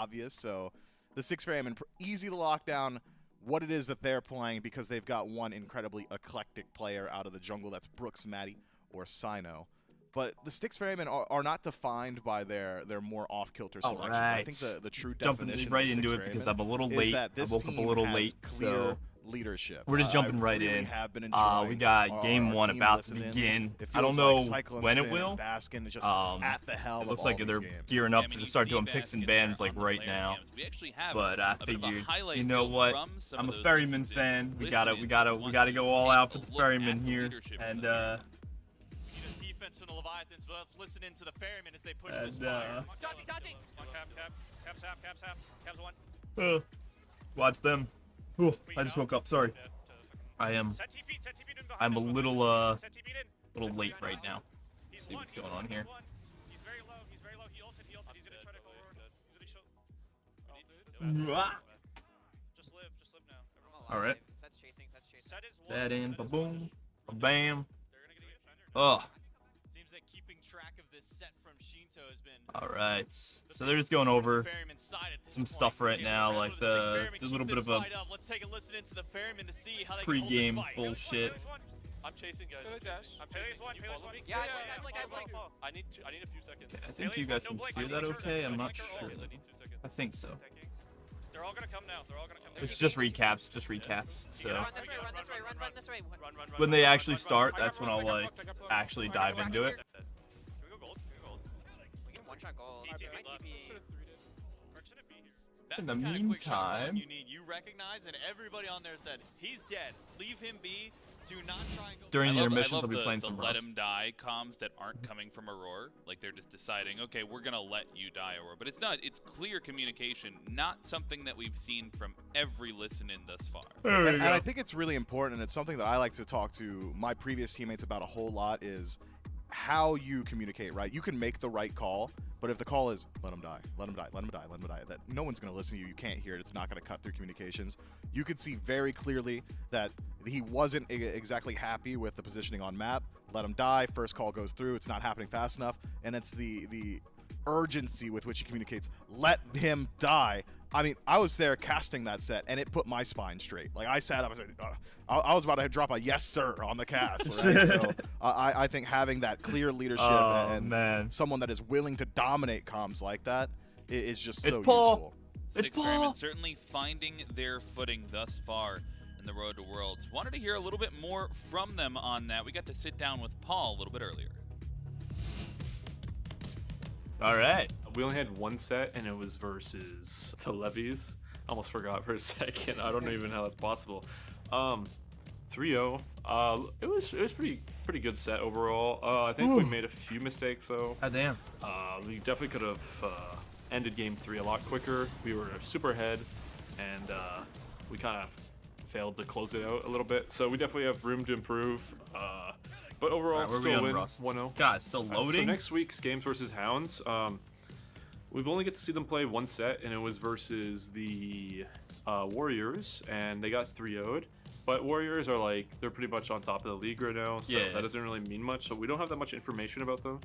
obvious. So the Styx Ferryman, easy to lock down what it is that they're playing because they've got one incredibly eclectic player out of the jungle. That's Brooks, Matty, or Sino. But the Styx Ferrymen are not defined by their more off-kilter selections. Right. I think the true jumping definition right of the into Styx it because Ferrymen I'm a little is late. that I this woke up a team little has late, clear so leadership. we're just jumping right really in. Have been enjoying We got our game one team about to listen-ins. begin. It I don't feels know like Cyclone when it Spin will. and Baskin is just It at the helm looks of like all they're these games. gearing up to start doing picks and bans like right now. But I figured, you know what? I'm a Ferryman fan. We gotta go all out for the Ferryman here. And defense from the Leviathans, but let's listen into the Ferryman as they push this fire. Dodgy! Caps half, caps one. watch them. Ooh, I just woke up. Sorry. I'm a little late right now. Let's see what's going on here. He's very low. He ulted. He's gonna try to go forward. Just live now. All right. Set is That in. Ba-boom. Ba-bam. Oh. Ugh. Seems like keeping track of this set from Shinto has been. All right. So they're just going over some stuff right now, like the little bit of a pre-game bullshit. I'm chasing guys. Pele's one. Yeah, I need a few seconds. Okay, I think you guys can hear that okay? I'm not sure. I need 2 seconds. I think so. They're all gonna come now. It's just recaps, So Run this way. when they actually start, that's when I'll like actually dive into it. Can we go gold? We can one-shot gold. TP Might left. TP. Merc shouldn't be here. That's In the the kind of quick shot meantime- you need. You recognize, and everybody on there said, he's dead. Leave him be. Do not try and go. During the I intermissions, love I'll be playing the some let Rust. him die comms that aren't coming from Aurora. Like they're just deciding, okay, we're gonna let you die, Aurora. But it's not. It's clear communication, not something that we've seen from every listen-in thus far. And I think it's really important, and it's something that I like to talk to my previous teammates about a whole lot, is how you communicate, right? You can make the right call, but if the call is, let him die, that no one's going to listen to you, you can't hear it, it's not going to cut through communications. You could see very clearly that he wasn't exactly happy with the positioning on map. Let him die, first call goes through, it's not happening fast enough, and it's the urgency with which he communicates, let him die. I mean, I was there casting that set, and it put my spine straight. Like, I sat up, I was about to drop a yes, sir, on the cast, right? So I think having that clear leadership and someone that is willing to dominate comms like that is just so useful. Six Ferrymen certainly finding their footing thus far in the Road to Worlds. Wanted to hear a little bit more from them on that. We got to sit down with Paul a little bit earlier. All right. We only had one set, and it was versus the Levies. Almost forgot for a second. I don't even know how that's possible. 3-0. It was pretty good set overall. I think we made a few mistakes though. God damn. We definitely could have ended game 3 a lot quicker. We were super ahead, and we kind of failed to close it out a little bit. So we definitely have room to improve. But overall, still win 1-0. God, still loading. So next week's games versus Hounds. We've only get to see them play one set, and it was versus the Warriors, and they got 3-0'd. But Warriors are like, they're pretty much on top of the league right now, so that doesn't really mean much. So we don't have that much information about them.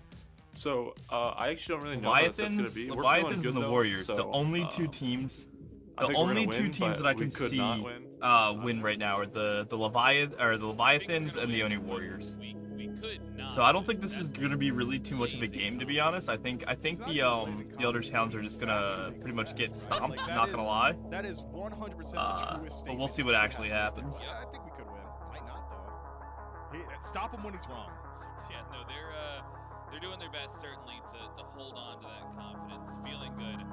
So I actually don't really know how that's going to be. Leviathans and the Warriors, the only two teams. The only two teams that I can see win right now are the Leviathans and the Oni Warriors. So I don't think this is gonna be really too much of a game, to be honest. I think the Eldritch Hounds are just gonna pretty much get stomped. Not gonna lie. That is 100% but we'll see what actually happens. Yeah, I think we could win. Might not though. Stop him when he's wrong. Yeah, no, they're doing their best certainly to hold on to that confidence, feeling good.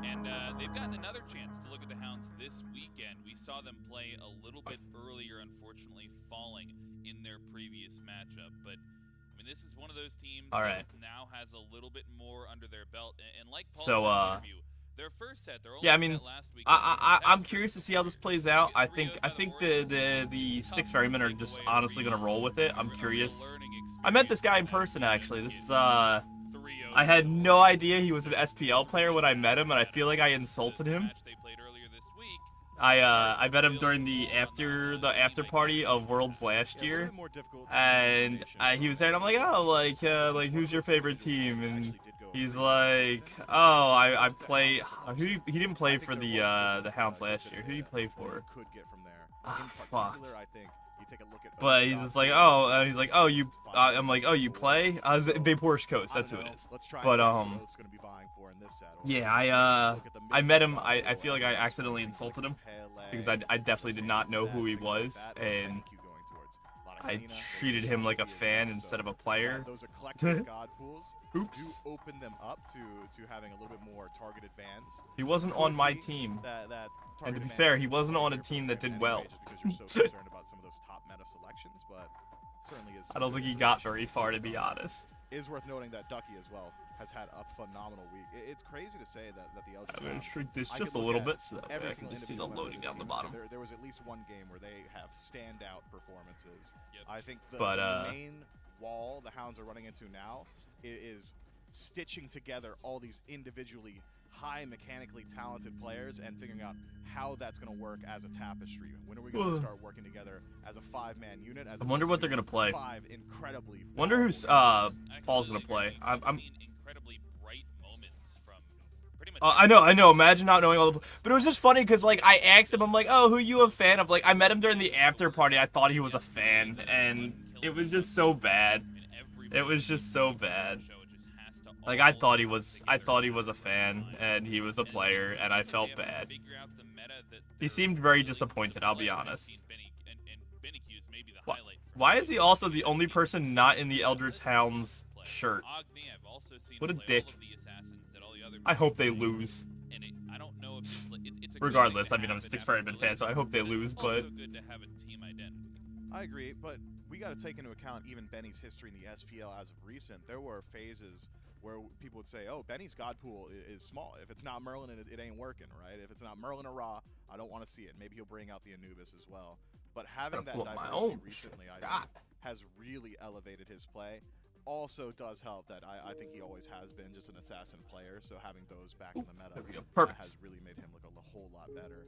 And they've gotten another chance to look at the Hounds this weekend. We saw them play a little bit earlier, unfortunately falling in their previous matchup. But, I mean, this is one of those teams that now has a little bit more under their belt. And like Paul said in the interview, their first set, their only set last week. I'm curious to see how this plays out. I think the Styx Ferrymen are just honestly going to roll with it. I'm curious. I met this guy in person, actually. This is, I had no idea he was an SPL player when I met him, and I feel like I insulted him. I met him during the after party of Worlds last year, and he was there, and I'm like, oh, like who's your favorite team? And He's like, oh, I play. He didn't play for the Hounds last year. Who did he play for? Ah, fuck. But he's just like, oh, and he's like, oh, you. I'm like, oh, you play? Vapor's Coast. That's who it is. But yeah, I met him. I feel like I accidentally insulted him because I definitely did not know who he was, and I treated him like a fan instead of a player. Oops. Open them up to having a little bit more targeted bans. He wasn't on my team. And to be fair, he wasn't on a team that did well. I don't think he got very far, to be honest. It is worth noting that Ducky as well has had a phenomenal week. It's crazy to say that the Eldritch. I'm gonna shrink this just a little bit so that way I can just see the loading down the bottom. There was at least one game where they have standout performances. Yep. I think the main wall the Hounds are running into now is stitching together all these individually high mechanically talented players and figuring out how that's going to work as a tapestry. When are we going to start working together as a 5-man unit? I wonder what they're going to play. Five incredibly Wonder who's Paul's going to play. I'm incredibly bright moments from pretty much I know. Imagine not knowing all the. But it was just funny because like I asked him, I'm like, oh, who are you a fan of? Like I met him during the after party. I thought he was a fan, and it was just so bad. It was just so bad. Like I thought he was a fan, and he was a player, and I felt bad. He seemed very disappointed. I'll be honest. Why is he also the only person not in the Eldritch Hounds shirt? What a dick. I hope they lose. Regardless, I mean, I'm a Styx Ferryman fan, so I hope they lose, but... I agree, but we got to take into account even Benny's history in the SPL as of recent. There were phases where people would say, oh, Benny's God pool is small. If it's not Merlin, it ain't working, right? If it's not Merlin or Ra, I don't want to see it. Maybe he'll bring out the Anubis as well. But having that diversity recently, I think, has really elevated his play. Also does help that I think he always has been just an assassin player, so having those back in the meta has really made him look a whole lot better.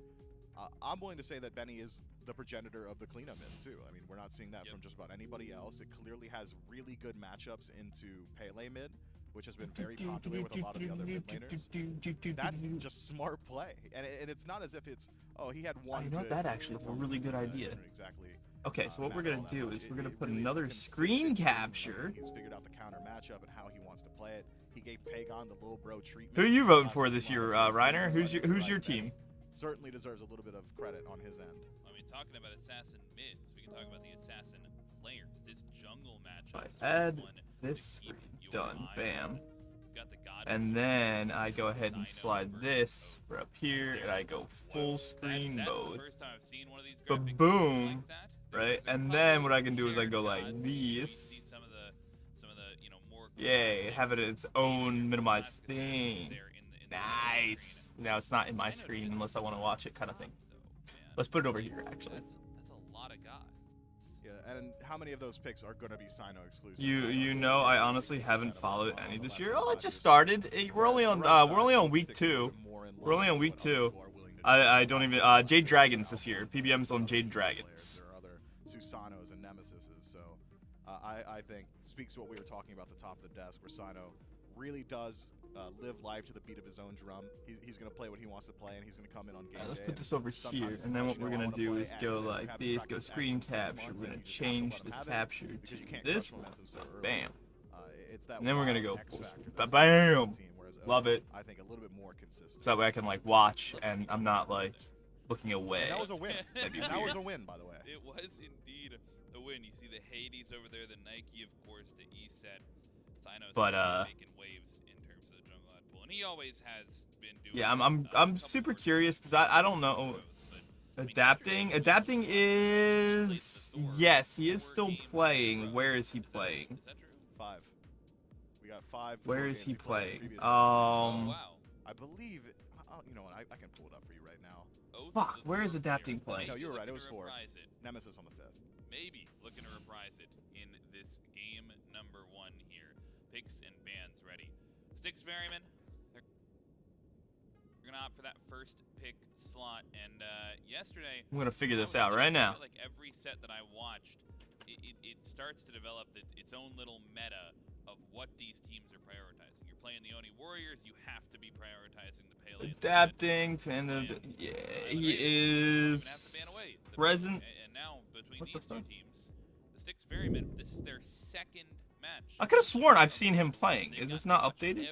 I'm willing to say that Benny is the progenitor of the cleanup mid too. I mean, we're not seeing that from just about anybody else. It clearly has really good matchups into Pele mid, which has been very popular with a lot of the other mid laners. That's just smart play, and it's not as if it's, oh, he had one. You know, that actually is a really good idea. Exactly. Okay, so what we're gonna do is we're gonna put another screen capture. He's figured out the counter matchup and how he wants to play it. He gave Pagon the little bro treatment. Who are you voting for this year, Reiner? Who's your team? Certainly deserves a little bit of credit on his end. I mean, talking about assassin mids, we can talk about the assassin players. This jungle matchup. I add this screen done, bam, and then I go ahead and slide this for up here, and I go full screen mode. But boom, right? And then what I can do is I go like this. Yay, have it its own minimized thing. Nice. Now it's not in my screen unless I want to watch it, kind of thing. Let's put it over here, actually. That's a lot of gods. Yeah, and how many of those picks are going to be Sino exclusive? You know, I honestly haven't followed any this year. Oh, it just started. We're only on week 2. We're only on week 2. I don't even Jade Dragons this year. PBM's on Jade Dragons. There are other Susanos and Nemesises, so I think speaks to what we were talking about at the top of the desk, where Sino really does live life to the beat of his own drum. He's going to play what he wants to play, and he's going to come in on game day. Let's put this over here, and then what we're going to do is go like this, go screen capture. We're going to change this capture to this one. Bam. And then we're going to go full screen. Bam! Love it. I think a little bit more consistent. So that way I can like watch, and I'm not like looking away. That was a win. That was a win, by the way. It was indeed a win. You see the Hades over there, the Nike, of course, the E-set. Sino's making waves in terms of the jungle ad pool, and he always has been doing. Yeah, I'm super curious because I don't know. Adapting is, yes, he is still playing. Where is he playing? 5. We got 5. Where is he playing? Wow. I believe. You know what? I can pull it up for you right now. Fuck, where is Adapting playing? No, you were right. It was 4. Nemesis on the 5th. Maybe looking to reprise it in this game number 1 here. Picks and bans ready. Styx Ferryman. They're gonna opt for that first pick slot, and yesterday I'm gonna figure this out right now. Like every set that I watched, it starts to develop its own little meta of what these teams are prioritizing. You're playing the Oni Warriors, you have to be prioritizing the Pele. Adapting, fan of, yeah, he is present. And now between these two teams, the Styx Ferrymen, this is their second match. I could have sworn I've seen him playing. Is this not updated?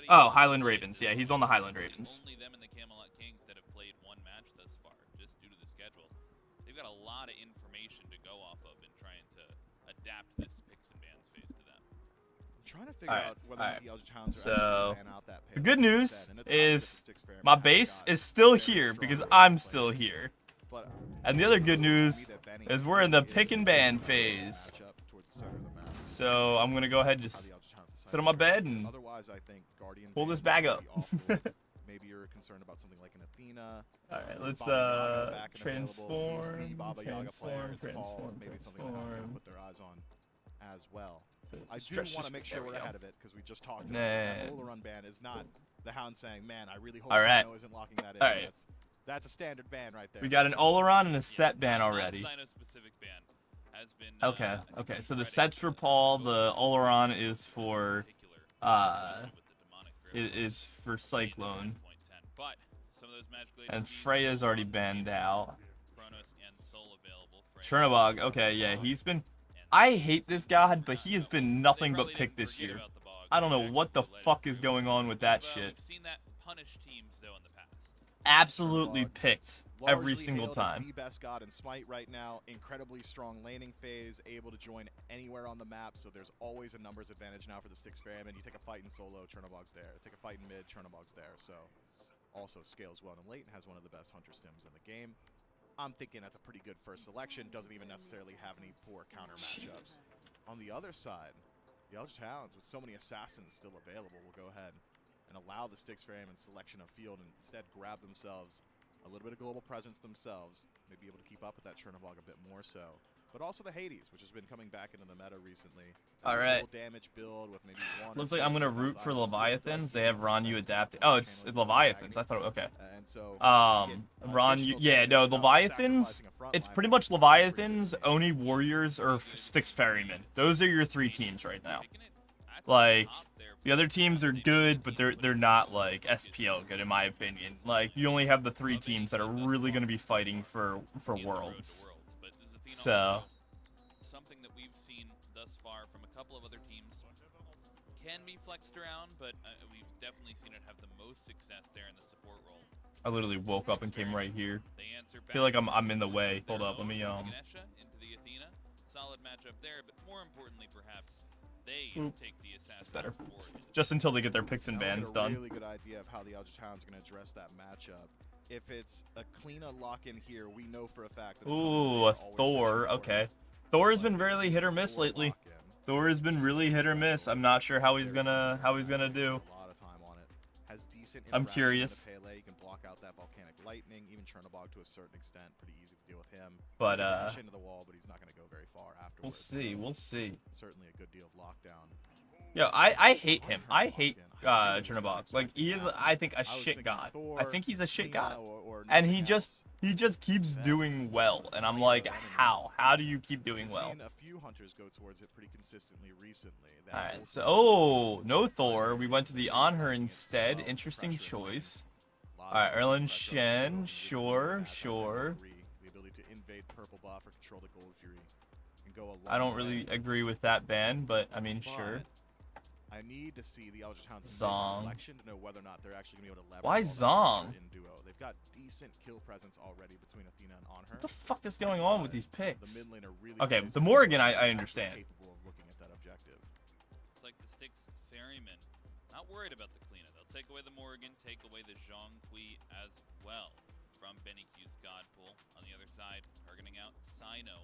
Oh, Highland Ravens. Yeah, he's on the Highland Ravens. Only them and the Camelot Kings that have played one match thus far, just due to the schedule. They've got a lot of information to go off of in trying to adapt this picks and bans phase to them. I'm trying to figure out whether the Eldritch Hounds are So, actually ban out that the payload good news instead, and it's not is that the Styx Ferrymen my have base got is still very here strong because role I'm players. still here. But, And the other good it seems news to me that Benny is we're in the is pick and ban phase. matchup towards the center of the map. So I'm gonna go ahead and How just the Eldritch Hounds decide sit on to my try. bed and Otherwise, I think Guardian pull ban this bag might up. be off the board. Maybe you're concerned about something like an Athena. Alright, let's Baba Yaga back and available. Who's transform, the Baba Yaga player? It's Paul. transform, Maybe it's something that Hounds transform. gonna put their eyes on as well. I do Stretch want this- to make sure there we we're go. ahead of it because we just talked about Nah. that Ola Run ban is not the Hound saying, "Man, I really hope Alright. Sino isn't locking that in." Alright. That's a standard ban right there. We got an Oleron and a set ban Not already. Sino-specific ban has been, Okay, I think okay. he's So the Friday sets for Paul, the Oleron is for with the demonic grip. is for Cyclone, 10.10. But some of those Magic Ladies and beats, Freya's already banned out. Chronos and Soul available. Freya Chernobog, okay, yeah, he's been. I hate this god, but he has been nothing They but probably picked didn't this forget year. about the bog I don't know back what the to Legend fuck is Group. going on with that Well, shit. We've seen that punish teams though in the past. Absolutely picked every Largely single hailed as time. the best god in Smite right now. Incredibly strong laning phase, able to join anywhere on the map. So there's always a numbers advantage now for the Styx Ferryman. You take a fight in solo, Chernobog's there. Take a fight in mid, Chernobog's there. So also scales well. And Leighton has one of the best hunter stims in the game. I'm thinking that's a pretty good first selection. Doesn't even necessarily have any poor counter matchups. On the other side, the Eldritch Hounds, with so many assassins still available, will go ahead and allow the Styx Ferryman selection of field and instead grab themselves a little bit of global presence themselves, maybe able to keep up with that Chernobog a bit more so. But also the Hades, which has been coming back into the meta recently. All right. Low damage build with maybe one. Looks or like two I'm gonna different root for designs. Leviathans. They have Ronyu adapted. Oh, it's Leviathans. I thought, okay. And so Ronyu. Yeah, no, Leviathans. It's pretty much Leviathans, Oni Warriors, or Styx Ferrymen. Those are your three teams right now. Like, the other teams are good, but they're not like SPL good in my opinion. Like, you only have the three teams that are really gonna be fighting for worlds. So. Something that we've seen thus far from a couple of other teams can be flexed around, but we've definitely seen it have the most success there in the support role. I literally woke up and came right here. They answer I feel like I'm in the way. Hold up, let me Ganesha into the Athena. Solid matchup there, but more importantly perhaps, they take the assassin better. forward. Just until they get their picks and Now we'll bans get a done. really good idea of how the Eldritch Hounds are going to address that matchup. If it's a Kleena lock-in here, we know for a fact that Ooh, a Thor. Okay. Thor has been really hit or miss lately. Thor has been really hit or miss. I'm not sure how he's gonna do. A lot of time on it. Has decent I'm interaction curious. with the Pele. You can block out that volcanic lightning. Even Chernobog to a certain extent, pretty easy to deal with him. But He can dash into the wall, but he's not going to go very far afterwards. we'll see. so We'll see. Certainly a good deal of lockdown. Yo, I hate him. I hate Chernobog. Like, he is, I think, a shit god. I think he's a shit god. And he just keeps doing well. And I'm like, how? How do you keep doing We've well? seen a few hunters go towards it pretty consistently recently. That Alright, will so, oh, no Thor. We went to the On Her instead. Interesting choice. Alright, Erlen Shen. Sure, sure. The ability to invade purple buff or control the gold fury and go a long I don't way. really agree with that ban, but, I mean, sure. I need to see the Eldritch Hounds Zong. selection to know whether or not they're actually going to be able to leverage Why all that Zong? pressure in duo. They've got decent kill presence already between Athena and On Her. What the fuck is going on with these The picks? mid laner really Okay, plays the it Morrigan, well I and understand. capable of looking at that objective. It's like the Styx Ferrymen. Not worried about the Kleena. They'll take away the Morrigan, take away the Zhong Kui as well from Benny Q's God Pool. On the other side, targeting out Sino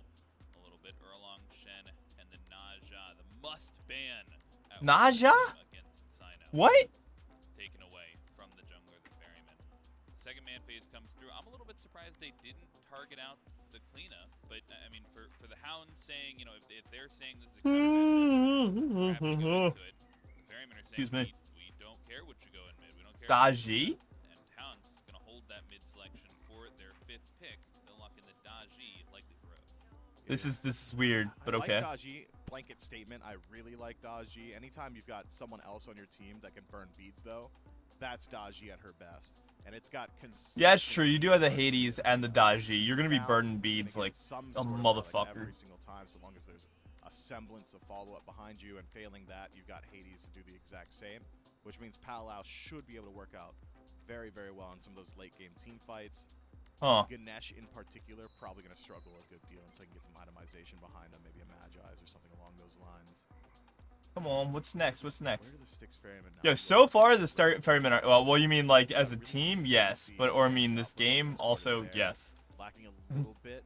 a little bit, Erlong Shen, and the Naja, the must-ban. Naja? Against Sino. What? Taken away from the jungler, the Ferryman. Second man phase comes through. I'm a little bit surprised they didn't target out the Kleena, but I mean, for the Hounds saying, you know, if they're saying this is a counter matchup, to go into it, the Ferrymen are saying, Excuse me. we don't care what you go in mid. We don't care. Daji? And Hounds gonna hold that mid selection for their 5th pick. They'll lock in the Daji, likely for Rogue. This is weird, but okay. I like Daji blanket statement, I really like Daji. Anytime you've got someone else on your team that can burn beads, though, that's Daji at her best. And it's got consistent... Yeah, it's true. You do have the Hades and the Daji. You're going to be burning beads like a motherfucker. Every single time, so long as there's a semblance of follow-up behind you, and failing that, you've got Hades to do the exact same, which means Palau should be able to work out very, very well in some of those late-game team fights. Ganesh, in particular, probably going to struggle a good deal until he can get some itemization behind him, maybe a Magi's or something along those lines. Come on, what's next? What's next? Where do the Styx Ferrymen now Yo, so far the Ferrymen are... Well, you mean like as a team? Yes. Or I mean this game? Also, yes. Lacking a little bit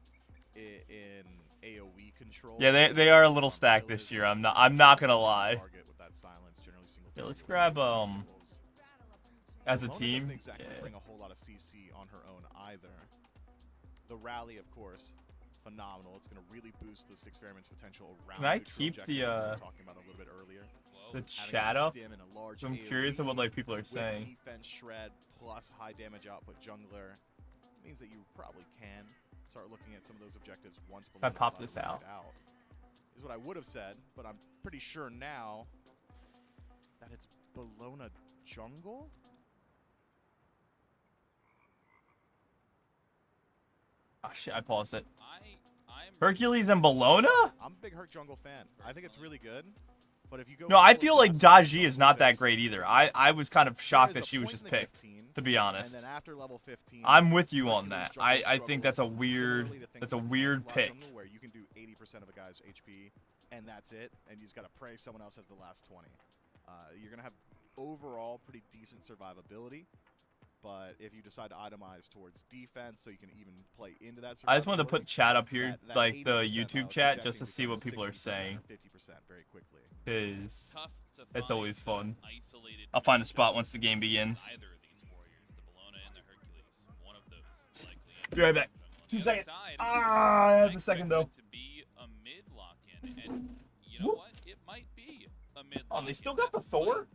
in AoE control. Yeah, they are a little stacked this year. I'm not gonna lie. Yeah, let's grab as a team. Doesn't exactly bring a whole lot of CC on her own either. The rally, of course, phenomenal. It's going to really boost the Styx Ferrymen's potential around. Can I keep the talking about a little bit earlier. The chat up? I'm curious of what like people are saying. Defense shred plus high damage output jungler means that you probably can start looking at some of those objectives once. If I pop this out, is what I would have said, but I'm pretty sure now that it's Bologna jungle. Oh shit, I paused it. Hercules and Bologna? I'm a big Herc jungle fan. I think it's really good. But if you go... No, I feel like Daji is not that great either. I was kind of shocked that she was just picked, to be honest. And then after level 15, I'm with you on that. I think that's a weird pick. Where you can do 80% of a guy's HP, and that's it. And you just got to pray someone else has the last 20. You're going to have overall pretty decent survivability. But if you decide to itemize towards defense, so you can even play into that. I just wanted to put chat up here, like the YouTube chat, just to see what people are saying. 50% very quickly. Because it's always fun. I'll find a spot once the game begins. Be right back. 2 seconds. I have a second though. Oh, they still got the Thor?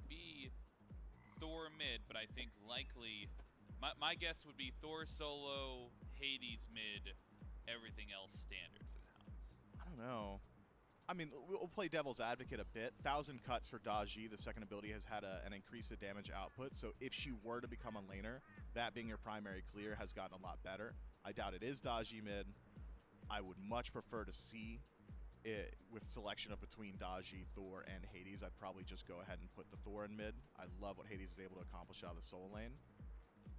Thor mid, but I think likely my guess would be Thor solo, Hades mid, everything else standard for the Hounds. I don't know. I mean, we'll play devil's advocate a bit. 1,000 cuts for Daji. The second ability has had an increase in damage output. So if she were to become a laner, that being your primary clear has gotten a lot better. I doubt it is Daji mid. I would much prefer to see it with selection of between Daji, Thor, and Hades. I'd probably just go ahead and put the Thor in mid. I love what Hades is able to accomplish out of the soul lane.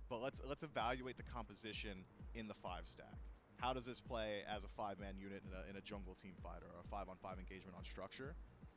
But let's evaluate the composition in the 5-stack. How does this play as a 5-man unit in a jungle team fight or a 5-on-5 engagement on structure?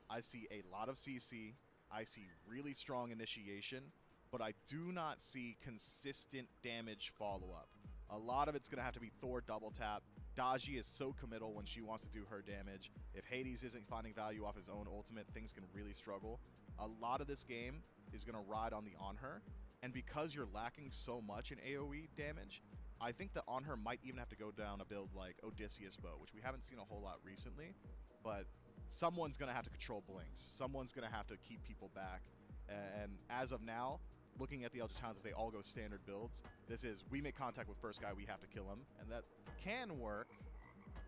I see a lot of CC. I see really strong initiation, but I do not see consistent damage follow-up. A lot of it's going to have to be Thor double tap. Daji is so committal when she wants to do her damage. If Hades isn't finding value off his own ultimate, things can really struggle. A lot of this game is going to ride on the on her, and because you're lacking so much in AoE damage, I think the on her might even have to go down a build like Odysseus Bow, which we haven't seen a whole lot recently, but someone's going to have to control blinks. Someone's going to have to keep people back, and as of now, looking at the Eldritch Hounds, if they all go standard builds, this is, we make contact with first guy, we have to kill him, and that can work,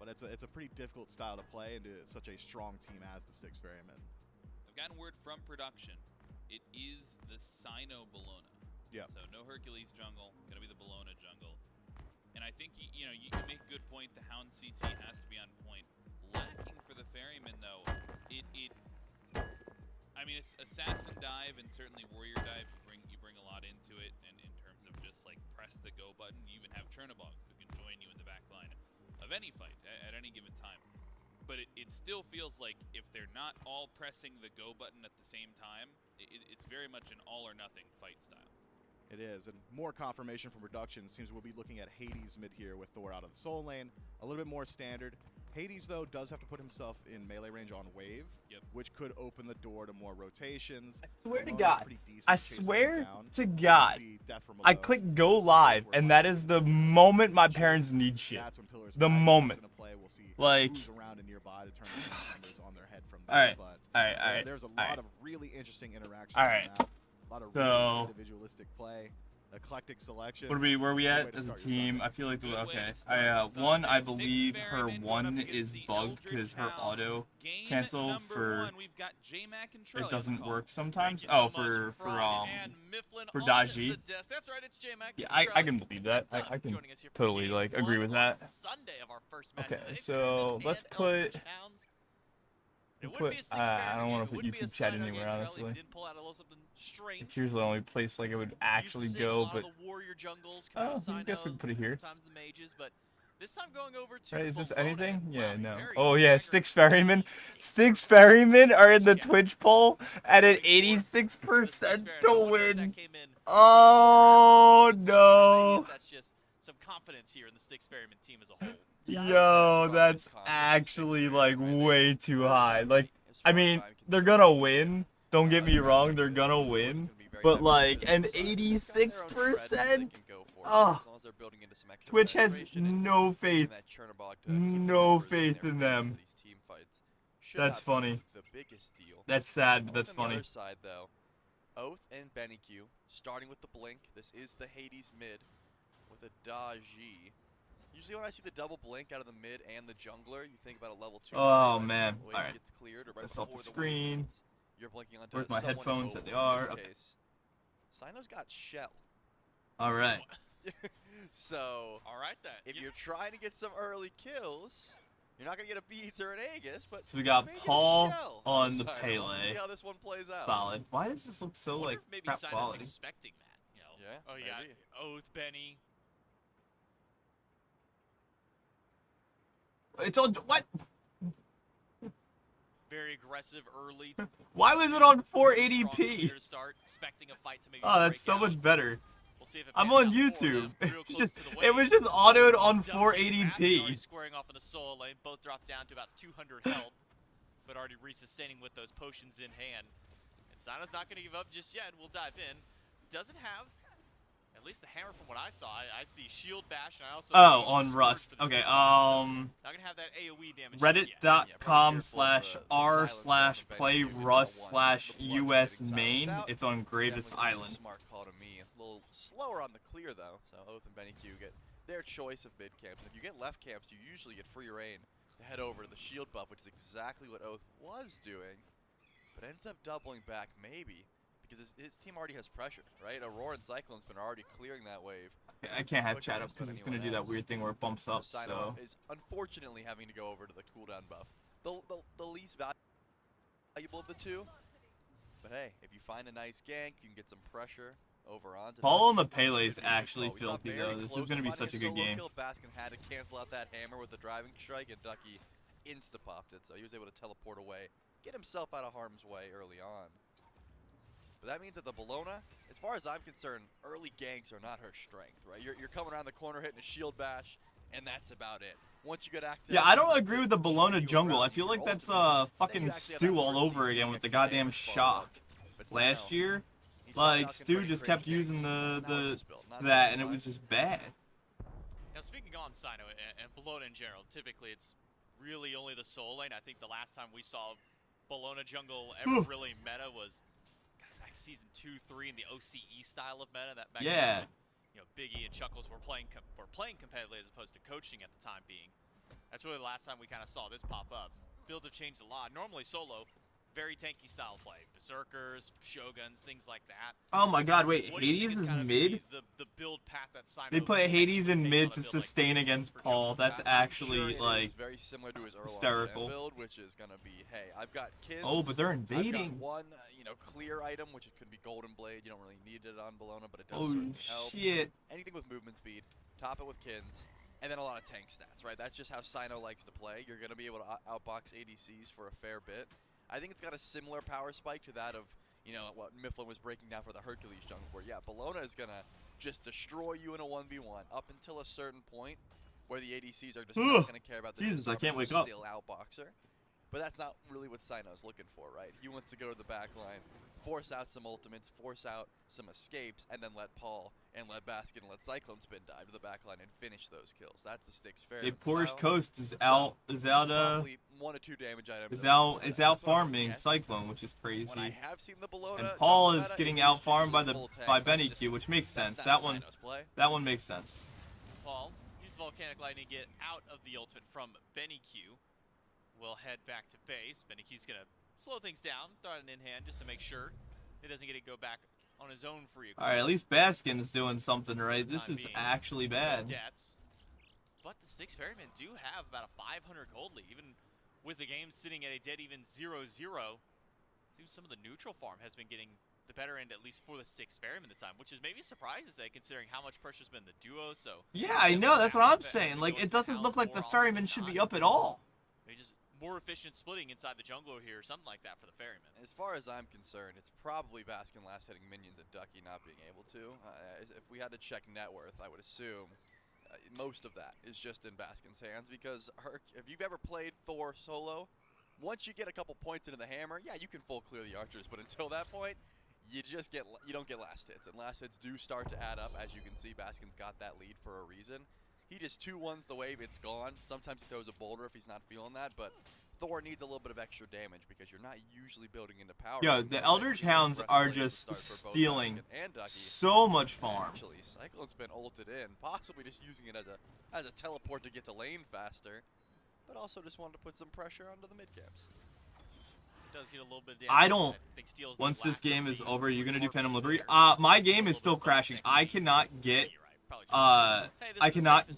but it's a pretty difficult style to play into such a strong team as the Styx Ferrymen. I've gotten word from production. It is the Sino Bologna. Yeah. So no Hercules jungle, gonna be the Bologna jungle. And I think, you make a good point, the Hound CC has to be on point. Lacking for the Ferrymen, though, I mean, it's Assassin Dive and certainly Warrior Dive, you bring a lot into it, and in terms of just like press the go button, you even have Chernobog who can join you in the back line of any fight at any given time. But it still feels like if they're not all pressing the go button at the same time, it's very much an all or nothing fight style. It is, and more confirmation from production seems we'll be looking at Hades mid here with Thor out of the soul lane, a little bit more standard. Hades, though, does have to put himself in melee range on wave, which could open the door to more rotations. I swear to God, I click go live, and that is the moment my parents need shit. The moment. Like, alright, there's a lot of really interesting interactions. A lot of really individualistic play. eclectic selection. Where we at Way to as a start your team? Sunday. I feel like Good way okay. to start the One, I Sunday. believe Styx her Ferryman one going up is against the bugged Eldritch because her Hounds. auto Game cancel number for 1, we've got J-Mac and Trelly it on the doesn't call. work sometimes. Thank you Oh, so much, for Frog and Mifflin for on Daji. the desk. That's right, it's J-Mac. Yeah, It's I Trelly. can believe that. Doug I can joining us here for totally game like agree one with on that. Sunday of our first match Okay, of the day. so Ferryman let's and Eldritch put. Hounds. It We'll wouldn't be a put Styx I Ferryman don't game. want It to put wouldn't be a YouTube chat Sino anywhere, game, Trelly. honestly. We didn't pull out a little something strange. Here's the only place like it would actually Used to see a go, lot but of the warrior jungles come out of I guess we Sino, can put it here. sometimes the mages, but this time going over to Right, is this Bologna, anything? and, Yeah, wow, no. very Oh yeah, staggering Styx Ferryman. 86%. Styx Ferryman are in the Twitch poll at an Moving towards the 86% Styx to Ferryman. I wonder if that win. came in Oh before no. if that's just some confidence here in the Styx Ferryman team as a whole. Yo, that's actually like way too high. Like, I mean, they're gonna win. Don't get me wrong, they're gonna win. But like an 86%? Oh, Twitch has no faith. No faith in them. That's funny. That's sad, but that's On the funny. other side, though, Oath and BennyQ, starting with the Blink. This is the Hades mid with a Daji. Usually when I see the double Blink out of the mid and the jungler, you think about a level 2. Oh, right? man. The wave Alright. gets cleared, or right That's off the before screen. wave hits, you're blinking onto Where's my someone headphones? over. There they are. In Okay. this case, Sino's got Shell. Alright. So, All right, then. if you're trying to get some early kills, you're not going to get a Beats or an Aegis, but So we got maybe a Paul Shell on the Sino. Pele. Let's see how this one plays out. Solid. Why does this look so like maybe crap Sino's quality? expecting that. You know? Yeah, Oh, you got maybe. Oath, Benny. It's on what? Very aggressive early. Why was it on Strong 480p? clear start, expecting a fight to maybe Oh, that's break so out. much better. We'll see if it I'm pans on out for YouTube. them. Real It's close just to the it was wave. just autoed on Double already 480p. squaring off in the solo lane. Both drop down to about 200 health, but already resustaining with those potions in hand. And Sino's not going to give up just yet. We'll dive in. Doesn't have, at least the hammer from what I saw. I see shield bash, and I also Oh, see on Scourge Rust. for the Okay. two sides, so not gonna have that AoE damage. just yet. Reddit.com/r/play/Rust/US main. It's on Greatest Definitely Island. a smart call to me. A little slower on the clear though. So Oath and BennyQ get their choice of mid camps. If you get left camps, you usually get free reign to head over to the shield buff, which is exactly what Oath was doing, but ends up doubling back maybe because his team already has pressure, right? Aurora and Cyclone's been already clearing that wave. I can't have Quicker chat up than because it's anyone gonna do that else. weird thing where it bumps up. Sino So is unfortunately having to go over to the cooldown buff. The least valuable of the two. But hey, if you find a nice gank, you can get some pressure over onto Paul on them. the Pele is Could be a good actually call. We saw filthy very though. This is close gonna to be finding such a good solo game. kill. Baskin had to cancel out that hammer with the driving strike, and Ducky insta-popped it, so he was able to teleport away, get himself out of harm's way early on. But that means that the Bologna, as far as I'm concerned, early ganks are not her strength, right? You're coming around the corner hitting a shield bash, and that's about it. Once you get active, Yeah, I don't agree with the Bologna you jungle. around I feel your like that's ultimate. fucking Then you actually have Stu that all mercy, over so again you with the extra goddamn damage follow-up. shock. But Last Sino, year, he's like not Stu gonna just create kept using ganks. Not with the this build, not that, and it this was build. just bad. Now speaking on Sino and Bologna in general, typically it's really only the soul lane. I think the last time we saw Bologna jungle ever really meta was back season 2, 3 in the OCE style of meta. That back Yeah. when, you know, Biggie and Chuckles were playing competitively as opposed to coaching at the time being. That's really the last time we kind of saw this pop up. Builds have changed a lot. Normally solo, very tanky style play. Berserkers, Shoguns, things like that. Oh my god, wait, What do you think Hades is kind of mid? the build path that Sino They put potentially Hades in takes mid on a to build like sustain this against for Paul. jungle? That's I'm actually sure it like is very similar to his Erlang hysterical. build, which is gonna be, hey, I've got kids. Oh, but they're I've got invading. one, clear item, which it could be Golden Blade. You don't really need it on Bologna, but it does Oh certainly help. shit. Anything with movement speed, top it with Kins, and then a lot of tank stats, right? That's just how Sino likes to play. You're gonna be able to outbox ADCs for a fair bit. I think it's got a similar power spike to that of, what Mifflin was breaking down for the Hercules jungle, where, yeah, Bologna is gonna just destroy you in a 1v1 up until a certain point where the ADCs are just not gonna care about the Jesus, I can't disruption, wake up. still outboxer. But that's not really what Sino's looking for, right? He wants to go to the back line, force out some ultimates, force out some escapes, and then let Paul and let Baskin and let Cyclone Spin dive to the back line and finish those kills. That's the Styx fair. Porsche Coast is out. Probably 1 or 2 damage items. Is out farming Cyclone, which is crazy. When I have seen the Bologna, and Paul is getting out farmed by Benny Q, which makes sense. That one makes sense. Paul, use Volcanic Lightning, get out of the ultimate from Benny Q. We'll head back to base. Benny Q's gonna slow things down, throw it in hand just to make sure he doesn't get it go back on his own free. All right, at least Baskin is doing something right. This is actually bad. But the Styx Ferrymen do have about a 500 gold lead, even with the game sitting at a dead even 0-0. Seems some of the neutral farm has been getting the better end, at least for the Styx Ferrymen this time, which is maybe surprising to say, considering how much pressure's been in the duo. So yeah, I know, that's what I'm saying. Like, it doesn't look like the Ferrymen should be up at all. Maybe just more efficient splitting inside the jungler here, or something like that for the Ferrymen. As far as I'm concerned, it's probably Baskin last hitting minions and Ducky not being able to. If we had to check net worth, I would assume most of that is just in Baskin's hands, because if you've ever played Thor solo, once you get a couple points into the hammer, yeah, you can full clear the archers, but until that point, you don't get last hits, and last hits do start to add up. As you can see, Baskin's got that lead for a reason. He just 2-1s the wave, it's gone. Sometimes he throws a boulder if he's not feeling that, but Thor needs a little bit of extra damage because you're not usually building into power. Yeah, the Eldritch Hounds are just stealing so much farm. Actually, Cyclone's been ulted in, possibly just using it as a teleport to get to lane faster, but also just wanted to put some pressure onto the mid camps. Does get a little bit of I don't. Once this game is over, you're gonna do Phantom Liberty. My game is still crashing. I cannot get Cyberpunk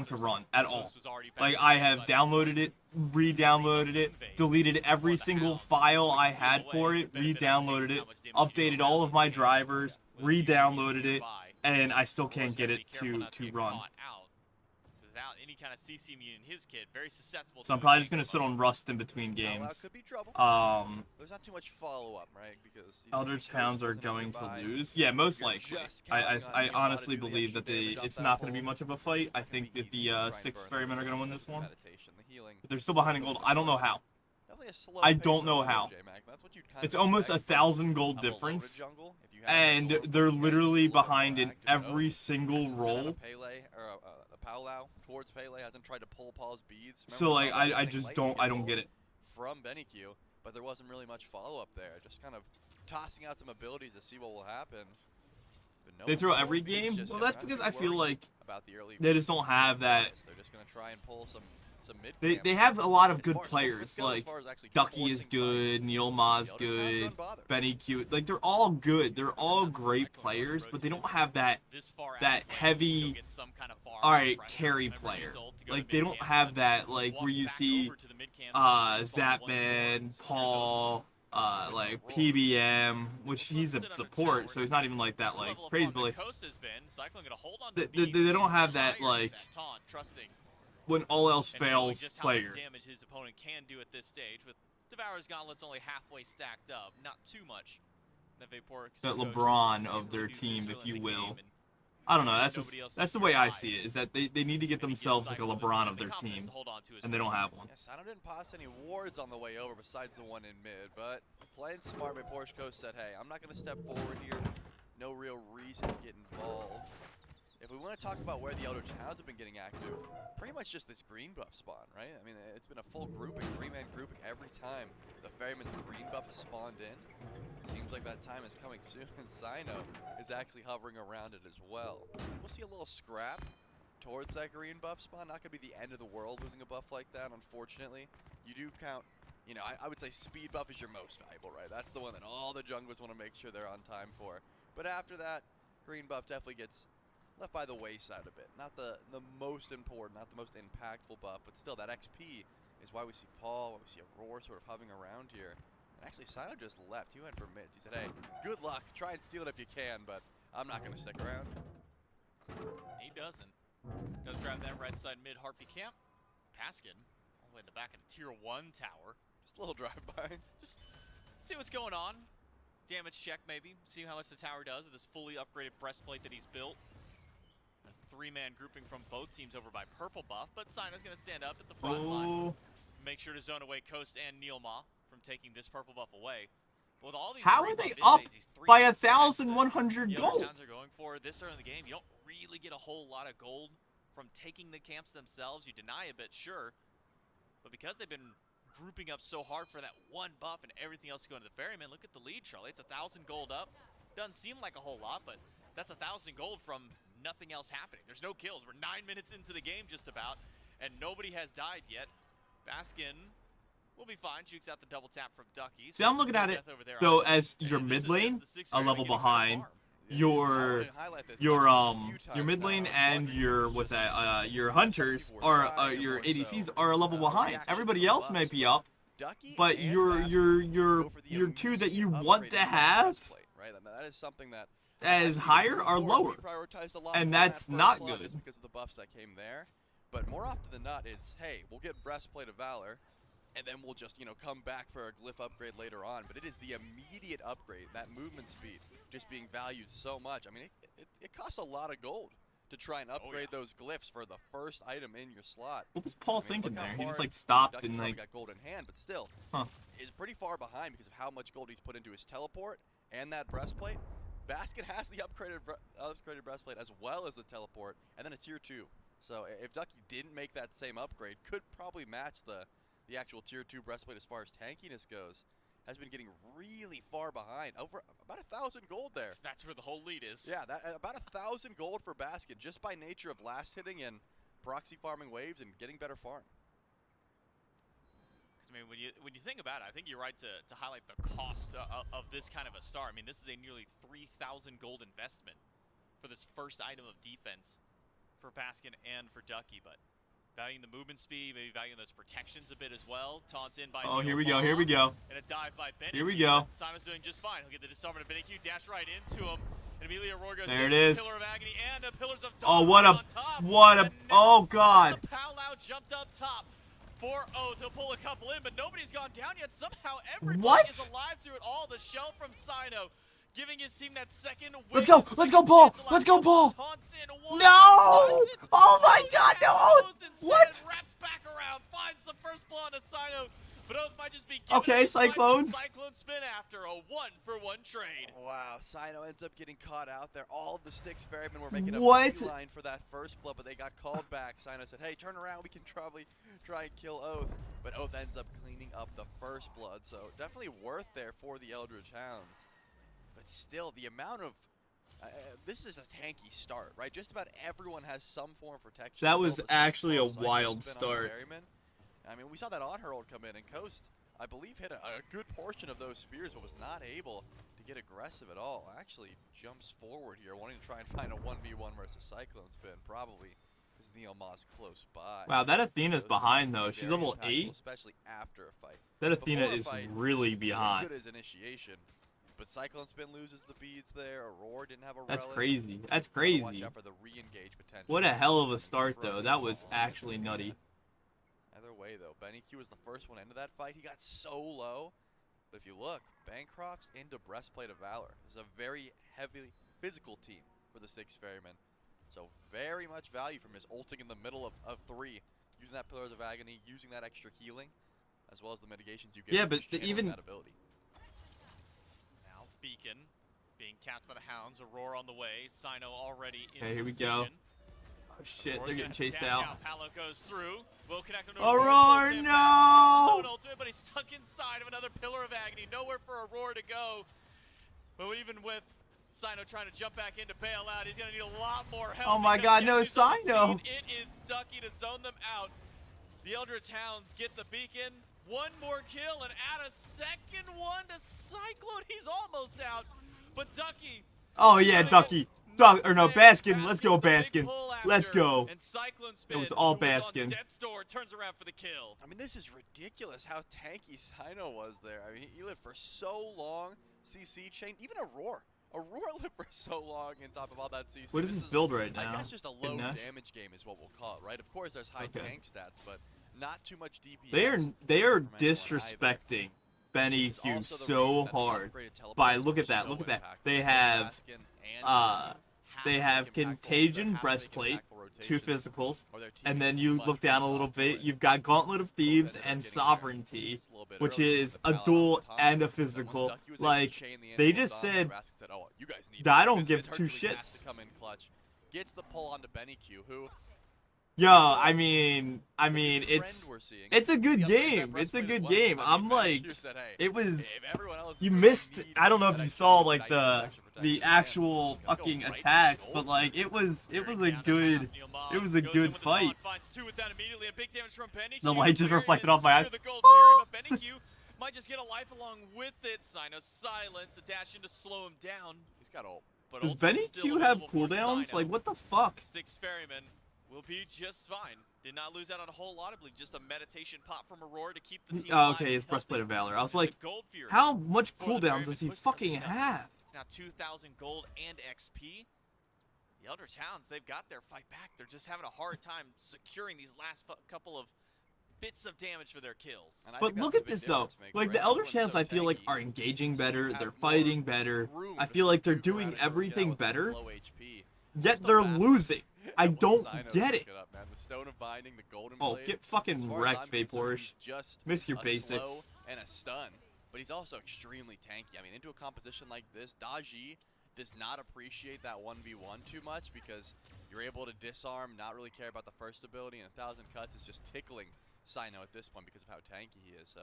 to run at all. Like, I have downloaded it, re-downloaded it, deleted every single file I had for it, re-downloaded it, updated all of my drivers, re-downloaded it, and I still can't get it to run. Without any kind of CC immune in his kid, very susceptible. So I'm probably just gonna sit on Rust in between games. There's not too much follow-up, right? Because Eldritch Hounds are going to lose. Yeah, most likely. I honestly believe that it's not going to be much of a fight. I think that the Styx Ferrymen are going to win this one. But they're still behind in gold. I don't know how. I don't know how. It's almost 1,000 gold difference, and they're literally behind in every single roll. Palau towards Pele hasn't tried to pull Paul's beads. So like I don't get it. From Benny Q, but there wasn't really much follow-up there. Just kind of tossing out some abilities to see what will happen. No, they throw every game? Well, that's because I feel like they just don't have that. They're just gonna try and pull some They have a lot of good players, like Ducky is good, Neil Ma's good, Benny Q. Like, they're all good. They're all great players, but they don't have that heavy, alright, carry player. Like, they don't have that, like, where you see Zapman, Paul, like PBM, which he's a support, so he's not even like that, like, crazy, but like, they don't have that, like, when all else fails player. Damage his opponent can do at this stage, with Devourer's Gauntlet's only halfway stacked up, not too much. That LeBron of their team, if you will. I don't know, that's the way I see it, is that they need to get themselves like a LeBron of their team, and they don't have one. Yes, Sino didn't pass any wards on the way over besides the one in mid, but playing smart by Porsche Coast said, hey, I'm not going to step forward here. No real reason to get involved. If we want to talk about where the Eldritch Hounds have been getting active, pretty much just this green buff spawn, right? I mean, it's been a full grouping, 3-man grouping every time the Ferryman's green buff has spawned in. Seems like that time is coming soon, and Sino is actually hovering around it as well. We'll see a little scrap towards that green buff spawn. Not going to be the end of the world losing a buff like that, unfortunately. You do count, you know, I would say speed buff is your most valuable, right? That's the one that all the junglers want to make sure they're on time for. But after that, green buff definitely gets left by the wayside a bit. Not the most important, not the most impactful buff, but still that XP is why we see Paul, why we see Aurora sort of hovering around here. And actually, Sino just left. He went for mids. He said, hey, good luck. Try and steal it if you can, but I'm not going to stick around. He doesn't. Does grab that right side mid Harpy camp. Paskin all the way in the back of the tier 1 tower. Just a little drive-by. Just see what's going on. Damage check maybe. See how much the tower does with this fully upgraded breastplate that he's built. A 3-man grouping from both teams over by Purple Buff, but Sino's going to stand up at the front line. make sure to zone away Coast and Neilma from taking this purple buff away. But with all these How green are they buff up invades, these 3 by hit stacks that 1,100 the other gold? towns are going for this early in the game, you don't really get a whole lot of gold from taking the camps themselves. You deny a bit, sure, but because they've been grouping up so hard for that one buff and everything else going to the Ferryman, look at the lead, Charlie. It's 1,000 gold up. Doesn't seem like a whole lot, but that's 1,000 gold from nothing else happening. There's no kills. We're 9 minutes into the game just about, and nobody has died yet. Baskin will be fine. Jukes out the double tap from Ducky. See, I'm looking at it though as your mid lane a level behind. Your mid lane and your your hunters are your ADCs are a level behind. Everybody else may be up, but your two that you want to have that is something that as higher are lower, and that's not good because of the buffs that came there. But more often than not, it's hey, we'll get Breastplate of Valor, and then we'll just come back for a glyph upgrade later on. But it is the immediate upgrade, that movement speed, just being valued so much. I mean, it costs a lot of gold to try and upgrade those glyphs for the first item in your slot. What was Paul thinking there? He just like stopped and like got gold in hand, but still is pretty far behind because of how much gold he's put into his teleport and that breastplate. Basket has the upgraded breastplate as well as the teleport, and then a tier 2. So if Ducky didn't make that same upgrade, could probably match the actual tier 2 breastplate as far as tankiness goes. Has been getting really far behind, over about 1,000 gold there. That's where the whole lead is. Yeah, about 1,000 gold for Basket just by nature of last hitting and proxy farming waves and getting better farm. I mean, when you think about it, I think you're right to highlight the cost of this kind of a star. I mean, this is a nearly 3,000 gold investment for this first item of defense for Baskin and for Ducky, but valuing the movement speed, maybe valuing those protections a bit as well. Taunt in by here we go, here we go. And a dive by Benny. Here we go. Sino's doing just fine. He'll get the disarm to Benny Q, dash right into him. And immediately Aurora goes there in, it is. Pillar of Agony and a Pillars of Oh, Dawn what on top. oh god. The Powwow jumped up top. For Oath, he'll pull a couple in, but nobody's gone down yet. Somehow everybody is alive through it all. The shell from Sino giving his team that second win. Let's go, Paul! Let's go, Paul! No! Oh my god, no! What? Wraps back around, finds the first blow on a Sino, but Oath might just be okay, Cyclone. Cyclone spin after a 1-for-1 trade. Wow, Sino ends up getting caught out there. All of the Styx Ferrymen were making a beeline for that first blood, but they got called back. Sino said, hey, turn around, we can probably try and kill Oath. But Oath ends up cleaning up the first blood, so definitely worth there for the Eldritch Hounds. But still, the amount of this is a tanky start, right? Just about everyone has some form of protection. That was actually a wild start. I mean, we saw that On-Herald come in, and Coast, I believe, hit a good portion of those spears, but was not able to get aggressive at all. Actually jumps forward here, wanting to try and find a 1v1 versus Cyclone spin, probably because Neilma's close by. Wow, that Athena's behind, though. She's level 8. Especially after a fight. That Athena is really behind. As good as initiation. But Cyclone Spin loses the beads there. Aurora didn't have a relic. That's crazy. That's crazy. Watch out for the re-engage potential. What a hell of a start, though. That was actually nutty. Either way, though, Benny Q was the first one into that fight. He got so low. But if you look, Bancroft's into Breastplate of Valor. This is a very heavily physical team for the Styx Ferrymen. So very much value from his ulting in the middle of 3. Using that Pillars of Agony, using that extra healing, as well as the mitigations you get. Yeah, but even that ability. Beacon being capped by the Hounds. Aurora on the way. Sino already in here we position. go. Oh shit, Aurora's they're getting chased out. Palo goes through. Will connect him to Aurora, no! Ultimate, but he's stuck inside of another Pillar of Agony. Nowhere for Aurora to go. But even with Sino trying to jump back in to bail out, he's going to need a lot more help. Oh my god, no, Sino! It is Ducky to zone them out. The Eldritch Hounds get the beacon. One more kill and add a second one to Cyclone. He's almost out, but Ducky. Oh yeah, Ducky. Baskin. Let's go, Baskin. Let's go. And Cyclone Spin, it was all Baskin. Depth's Door turns around for the kill. I mean, this is ridiculous how tanky Sino was there. I mean, he lived for so long. CC chain, even Aurora lived for so long on top of all that CC. What is his build right now? I guess just a low damage game is what we'll call it, right? Of course, there's high tank stats, but not too much DPS. They are disrespecting Benny Q so hard. By look at that. They have Contagion Breastplate, 2 physicals, or their team and then is you much look down a worse little off bit. for it. You've got Gauntlet of Thieves Both ended up and getting there Sovereignty, just a little bit which early is with a Pal out duel on top. and a But then once physical. Ducky was able to Like, chain the they animals just on, said, Baskin said, "Oh, you guys need I this don't because give two Hercules has shits. to come in clutch." Gets the pull onto Benny Q, who yo, I mean, the new trend it's we're seeing, a he good upgraded that game. It's a breastplate as good well. game. I mean, I'm Benny like, Q said, "Hey, it was. if everyone else You is gonna missed. need I don't know if that you extra saw boost, like I need the extra protection." actual He's gonna go fucking right for the attacks, gold. but like it was a Down to good. half, Neil Ma It was a goes in good with the taunt, fight. finds 2 with that immediately, and big damage from Benny The Q. light just Fury reflected and off my secure eye. the gold Fury, but Benny Q might just get a life along with it. Sino silence, the dash in to slow him down. He's got ult. But Does ultimate Benny still Q have available for cooldowns? Sino. Like what the fuck? Styx Ferryman will be just fine. Did not lose out on a whole lot. I believe just a meditation pop from Aurora to keep the team Oh, alive okay, and his breastplate of healthy. valor. I was And like, the Gold Fury how much for the cooldown does he Ferryman pushed fucking everything up. have? It's now 2,000 gold and XP. The Eldritch Hounds, they've got their fight back. They're just having a hard time securing these last couple of bits of damage for their kills. And I But think look that's at a big this though. difference maker, Like right? the Elder Everyone's Champs, so I feel like tanky, are engaging so you better. have They're more fighting better. room I to feel like they're shoot doing around and work it out everything with better. low HP. Yet Still they're baffled losing. I at what don't Sino's get it. picking up, man. The Stone of Binding, the Golden Oh, Blade. get As fucking far as wrecked, I'm concerned, Vaporish. he's just Miss your a basics. slow and a stun, but he's also extremely tanky. I mean, into a composition like this, Daji does not appreciate that 1v1 too much because you're able to disarm, not really care about the first ability, and 1,000 cuts is just tickling Sino at this point because of how tanky he is. So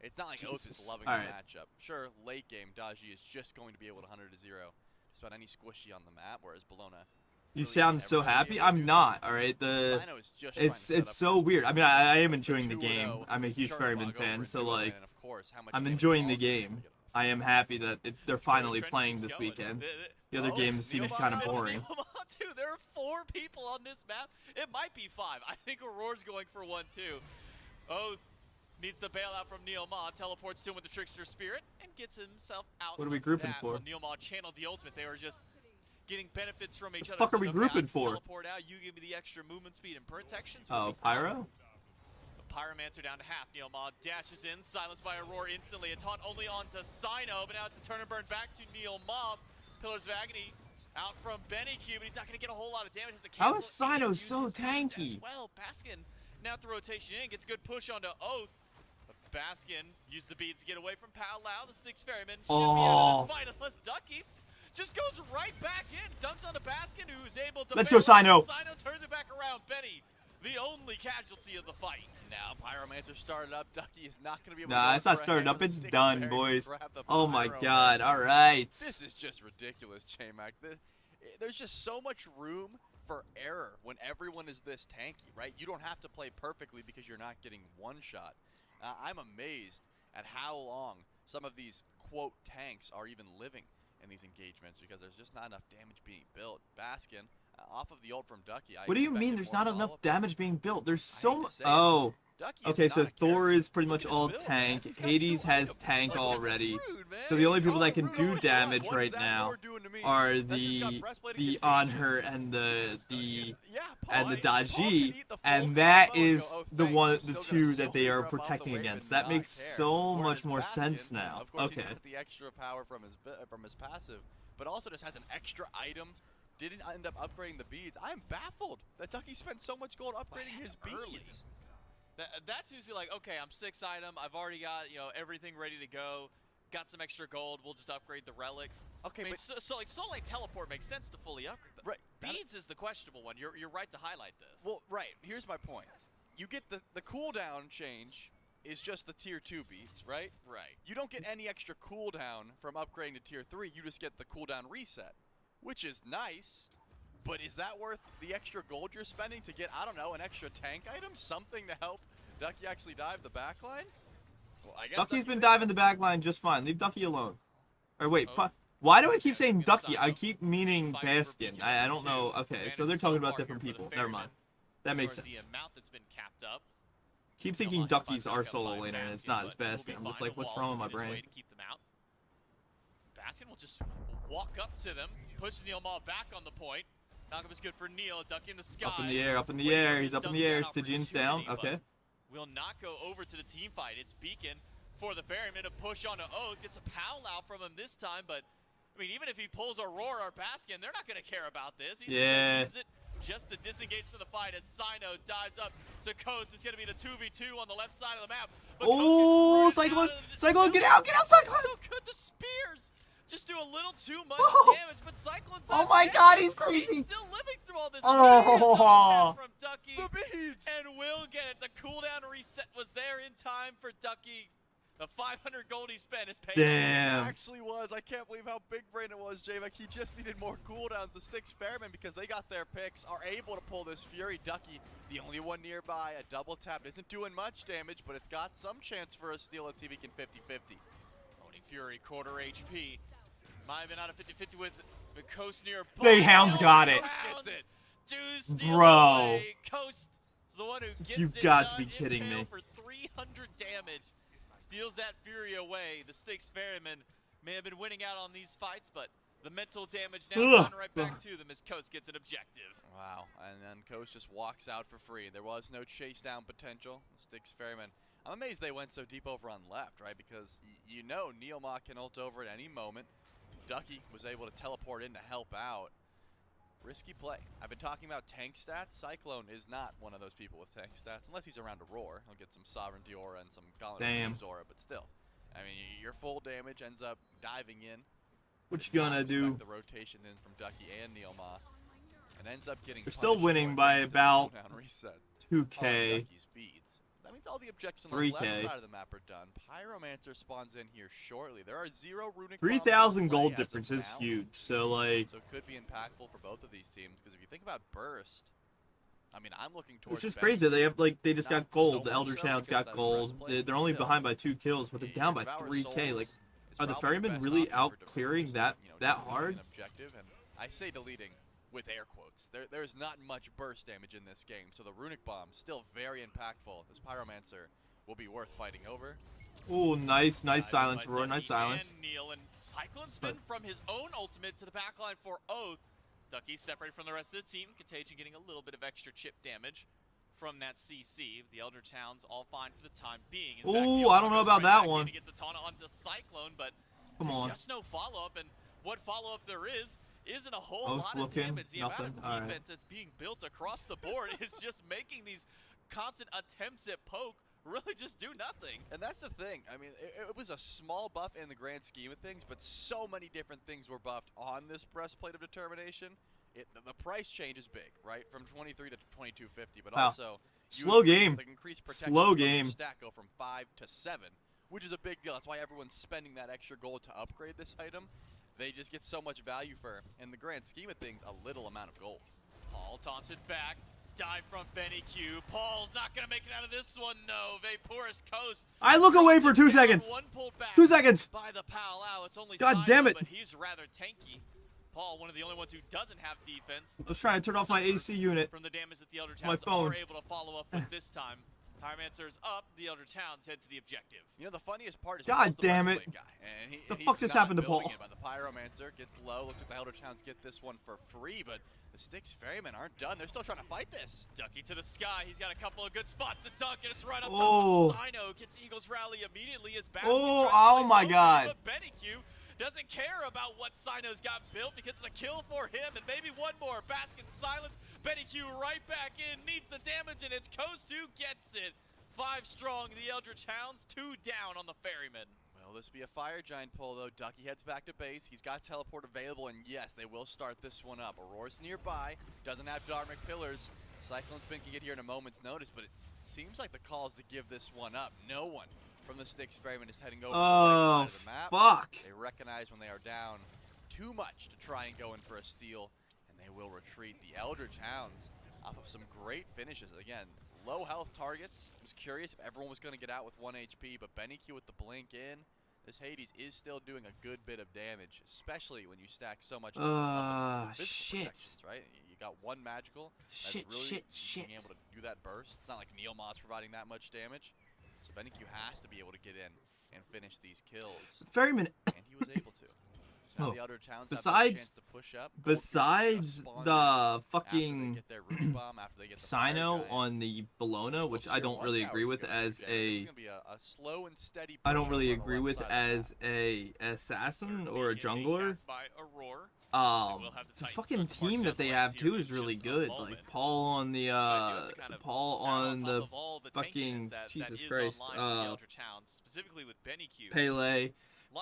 it's not like Oath is Jesus. loving All the right. matchup. Sure, late game, Daji is just going to be able to 100 to 0 just about any squishy on the map, whereas Bologna. You really sound so everybody happy. able to I'm do not. that. All right. The Sino is just trying to set it's up so first weird. I mean, I am enjoying the 2-0, game. I'm a huge Charlie Ferryman Bog fan, over so Duo, like and of course, how much I'm damage enjoying the Bog's able to game. get off. I am happy that they're finally Trend playing keeps this going. weekend. The other Oh, games seem Neil kind of Mott. boring. Dude, there are 4 people on this map. It might be 5. I think Aurora's going for 1 too. Oath needs the bailout from Neil Ma, teleports to him with the Trickster Spirit, and gets himself out. What are we of grouping that. for? When Neil Ma channeled the ultimate, they were just getting benefits from each What other. the fuck are we Says, grouping okay, I can for? Teleport out, you give me the extra movement speed and protection. So Oh, Pyro? the Pyromancer down to half. Neil Ma dashes in, silenced by Aurora instantly. A taunt only onto Sino, but now it's a turn and burn back to Neil Ma. Pillars of Agony out from Benny Q, but he's not going to get a whole lot of damage. Has to How cancel is any Sino uses so of damage tanky? As well, Baskin now at the rotation in, gets a good push onto Oath. But Baskin used the beads to get away from Pal Lao. The Styx Ferryman should be out of this fight unless Ducky just goes right back in, dunks onto Baskin, who's able to Let's bail go, out. Sino. Sino turns it back around. Benny, the only casualty of the fight. Now Pyromancer started up. Ducky is not going to be able to Nah, go it's not for a started hammer. up. It's Styx done, Ferryman boys. grabbed the Oh my Pyromancer. god. All right. This is just ridiculous, J-Mac. There's just so much room for error when everyone is this tanky, right? You don't have to play perfectly because you're not getting one shot. I'm amazed at how long some of these, quote, tanks are even living in these engagements because there's just not enough damage being built. Baskin, off of the ult from Ducky. What do you mean there's not enough damage being built? There's so hate to much. say it. Oh. Ducky is Okay, so not a Thor character. is pretty Look much at his all build, man. tank. He's got Hades 2 has items. tank That's already. rude, man. So the only people Call that it can rude do all you want. damage What's right that now Thor doing to me? are That dude's got breastplate and the contagion. on her and the Yeah, and the Paul can Daji, eat the full and that combo and is go, oh, the thanks, one, I'm the still gonna two that they soldier are him off the protecting wave against. and That not makes care. so Whereas much more Baskin, sense now. Of course, Okay. he's got the extra power from his passive, but also just has an extra item. Didn't end up upgrading the beads. I am baffled that Ducky spent so much gold upgrading his early. beads. That's usually like, okay, I'm 6 item. I've already got everything ready to go. Got some extra gold. We'll just upgrade the relics. Okay, I mean, but so like Soul Lane teleport makes sense to fully upgrade. But right, that- beads is the questionable one. You're right to highlight this. well, right. Here's my point. You get the cooldown change is just the tier 2 beads, right? Right. You don't get any extra cooldown from upgrading to tier 3. You just get the cooldown reset, which is nice. But is that worth the extra gold you're spending to get, I don't know, an extra tank item? Something to help Ducky actually dive the backline? Well, I guess Ducky's been thinks diving so. the back line just fine. Leave Ducky alone. Or wait, Oh. why do I keep Okay, saying good Ducky? sign. I keep meaning Fighting for Baskin. Beacon I number don't know. 2. Okay, so Advantage they're so talking about far different here for the people. Never mind. Ferryman. That As makes far as sense. the amount that's been capped up. Keep Neil thinking Ma Ducky's back our up solo by laner, and it's Baskin, not. It's but we'll Baskin. be I'm just fine. like, what's Wall wrong with my in his way brain? to keep them out. Baskin will just walk up to them, push Neil Ma back on the point. Knockup is good for Neil. Ducky in the sky. Up in the air, up in the Waiting for air. his He's up in dump the air. down Stygian's opportunity, down. but Okay. will not go over to the team fight. It's Beacon for the Ferryman to push onto Oath. Gets a pow out from him this time, but I mean, even if he pulls Aurora or Baskin, they're not going to care about this. He's Yeah. just gonna use it just to disengage from the fight as Sino dives up to Coast. It's going to be the 2v2 on the left side of the map. But Oh, Cyclone! Cyclone, get out! Get out, Cyclone! So good, the spears just do a little too much Oh. damage, but Cyclone's Oh not my dead. God, he's crazy. He's still living through all this. Oh. From Ducky. The beads! And will get it. The cooldown reset was there in time for Ducky. The 500 gold he spent is paying Damn. It actually was. I can't believe how big brain it was, J-Mac. He just needed more cooldowns. The Styx Fairmen, because they got their picks, are able to pull this Fury. Ducky, the only one nearby, a double tap. Isn't doing much damage, but it's got some chance for a steal. Let's see if he can 50-50. Only Fury, quarter HP. Might have been out of 50-50 with the Coast near. They Hounds got it. Hounds do steal Bro. away. Coast is the one who gets You've it got to done. be kidding Impale me. For 300 damage. Steals that Fury away. The Styx Ferryman may have been winning out on these fights, but the mental damage now done right back to them as Coast gets an objective. Wow, and then Coast just walks out for free. There was no chase down potential. The Styx Ferryman. I'm amazed they went so deep over on left, right? Because you know Neomach can ult over at any moment. Ducky was able to teleport in to help out. Risky play. I've been talking about tank stats. Cyclone is not one of those people with tank stats, unless he's around Aurora. He'll get some Sovereignty aura and some Gauntlet Damn. aura, but still. I mean, your full damage ends up diving in. What you Did not gonna do? expect the rotation in from Ducky and Neomach, and ends up getting. They're still punished winning for it by thanks to the about cooldown reset. 2K. On Ducky's beads. That means all the objectives on 3K. the left side of the map are done. Pyromancer spawns in here shortly. There are 0 runic. 3,000 bombs gold in play as of difference is now. huge. So like, So it could be impactful for both of these teams, because if you think about Burst, I mean, I'm looking towards. it's just Benny. crazy. They have like they just Not got gold. so The much Elder so Child's because got that gold. breastplate, They're only still. behind by 2 kills, but they're Your down by Devour 3K. Souls Like, is are the probably Ferrymen best really option out for clearing Devour, that you know, that deleting hard? an objective, and I say deleting with air quotes. There's not much burst damage in this game, so the runic bomb still very impactful. This Pyromancer will be worth fighting over. Oh, nice Diving silence, by Aurora. Nice Ducky silence. And Neil and Cyclone spin from his own ultimate to the backline for Oath. Ducky's separated from the rest of the team. Contagion getting a little bit of extra chip damage from that CC. The Elder Towns all fine for the time being. In fact, Ooh, Neil I don't know goes about right that back in one. to get the taunt onto Cyclone, but Come there's on. just no follow-up, and what follow-up there isn't a whole Oath lot looking, of damage. The amount nothing. of All right. defense that's being built across the board is just making these constant attempts at poke really just do nothing. And that's the thing. I mean, it was a small buff in the grand scheme of things, but so many different things were buffed on this breastplate of determination. The price change is big, right? From 23 to 22.50, but Wow. also Slow game. The increased protection Slow from your game. stack go from 5 to 7, which is a big deal. That's why everyone's spending that extra gold to upgrade this item. They just get so much value for, in the grand scheme of things, a little amount of gold. Paul taunted back. Dive from Benny Q. Paul's not going to make it out of this one, no. Vaporous Coast. I look away for 2 seconds. One pulled back 2 seconds. by the Pal Out. It's only God Sino, damn it. but he's rather tanky. Paul, one of the only ones who doesn't have defense. I was trying to turn off my AC unit. From the damage that the Elder My Towns phone. are able to follow up with this time. Pyromancer's up. The Elder Towns head to the objective. You know, the funniest part is God Paul's the damn it. breastplate guy, and The he's fuck just not happened to building Paul? it by the Pyromancer gets low. Looks like the Elder Towns get this one for free, but the Styx Ferrymen aren't done. They're still trying to fight this. Ducky to the sky. He's got a couple of good spots to dunk, and it's right on Oh. top of Sino. Gets Eagles rally immediately as Basket Oh, tries to oh play my zone, God. But Benny Q doesn't care about what Sino's got built because it's a kill for him, and maybe one more. Basket silence. Benny Q right back in, needs the damage, and it's Coast who gets it. 5 strong, the Eldritch Hounds, 2 down on the Ferryman. Will this be a Fire Giant pull, though? Ducky heads back to base. He's got teleport available, and yes, they will start this one up. Aurora's nearby. Doesn't have Dharmic Pillars. Cyclone Spin can get here in a moment's notice, but it seems like the call is to give this one up. No one from the Styx Ferryman is heading over to the Oh, right side of the map. fuck. They recognize when they are down too much to try and go in for a steal, and they will retreat. The Eldritch Hounds off of some great finishes. Again, low health targets. I was curious if everyone was going to get out with 1 HP, but Benny Q with the blink in. This Hades is still doing a good bit of damage, especially when you stack so much physical shit. protections, right? You got 1 magical. That's Shit, really shit. being able to do that burst. It's not like Neomach's providing that much damage. So Benny Q has to be able to get in and finish these kills, Ferryman. and he was able to. So now Oh. the Elder Towns have Besides- a chance to push up. Gold Besides spawned in the after they fucking get their Ruby Bomb, after they get the Fire Sino Giant. on the Bologna, Still which I tier don't one really towers agree to with go as through, Jay. This is a gonna be a slow and steady I push don't really over on the agree left with side of the as map. a assassin or a Beginning jungler. cast by Aurora. The fucking team that they have too is really good. Like Paul on the fucking Jesus Christ specifically with BennyQ. Pele.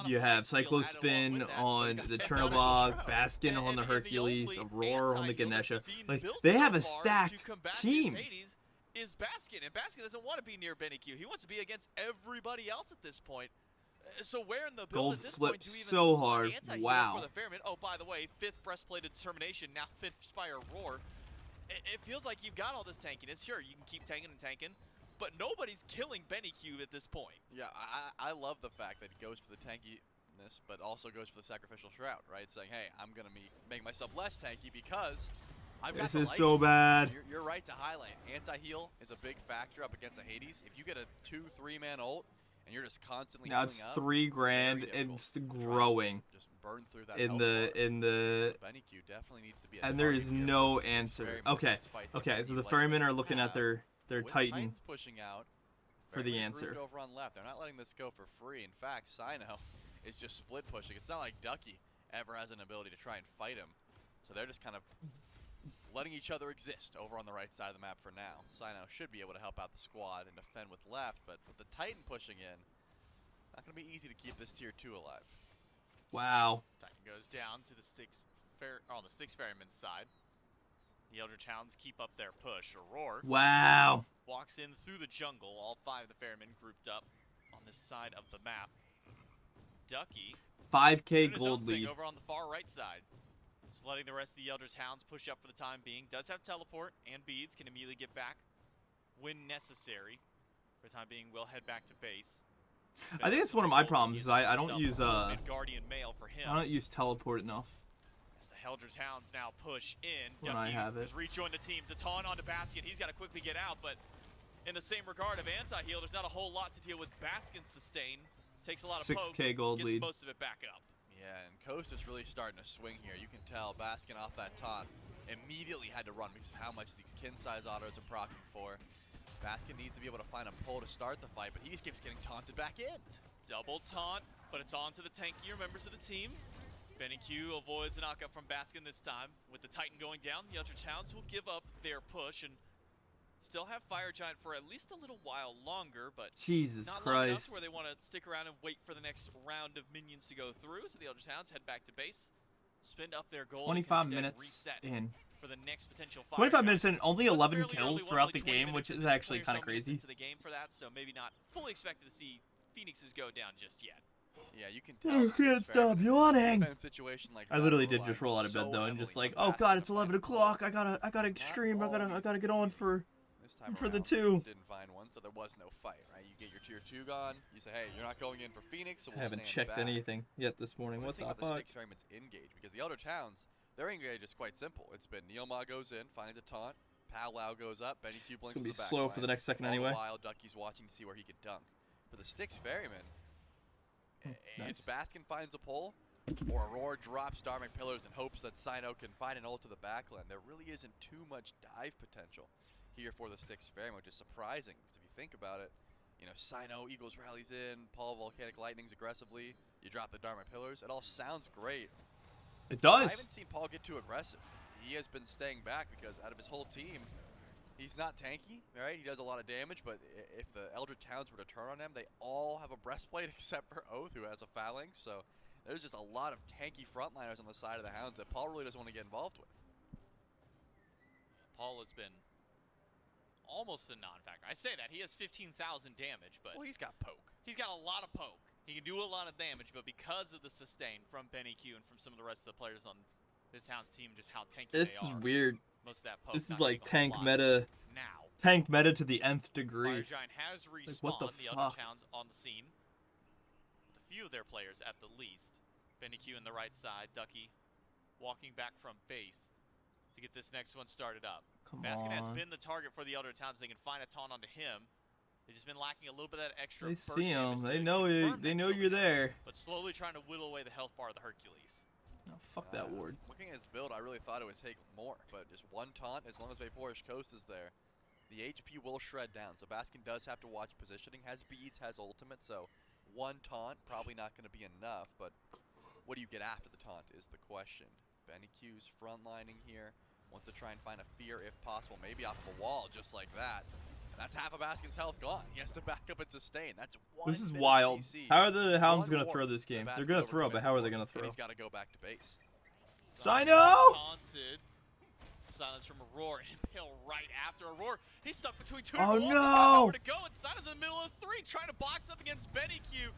You have Cyclospin on the Chernobog, Baskin on the Hercules, Aurora on the Ganesha. Like they have a stacked team. Is Baskin, and Baskin doesn't want to be near BennyQ. He wants to be against everybody else at this point. So where in the build Gold at this flip point do we even so slot hard. anti-heal Wow. for the Fairman? Oh, by the way, 5th breastplate of determination now finished by Aurora. It feels like you've got all this tankiness. Sure, you can keep tanking and tanking, but nobody's killing BennyQ at this point. Yeah, I love the fact that he goes for the tankiness, but also goes for the sacrificial shroud, right? Saying, hey, I'm gonna make myself less tanky because I've got This the is life so steal. bad. You're right to highlight. Anti-heal is a big factor up against a Hades. If you get a 2-3 man ult and you're just constantly Now it's healing up, $3 grand very and difficult it's to try and growing just burn through that in health the bar. BennyQ definitely needs to be a and there is target here no for the answer. very much Okay, these fights okay. against So the elite Ferrymen like are looking at have. their With Titan Titans pushing out for the very answer. grouped over on left. They're not letting this go for free. In fact, Sino is just split pushing. It's not like Ducky ever has an ability to try and fight him. So they're just kind of letting each other exist over on the right side of the map for now. Sino should be able to help out the squad and defend with left, but with the Titan pushing in, not going to be easy to keep this tier 2 alive. Wow. Titan goes down to the Styx Ferryman's side. The Eldritch Hounds keep up their push. Aurora Wow. walks in through the jungle. All 5 of the Ferrymen grouped up on this side of the map. Ducky 5K doing his own gold thing lead. over on the far right side. Just letting the rest of the Eldritch Hounds push up for the time being. Does have teleport and beads. Can immediately get back when necessary. For the time being, we'll head back to base. I think that's one of my problems. Is I don't use Guardian mail for him. I don't use teleport enough. As the Eldritch Hounds now push in. When I have it. has rejoined the team. Zaton onto Baskin. He's got to quickly get out, but in the same regard of anti-heal, there's not a whole lot to deal with. Baskin's sustain takes a lot of 6K poke, gold gets lead. most of it back up. Yeah, and Coast is really starting to swing here. You can tell Baskin off that taunt immediately had to run because of how much these kin size autos are proccing for. Baskin needs to be able to find a pull to start the fight, but he just keeps getting taunted back in. Double taunt, but it's on to the tankier members of the team. BennyQ avoids a knockup from Baskin this time. With the Titan going down, the Eldritch Hounds will give up their push and still have Fire Giant for at least a little while longer, but Jesus not long enough Christ. to where they want to stick around and wait for the next round of minions to go through. So the Eldritch Hounds head back to base, spend up their gold, 25 and minutes reset in. for the next potential Fire 25 Giant. minutes in, only It was a 11 fairly kills early one, throughout only the 20 game, minutes which is into- actually 20 or kind so of minutes crazy. into the game for that, so maybe not fully expected to see Phoenixes go down just yet. Yeah, you can tell. I this can't is stop very yawning. defense situation like I that literally will did rely just roll out of bed so though, and heavily just like, on oh god, Baskin it's to 11 find o'clock. I Not gotta stream. I always gotta get on for. This time For the around, two. Didn't find one, so there was no fight, right? You get your tier 2 gone. You say, hey, you're not going in for Phoenix, so I we'll haven't stand checked back. anything yet this morning. What What the about the fuck? Styx Ferryman's engage? Because the Eldritch Hounds, their engage is quite simple. It's been Neilma goes in, finds a taunt, Powwow goes up, BennyQ blinks gonna be to the back slow line. for the next second All anyway. the while, Ducky's watching to see where he could dunk. For the Styx Ferryman, it's Baskin finds a pull, or Aurora drops Dharmic Pillars and hopes that Sino can find an ult to the backline. There really isn't too much dive potential here for the Styx Ferryman, which is surprising, because if you think about it, you know, Sino, Eagles rallies in, Paul Volcanic Lightnings aggressively, you drop the Dharmic Pillars, it all sounds great. It I does. haven't seen Paul get too aggressive. He has been staying back because out of his whole team, he's not tanky, right? He does a lot of damage, but if the Eldritch Hounds were to turn on him, they all have a breastplate except for Oath, who has a phalanx. So there's just a lot of tanky frontliners on the side of the Hounds that Paul really doesn't want to get involved with. Paul has been almost a non-factor. I say that. He has 15,000 damage, but Well, he's got poke. he's got a lot of poke. He can do a lot of damage, but because of the sustain from BennyQ and from some of the rest of the players on this Hounds team, just how tanky This they is are. weird. Most of that poke. This not is like doing a tank whole lot. meta. Now, Tank meta to the nth Fire degree. Giant has respawned. what the the Eldritch fuck? Hounds on the scene. With a few of their players at the least. BennyQ in the right side. Ducky walking back from base to get this next one started up. Come Baskin has on. been the target for the Elder Towns. They can find a taunt onto him. They've just been lacking a little bit of that extra They burst see him. damage They to know confirm they that know kill you're count, there. But slowly trying to whittle away the health bar of the Hercules. Oh, fuck that ward. Looking at his build, I really thought it would take more, but just one taunt, as long as Vaporish Coast is there, the HP will shred down. So Baskin does have to watch positioning, has beads, has ultimate, so one taunt, probably not going to be enough, but what do you get after the taunt is the question. BennyQ's frontlining here, wants to try and find a fear if possible, maybe off of a wall, just like that. And that's half of Baskin's health gone. He has to back up and sustain. That's one This is minute wild. CC. How are the Hounds One gonna ward throw this to game? They're Baskin gonna throw, but overcommits how are they one, gonna and throw? he's got to go back to base. Sino! Taunted. Silence from Aurora. Impale right after Aurora. He's stuck between two Oh, walls. He's got no! nowhere to go, and Sino's in the middle of three, trying to box up against BennyQ.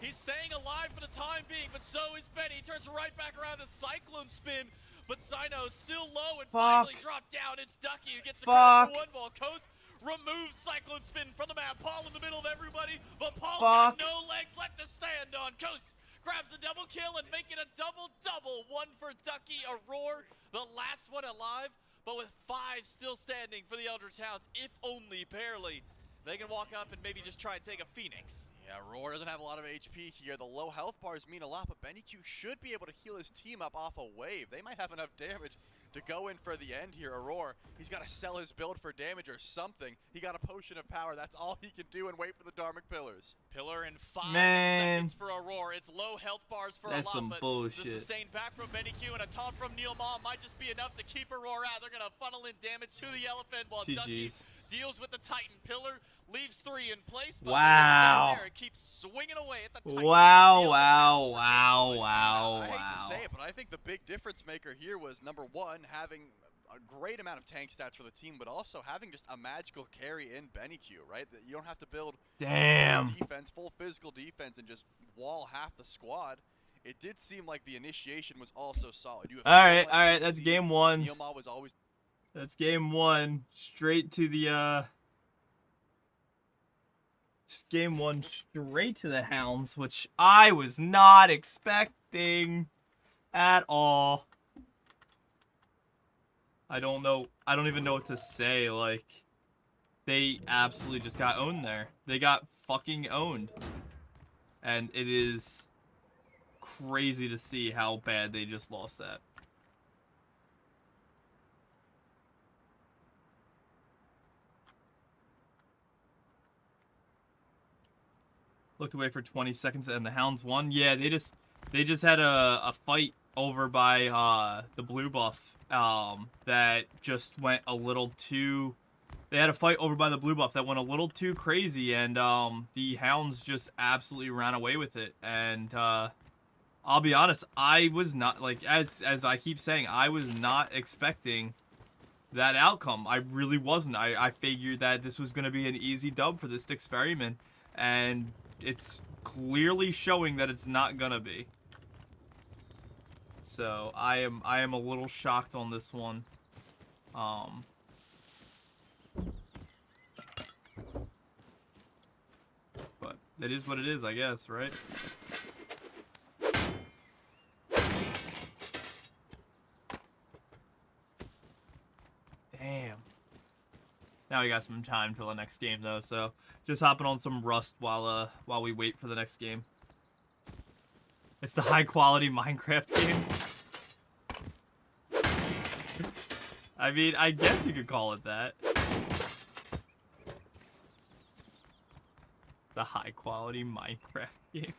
He's staying alive for the time being, but so is Benny. He turns right back around to Cyclone Spin, but Sino's still low and finally dropped down. It's Ducky who gets the credit for one ball. Coast removes Cyclone Spin from the map. Paul in the middle of everybody, but Paul's got no legs left to stand on. Coast grabs the double kill and make it a double-double. One for Ducky, Aurora, the last one alive, but with 5 still standing for the Eldritch Hounds, if only barely. They can walk up and maybe just try and take a Phoenix. Yeah, Roar doesn't have a lot of HP here. The low health bars mean a lot, but BennyQ should be able to heal his team up off a wave. They might have enough damage to go in for the end here. Aurora, he's got to sell his build for damage or something. He got a potion of power. That's all he can do and wait for the Dharmic Pillars. Pillar in 5 seconds for Aurora. It's low health bars for That's a lot, some but bullshit. the sustained back from BennyQ and a taunt from Neil Ma might just be enough to keep Aurora out. They're going to funnel in damage to the Elephant while Ducky deals with the Titan. Pillar leaves 3 in place, but wow. there. It keeps swinging away at the Titan. Wow. I hate to say it, but I think the big difference maker here was, number one, having a great amount of tank stats for the team, but also having just a magical carry in BennyQ, right? That you don't have to build full defense, full physical defense, and just wall half the squad. It did seem like the initiation was also solid. You have all right, that's game 1. Neilma was always. That's game 1. Straight to the just game 1 straight to the Hounds, which I was not expecting at all. I don't even know what to say. Like, they absolutely just got owned there. They got fucking owned. And it is crazy to see how bad they just lost that. Looked away for 20 seconds and the Hounds won. Yeah, they just had a fight over by the blue buff that just went a little too. They had a fight over by the blue buff that went a little too crazy, and the Hounds just absolutely ran away with it. And I'll be honest, I was not, like, as I keep saying, I was not expecting that outcome. I really wasn't. I figured that this was going to be an easy dub for the Styx Ferryman, and it's clearly showing that it's not gonna be. So I am a little shocked on this one. But it is what it is, I guess, right? Damn. Now we got some time till the next game though, so just hopping on some Rust while we wait for the next game. It's the high quality Minecraft game. I mean, I guess you could call it that. The high quality Minecraft game.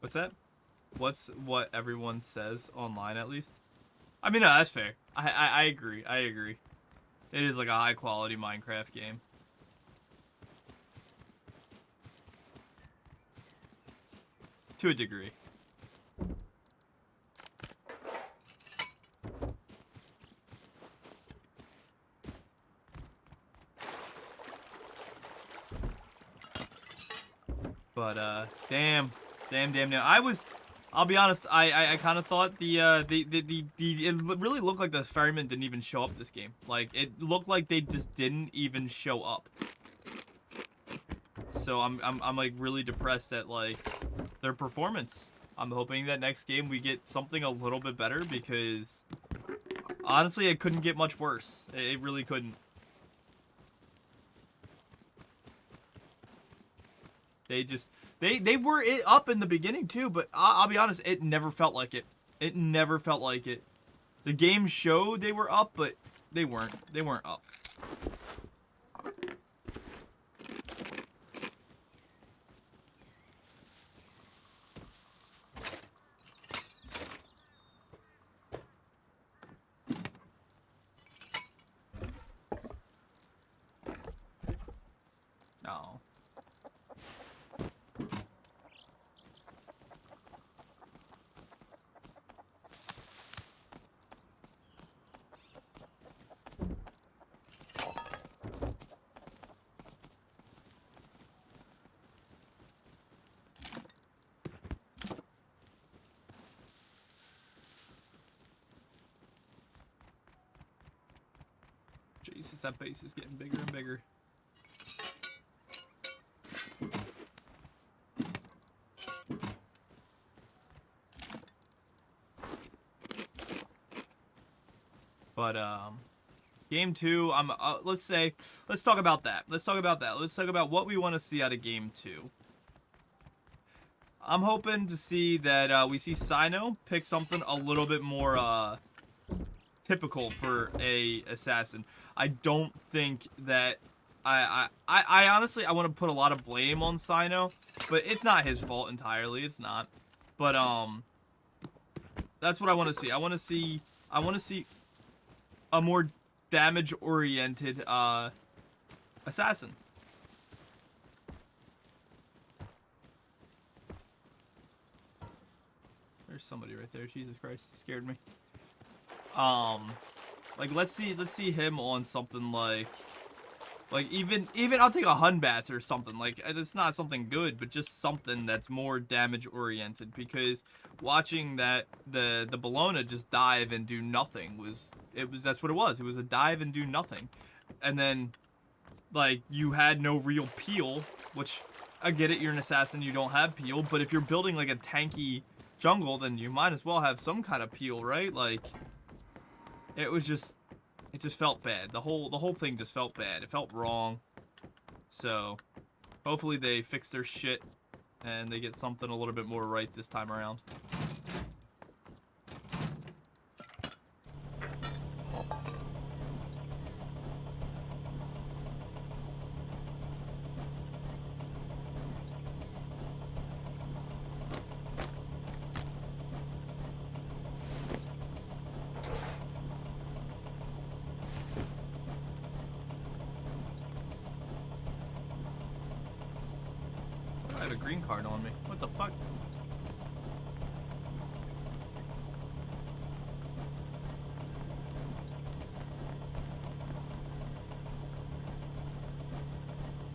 What's that? What's what everyone says online, at least? I mean, no, that's fair. I agree. I agree. It is like a high quality Minecraft game. To a degree. But damn. I'll be honest. I kind of thought it really looked like the ferrymen didn't even show up this game. Like it looked like they just didn't even show up. So I'm like really depressed at like their performance. I'm hoping that next game we get something a little bit better because honestly it couldn't get much worse. It really couldn't. They were up in the beginning too, but I'll be honest, it never felt like it. It never felt like it. The game showed they were up, but they weren't. They weren't up. No. Jesus, that base is getting bigger and bigger. But game 2, let's talk about that. Let's talk about what we want to see out of game 2. I'm hoping to see that we see Sino pick something a little bit more typical for a assassin. I don't think that I honestly I want to put a lot of blame on Sino, but it's not his fault entirely. It's not. But that's what I want to see. I want to see a more damage-oriented assassin. There's somebody right there. Jesus Christ, he scared me. Like let's see him on something like even I'll take a Hunbats or something. Like it's not something good, but just something that's more damage oriented, because watching that the Bologna just dive and do nothing that's what it was. It was a dive and do nothing. And then like you had no real peel, which I get it, you're an assassin, you don't have peel, but if you're building like a tanky jungle, then you might as well have some kind of peel, right? Like it just felt bad. The whole thing just felt bad. It felt wrong. So hopefully they fix their shit and they get something a little bit more right this time around. I have a green card on me. What the fuck?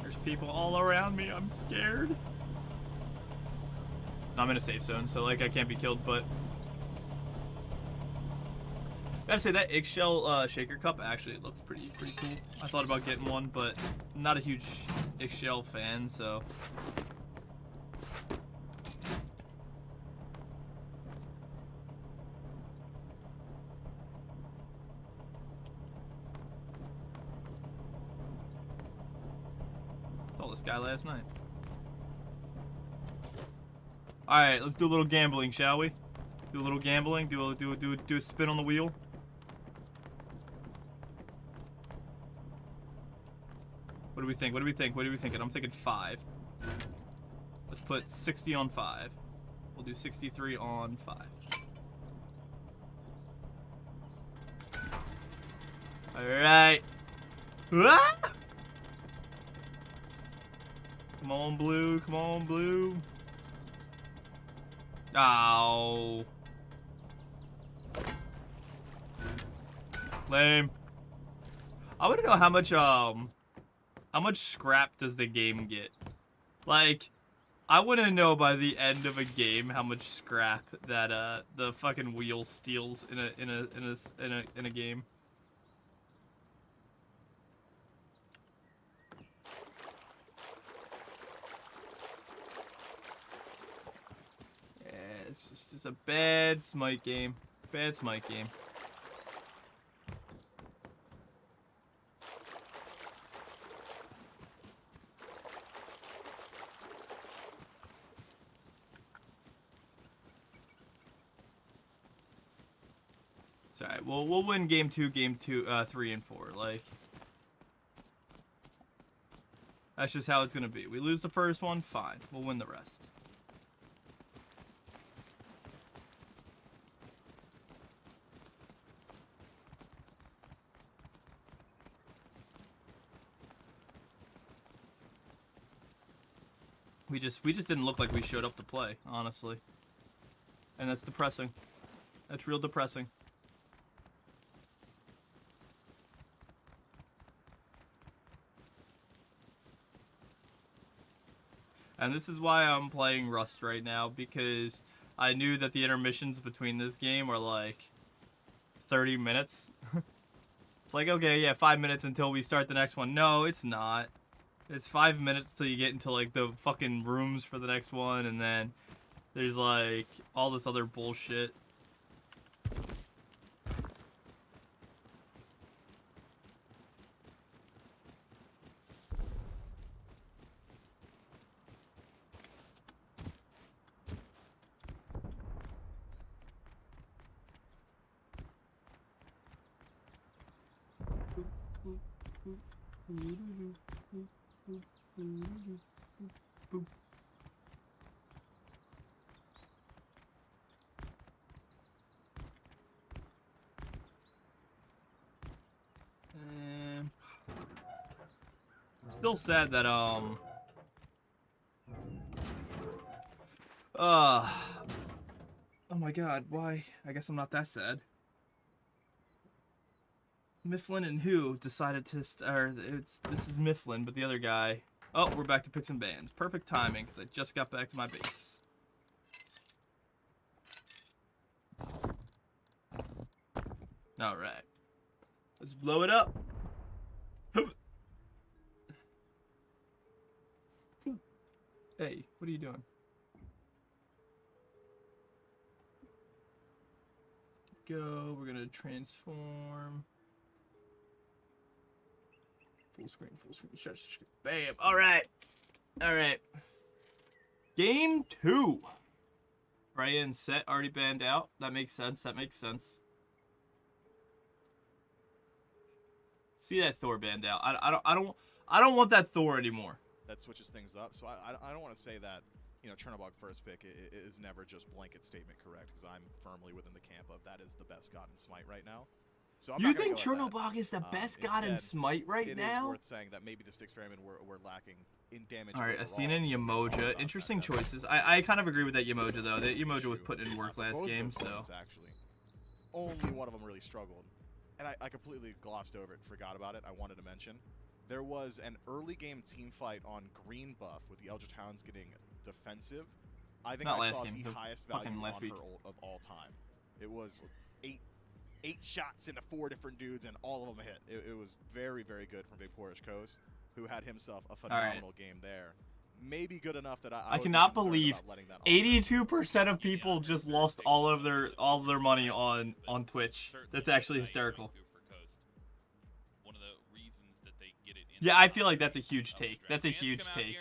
There's people all around me. I'm scared. I'm in a safe zone, so like I can't be killed, but I gotta say that eggshell shaker cup actually looks pretty cool. I thought about getting one, but I'm not a huge eggshell fan, so. This guy last night. All right, let's do a little gambling, shall we? Do a little gambling. Do a spin on the wheel. What do we think? What do we think? What are we thinking? I'm thinking 5. Let's put 60 on 5. We'll do 63 on 5. All right. Ah! Come on, blue. Come on, blue. Ow. Lame. I want to know how much scrap does the game get? Like, I want to know by the end of a game how much scrap that the fucking wheel steals in a game. Yeah, it's a bad Smite game. Bad Smite game. Alright, well, we'll win game 2, 3, and 4. Like, that's just how it's gonna be. We lose the first one, fine. We'll win the rest. We just didn't look like we showed up to play, honestly. And that's depressing. That's real depressing. And this is why I'm playing Rust right now, because I knew that the intermissions between this game were like 30 minutes. It's like, okay, yeah, 5 minutes until we start the next one. No, it's not. It's 5 minutes till you get into like the fucking rooms for the next one, and then there's like all this other bullshit. Still sad that oh my god, why? I guess I'm not that sad. Mifflin and who decided to this is Mifflin, but the other guy. Oh, we're back to picks and bans. Perfect timing, because I just got back to my base. Alright. Let's blow it up. Hey, what are you doing? Go, we're gonna transform. Full screen, stretch, bam. Alright. Alright. Game 2. Freya and Set already banned out. That makes sense, that makes sense. See that Thor banned out. I don't want that Thor anymore. That switches things up. So I don't want to say that, you know, Chernobog first pick is never just blanket statement correct, because I'm firmly within the camp of that is the best god in Smite right now. So you think Chernobog is the best god in Smite right now? It is worth saying that maybe the Styx Ferrymen were lacking in damage. All right, Athena and Yamoja, interesting choices. I kind of agree with that Yamoja though. That Yamoja was putting in work last game, so. Actually, only one of them really struggled, and I completely glossed over it, forgot about it. I wanted to mention. There was an early game team fight on green buff with the Eldritch Hounds getting defensive. I think I saw the highest value on her of all time. It was eight shots into 4 different dudes, and all of them hit. It was very, very good from Vaporish Coast, who had himself a phenomenal game there. Maybe good enough that I cannot believe 82% of people just lost all of their money on Twitch. That's actually hysterical. Yeah, I feel like that's a huge take. That's a huge take.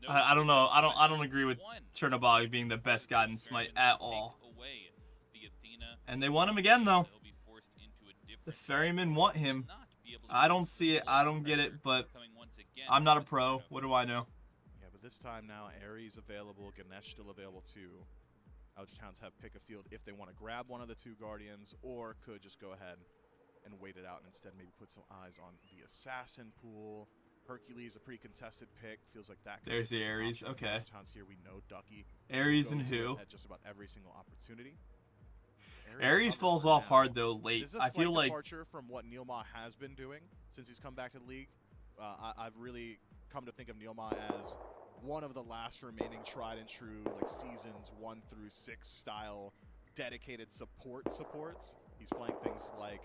I don't know. I don't agree with Chernobog being the best god in Smite at all. And they want him again though. The Ferrymen want him. I don't see it. I don't get it. But I'm not a pro. What do I know? Yeah, but this time now, Ares available, Ganesh still available too. Eldritch Hounds have pick a field if they want to grab one of the 2 Guardians, or could just go ahead and wait it out and instead maybe put some eyes on the assassin pool. Hercules, a pretty contested pick. Feels like that. There's the Ares. Okay. Here we know Ducky. Ares and who? At just about every single opportunity. Ares falls off hard though late. I feel like departure from what Neilma has been doing since he's come back to the league. I've really come to think of Neilma as one of the last remaining tried and true like seasons 1 through 6 style dedicated supports. He's playing things like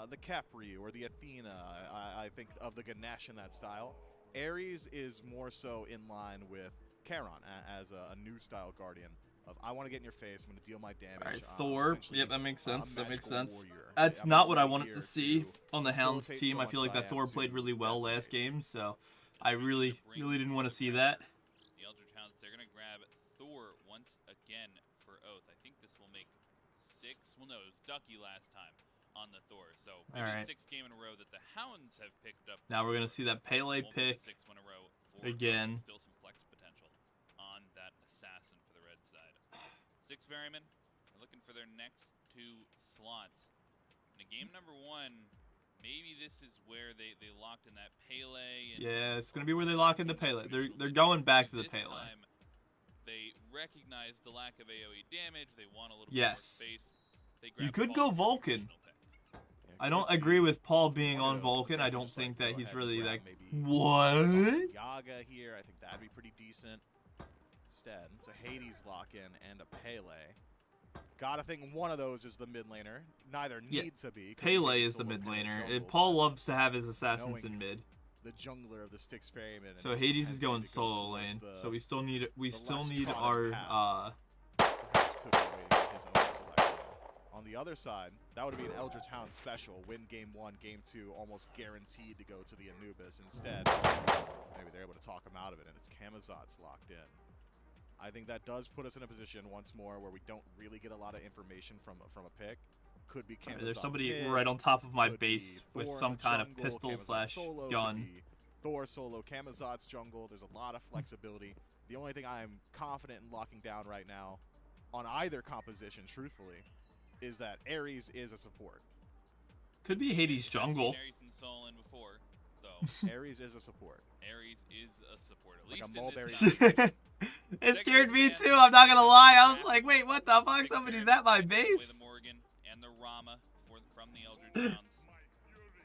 the Capri or the Athena, I think of the Ganesh in that style. Ares is more so in line with Charon as a new style Guardian. I want to get in your face. I'm going to deal my damage. All right, Thor. Yep, that makes sense. That makes sense. Warrior. That's I'm not what I really wanted here to see on the Hounds facilitate team. I so feel like much that Thor I am played to really well last decimate. game, so I really didn't want to see that. The Eldritch Hounds, they're going to grab Thor once again for Oath. I think this will make 6. Well, no, it was Ducky last time on the Thor. So maybe All right. 6th game in a row that the Hounds have picked up. Now we're going to see that Pele Won't be the pick 6th one in a row for again. Still some flex potential on that assassin for the red side. 6 Ferrymen are looking for their next 2 slots. In game number 1, maybe this is where they locked in that Pele. And Yeah, it's going to be where they lock in the Pele. They're going back to the this Pele. time, they recognize the lack of AoE damage. They want a little Yes. bit more space. They You grab could Paul go for the Vulcan. additional pick. I don't agree with Paul being on Wanted to Vulcan. I don't just, like, think go that he's ahead really and grab like, maybe what? Yaga here, I think that'd be pretty decent. Instead, it's a Hades lock-in and a Pele. Gotta think one of those is the mid laner. Neither Yeah, need to be. Pele is the mid laner. Paul loves to have his assassins in mid. The jungler of the Styx Ferryman. So Hades is going solo lane. So we still need our On the other side, that would be an Eldritch Hound special. Win game 1, game 2, almost guaranteed to go to the Anubis. Instead, maybe they're able to talk him out of it, and it's Camazot's locked in. I think that does put us in a position once more where we don't really get a lot of information from a pick. Could be Camazot's There's somebody mid, right on top of my could base be with Thor in some the kind of jungle, pistol Camazot's / solo, could gun. be Thor solo, Camazot's jungle. There's a lot of flexibility. The only thing I am confident in locking down right now on either composition, truthfully, is that Ares is a support. Could be Hades I've jungle. seen Ares and Solon before, so Ares is a support. Ares is a support. At Like least a mulberry. in this It scared me too. I'm not gonna lie. I was like, wait, what the fuck? Big Somebody's Ferryman at my takes away base. The Morgan and the Rama from the Eldritch Hounds.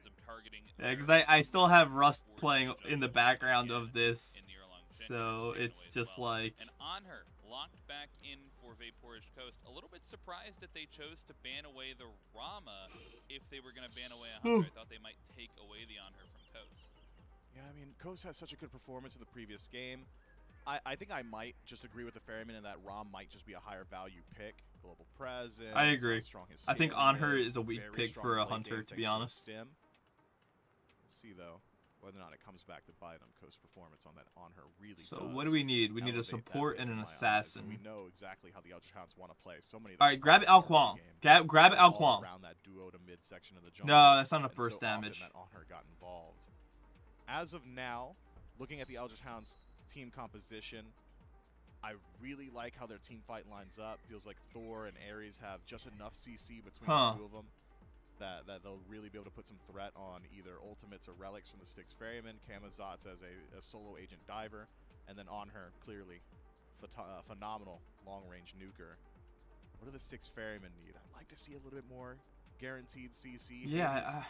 Some targeting. Yeah, because I still have Rust playing in the background of this. In the Erlang Shen, So taken it's away as just well. like, And on her, locked back in for Vaporish Coast. A little bit surprised that they chose to ban away the Rama if they were going to ban away a Hunter. I thought they might take away the on her from Coast. Yeah, I mean, Coast has such a good performance in the previous game. I think I might just agree with the Ferryman in that Rom might just be a higher value pick. Global presence. I agree. Strong his I think ceiling On Her is, is a weak very pick strong for a late Hunter, game to be thanks honest. Stim. We'll see though whether or not it comes back to bite them. Coast performance on that On Her really. So does what do we need? We need a elevate that support pick and in an my eyes, assassin. and we know exactly how the Eldritch Hounds want to play. So many. Of All those right, grab fights in the Alquam. game Grab all Alquam. around that duo to mid section of the jungle. No, that's not a and burst so often damage. that On Her got involved. As of now, looking at the Eldritch Hounds team composition, I really like how their team fight lines up. Feels like Thor and Ares have just enough CC between the two of them that they'll really be able to put some threat on either ultimates or relics from the Styx Ferryman, Camazotz as a solo agent diver, and then On Her, clearly phenomenal long-range nuker. What do the Styx Ferryman need? I'd like to see a little bit more guaranteed CC. Yeah.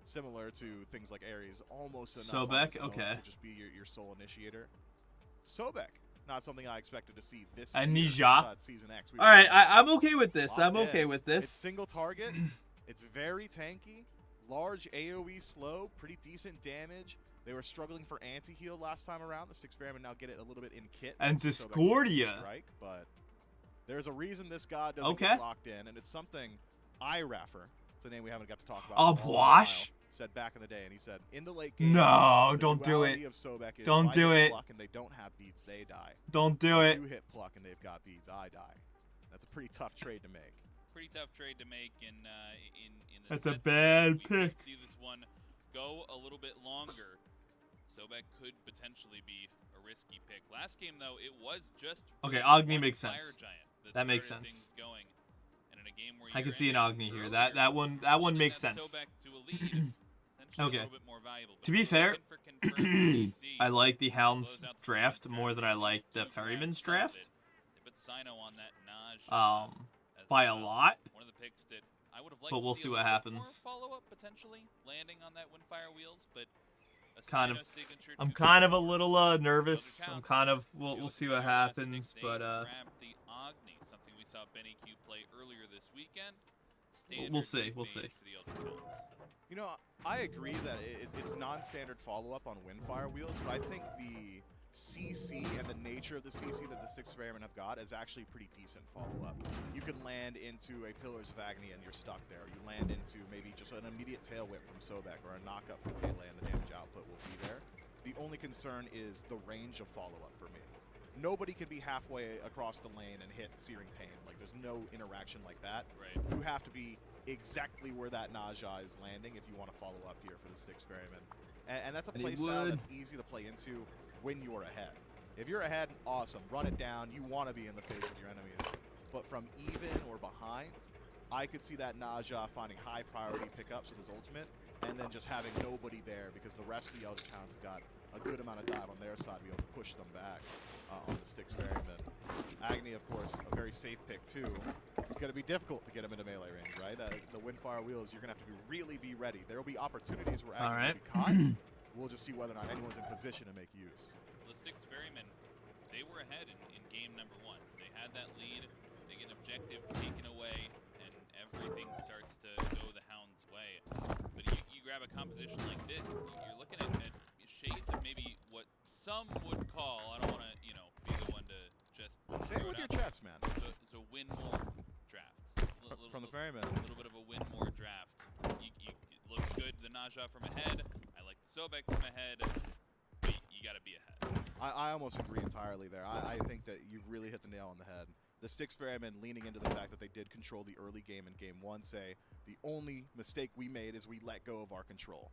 Similar to things like Ares, almost enough. Sobek, on his own okay. to just be your sole initiator. Sobek, not something I expected to see this And year. Nija. But Season X. All right, I'm okay with this. I'm Locked okay in. with It's this. single target. It's very tanky. Large AoE slow. Pretty decent damage. They were struggling for anti-heal last time around. The Six Ferryman now get it a little bit in kit. And thanks to Sobek's Discordia. Strike, but there's a reason this god doesn't Okay. get locked in, and it's something iRaffer, it's a name we haven't got to talk about. Oh, in a while, Bwash? said back in the day, and he said, in the late game, No, the don't do duality it. of Sobek is Don't if I do hit it. Pluck and they don't have beads, they die. Don't do If it. you hit Pluck and they've got beads, I die. That's a pretty tough trade to make. Pretty tough trade to make in the That's a sets. bad We pick. might see this one go a little bit longer. Sobek could potentially be a risky pick. Last game though, it was just Okay, really Agni one makes fire sense. giant That makes started sense. things going. And in a game where I can you're see an in Agni here. earlier, That one holding makes that sense. Sobek to a lead, potentially a Okay. little bit more valuable. But To be if fair, you're looking for confirmed CC, I like the Hounds close out the draft Sobek more than I like the Two Ferryman's grabs, draft. solid it. They put Sino on that Naj, as By a lot. one of the picks that I would have liked But to we'll see see a what little bit happens. more follow-up potentially landing on that Windfire wheels, but kind of. Sino signature I'm to kind of a the little nervous. Elder I'm Towns. kind of. If you We'll look see at what their last happens, pick, but they grabbed the Agni, something we saw Benny Q play earlier this weekend. we'll see. Standard We'll mage see. for the Elder Towns. You know, I agree that it's non-standard follow-up on Windfire wheels, but I think the CC and the nature of the CC that the Styx Experiment have got is actually pretty decent follow-up. You can land into a Pillars of Agony and you're stuck there. You land into maybe just an immediate tail whip from Sobek or a knock-up from Pele and the damage output will be there. The only concern is the range of follow-up for me. Nobody can be halfway across the lane and hit Searing Pain. Like, there's no interaction like that. Right. You have to be exactly where that Naja is landing if you want to follow up here for the Styx Ferryman. And that's a And he playstyle would. that's easy to play into when you're ahead. If you're ahead, awesome. Run it down. You want to be in the face of your enemies. But from even or behind, I could see that Naja finding high priority pickups with his ultimate and then just having nobody there because the rest of the Eldritch Hounds have got a good amount of dive on their side to be able to push them back on the Styx Ferryman. Agni, of course, a very safe pick too. It's going to be difficult to get him into melee range, right? The Windfire wheels, you're going to have to really be ready. There will be opportunities where Agni will be caught. We'll just see whether or not anyone's in position to make use. The Styx Ferrymen, they were ahead in game number 1. They had that lead, they get an objective taken away, and everything starts to go the Hounds' way. But you grab a composition like this, you're looking at shades of maybe what some would call, I don't want to, you know, be the one to just Say it with your chest, man. It's a win more draft. From the Ferryman. A little bit of a win more draft. It looks good, the Naja from ahead. I like the Sobek from ahead. But you got to be ahead. I almost agree entirely there. I think that you've really hit the nail on the head. The Styx Ferryman leaning into the fact that they did control the early game in game 1 say, the only mistake we made is we let go of our control.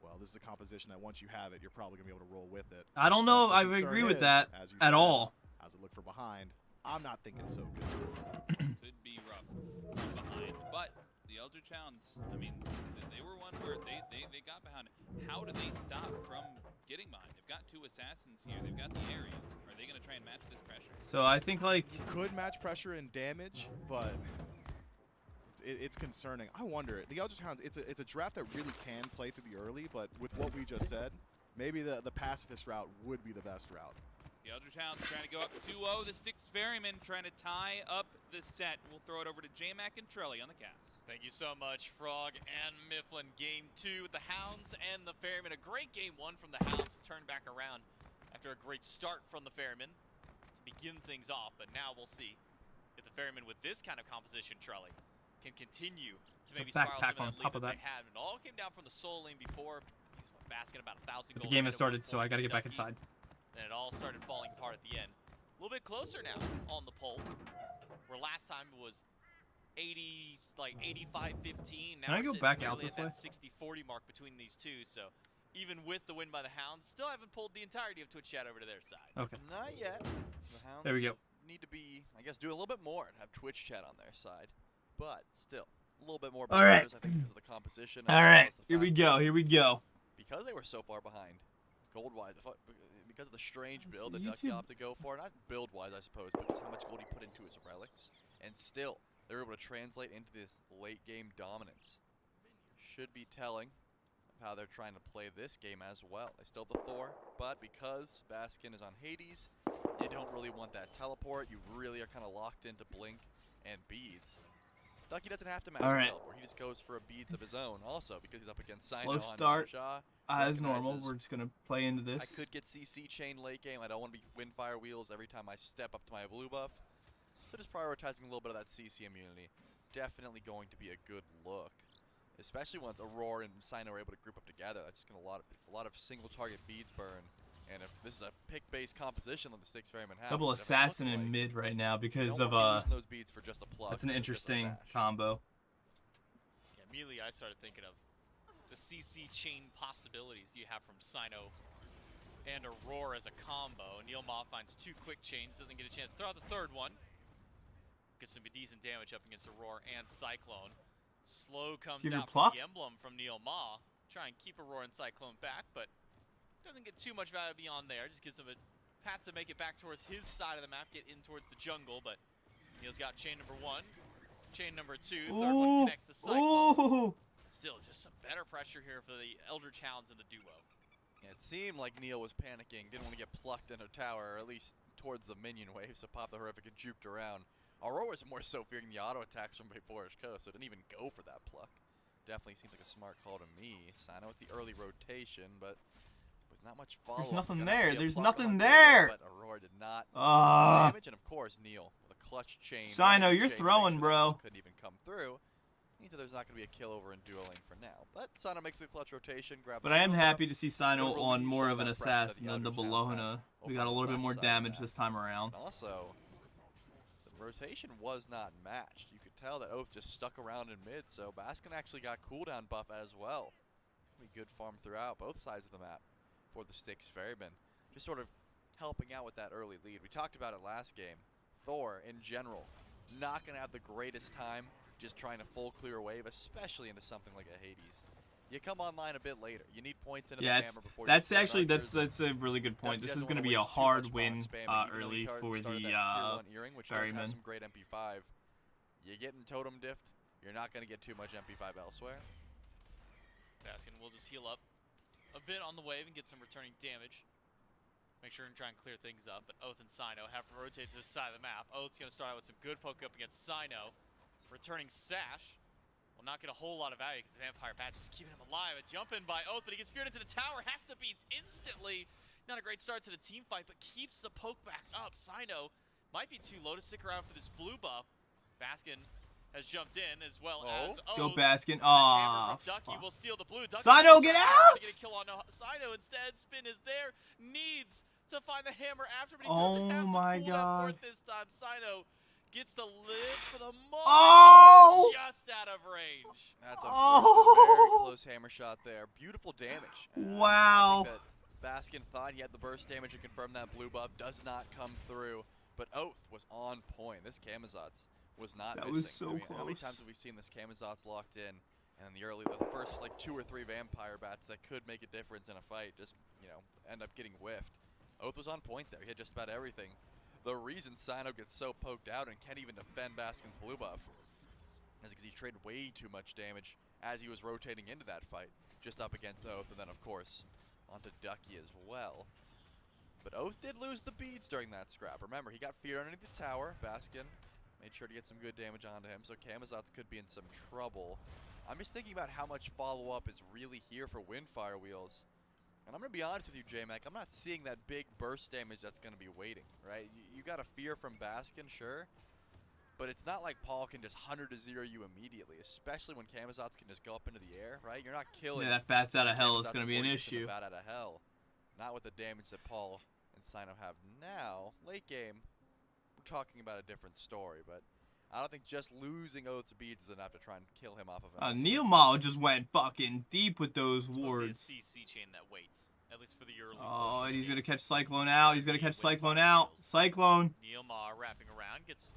Well, this is a composition that once you have it, you're probably going to be able to roll with it. I don't know if The I concern agree with is, that as you at said, all. How's it look for behind? I'm not thinking so good. Could be rough from behind. But the Eldritch Hounds, I mean, they were one where they got behind. How do they stop from getting behind? They've got 2 assassins here. They've got the Ares. Are they going to try and match this pressure? So I think like You could match pressure and damage, but it's concerning. I wonder. The Eldritch Hounds, it's a draft that really can play through the early, but with what we just said, maybe the pacifist route would be the best route. The Eldritch Hounds trying to go up 2-0. The Styx Ferryman trying to tie up the set. We'll throw it over to J-Mac and Trelly on the cast. Thank you so much, Frog and Mifflin. Game 2 with the Hounds and the Ferryman. A great game 1 from the Hounds to turn back around after a great start from the Ferryman to begin things off. But now we'll see if the Ferryman with this kind of composition, Trelly, can continue to maybe spiral backpack some on of that top lead of that they had. It all came down from the soul lane before. He was basking about 1,000 the gold. game ahead has at one started, so point I got to get back Ducky. inside. Then it all started falling apart at the end. A little bit closer now on the pole, where last time it was 80, like 85-15. Now Can I we're go sitting back out nearly this at way? that 60-40 mark between these two. So even with the win by the Hounds, still haven't pulled the entirety of Twitch chat over to their side. Okay. Not yet. The Hounds There we go. need to be, I guess, do a little bit more and have Twitch chat on their side. But still, a little bit more All right. I think, because of the composition. All right. Here we go. Here we go. Because they were so far behind, gold-wise, because of the strange Let's build see, that Ducky YouTube. opted to go for, not build-wise, I suppose, but just how much gold he put into his relics, and still, they were able to translate into this late-game dominance. Should be telling of how they're trying to play this game as well. They still have the Thor, but because Baskin is on Hades, you don't really want that teleport. You really are kind of locked into Blink and Beads. Ducky doesn't have to match All the right. teleport. He just goes for a Beads of his own, also, because he's up against Sino Slow on start. Naja. As normal, recognizes- we're just gonna play into I this. could get CC chain late game. I don't want to be Windfire wheels every time I step up to my blue buff. So just prioritizing a little bit of that CC immunity. Definitely going to be a good look. Especially once Aurora and Sino are able to group up together. That's just going to a lot of single target beads burn. And if this is a pick-based composition like the Styx Ferryman have, Double which it assassin looks in like, mid right now you because don't of wanna be losing those beads for just a plug. that's an or just a interesting sash. combo. Yeah, immediately I started thinking of the CC chain possibilities you have from Sino and Aurora as a combo. Neil Ma finds 2 quick chains, doesn't get a chance to throw out the third one. Gets some decent damage up against Aurora and Cyclone. Slow comes Give your out pluck. for the emblem from Neil Ma. Try and keep Aurora and Cyclone back, but doesn't get too much value beyond there. Just gives him a path to make it back towards his side of the map, get in towards the jungle, but Neil's got chain number 1. Chain number 2, third one connects the Cyclone. Ooh! Still, just some better pressure here for the Eldritch Hounds and the duo. It seemed like Neil was panicking, didn't want to get plucked into tower, or at least towards the minion wave, so Pop the Horrific and juked around. Aurora was more so fearing the auto attacks from Vapor's Coast, so didn't even go for that pluck. Definitely seems like a smart call to me. Sino with the early rotation, but with not much follow-up. There's nothing there. There's nothing Aurora, there. but Aurora did not Ah. damage, and of course Neil with a clutch chain. Sino, you're chain throwing, makes bro. that couldn't even come through. Means that there's not going to be a kill over in dueling for now. But Sino makes the clutch rotation. But I am happy to see Sino on more of an assassin than the Bologna. We got a little bit more damage this time around. Also, the rotation was not matched. You could tell that Oath just stuck around in mid, so Baskin actually got cooldown buff as well. It's going to be good farm throughout both sides of the map for the Styx Ferryman. Just sort of helping out with that early lead. We talked about it last game. Thor, in general, not going to have the greatest time just trying to full clear wave, especially into something like a Hades. You come online a bit later. You need points into the hammer before that's you actually that's a really good point. This is going to be a hard win early for the Ferryman. Some great MP5. You get in totem diffed, you're not going to get too much MP5 elsewhere. Baskin will just heal up a bit on the wave and get some returning damage. Make sure and try and clear things up, but Oath and Sino have to rotate to the side of the map. Oath's going to start out with some good poke up against Sino. Returning Sash will not get a whole lot of value because the Vampire Patch is keeping him alive. A jump in by Oath, but he gets feared into the tower. Has to beats instantly. Not a great start to the team fight, but keeps the poke back up. Sino might be too low to stick around for this blue buff. Baskin has jumped in as well as Let's go Oath. Baskin. Ducky will steal the blue. Ducky Sino, get out! Get a kill on Sino instead. Spin is there. Needs to find the hammer after, but he doesn't have the cooldown for it this time. Sino gets the live for the moment, just out of range. That's unfortunate. Very close hammer shot there. Beautiful damage. Wow. I think that Baskin thought he had the burst damage to confirm that blue buff. Does not come through. But Oath was on point. This Camazotz was not missing. That was so close. How many times have we seen this Camazotz locked in? And the first like 2 or 3 vampire bats that could make a difference in a fight just, end up getting whiffed. Oath was on point there. He had just about everything. The reason Sino gets so poked out and can't even defend Baskin's blue buff is because he traded way too much damage as he was rotating into that fight, just up against Oath, and then of course onto Ducky as well. But Oath did lose the beads during that scrap. Remember, he got feared underneath the tower. Baskin made sure to get some good damage onto him, so Camazotz could be in some trouble. I'm just thinking about how much follow-up is really here for Windfire Wheels. And I'm going to be honest with you, J-Mac, I'm not seeing that big burst damage that's going to be waiting, right? You got a fear from Baskin, sure. But it's not like Paul can just 100 to 0 you immediately, especially when Camazotz can just go up into the air, right? You're not killing. Yeah, that bats out of hell is going to be an issue. Bat out of hell. Not with the damage that Paul and Sino have now. Late game, we're talking about a different story, but I don't think just losing Oath's beads is enough to try and kill him off of him. Neomao just went fucking deep with those wards. CC chain that waits, at least for the early. Oh, and he's gonna catch Cyclone out. He's gonna catch Cyclone out. Cyclone. Neomar wrapping around, gets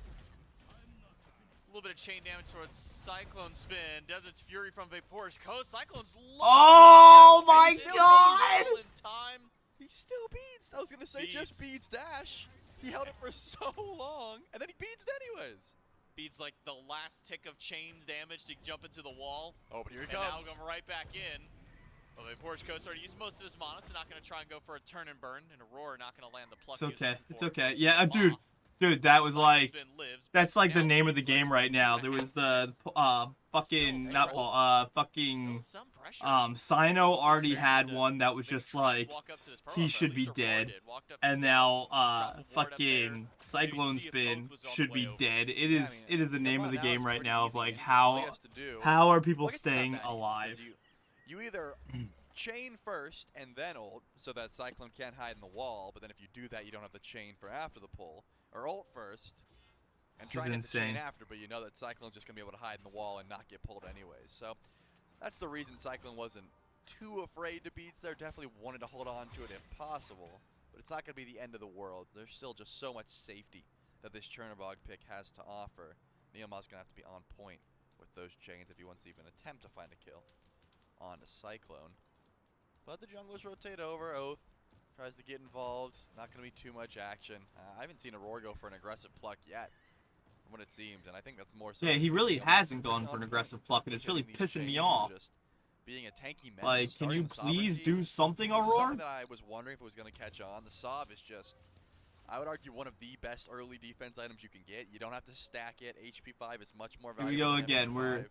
a little bit of chain damage towards Cyclone spin. Desert's Fury from Vapor's Coast. Cyclone's low. Oh my God! In time. He still beads. I was gonna say just beads dash. He held it for so long, and then he beads anyways. Beats like the last tick of chain damage to jump into the wall. Oh, but here he comes. And now going right back in. Well, Vapor's Coast already used most of his mana, so not going to try and go for a turn and burn. And Aurora not going to land the pluck. It's okay. It's okay. Yeah, dude, that was like, that's like the name of the game right now. There was the fucking, not Paul, fucking, Sino already had one that was just like, he should be dead. And now, fucking Cyclone Spin should be dead. It is the name of the game right now of like, how are people staying alive? You either chain first and then ult, so that Cyclone can't hide in the wall, but then if you do that, you don't have the chain for after the pull. Or ult first, and try and hit the chain after, but you know that Cyclone's just going to be able to hide in the wall and not get pulled anyways. So that's the reason Cyclone wasn't too afraid to beats there. Definitely wanted to hold on to it if possible, but it's not going to be the end of the world. There's still just so much safety that this Chernobog pick has to offer. Neoma's going to have to be on point with those chains if he wants to even attempt to find a kill on a Cyclone. But the junglers rotate over. Oath tries to get involved. Not going to be too much action. I haven't seen Aurora go for an aggressive pluck yet, from what it seems, and I think that's more so. Yeah, he really hasn't gone for an aggressive pluck, and it's really pissing me off. Just being a tanky menace. Like, can you starting the please sovereignty. do something, This is Aurora? something that I was wondering if it was going to catch on. The Sov is just, I would argue, one of the best early defense items you can get. You don't have to stack it. HP 5 is much more Here valuable. we go than again. MP5. We're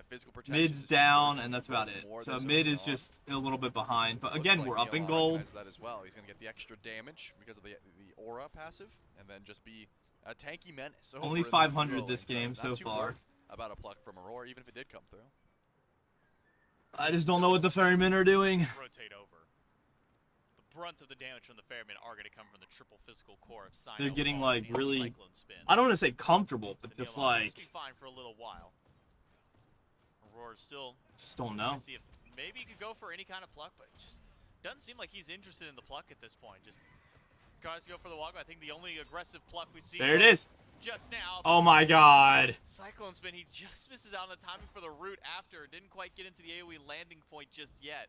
Physical protection mid's is down, huge. and that's about it. More So this mid early is on. just a little bit behind. But Looks again, like we're up in Neil gold. recognizes that as well. He's going to get the extra damage because of the aura passive, and then just be a tanky menace. over Only in this 500 duel, this and game not so too far. worried about a pluck from Aurora, even if it did come through. I just don't know what the ferrymen are doing. Rotate over. The brunt of the damage from the Ferryman are going to come from the triple physical core of Sino. They're getting, Wall like, and really- Cyclone Spin. I don't want to say comfortable, but So just Neil Mama like, must be fine for a little while. Aurora's still just don't know. see if maybe he could go for any kind of pluck, but it just doesn't seem like he's interested in the pluck at this point. Just tries to go for the walk. I think the only aggressive pluck we see There it is. just now. Oh my god. Cyclone Spin, he just misses out on the timing for the root after. Didn't quite get into the AoE landing point just yet.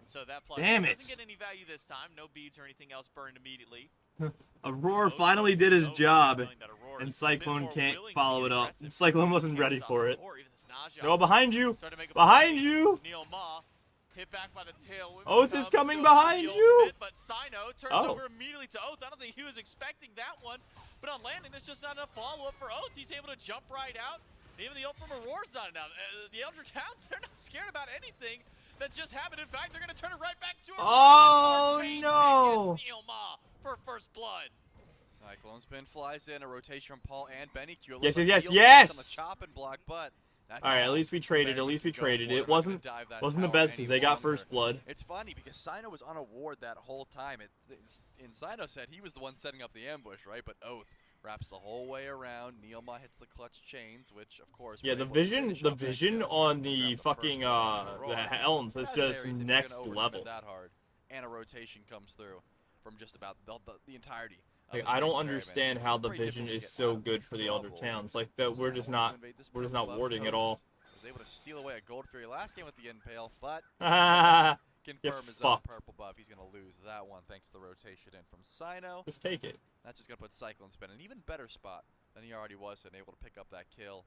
So that pluck Damn it. doesn't get any value this time. No beads or anything else burned immediately. Aurora Both finally teams did his know, job, knowing that Aurora's and a bit Cyclone more can't willing to follow be it up. aggressive. Cyclone wasn't Chaos ready Ops for it. or even this Naja. No, behind you. Tried to make a Behind play. you. Neil Ma hit back by the tail. Oath is coming So behind the you. ultimate, but Sino turns Oh. over immediately to Oath. I don't think he was expecting that one. But on landing, there's just not enough follow-up for Oath. He's able to jump right out. Even the ult from Aurora's not enough. The Eldritch Hounds, they're not scared about anything that just happened. In fact, they're going to turn it right back to Aurora. Oh, Chain no. against Neil Ma for first blood. Cyclone Spin flies in, a rotation from Paul and Benny Q. Yes, Looks like yes, Neil yes. on the chopping block, but that's All right, at all. least we traded. At Very least we good to go traded. for It They're not gonna wasn't dive that the tower best because any they got longer. first blood. It's funny because Sino was on a ward that whole time. And Sino said he was the one setting up the ambush, right? But Oath wraps the whole way around. Neilma hits the clutch chains, which of course. Yeah, were the able to vision, finish the off that vision kill, on grab the first fucking blood on the Aurora. helms is That's just hilarious if you're gonna next overspin level. that hard, and a rotation comes through from just about the entirety. of Like, the I don't Styx understand Ferryman. how the Pretty vision difficult to is get so out of good for the Elder trouble. Towns. Like that, we're just Sino not invade this we're just purple not buff warding at coast. all. Was able to steal away a Gold Fury last game with the impale, but Haha. confirm his own fucked. purple buff. He's going to lose that one thanks to the rotation in from Sino. Just take it. That's just going to put Cyclone Spin in an even better spot than he already was and able to pick up that kill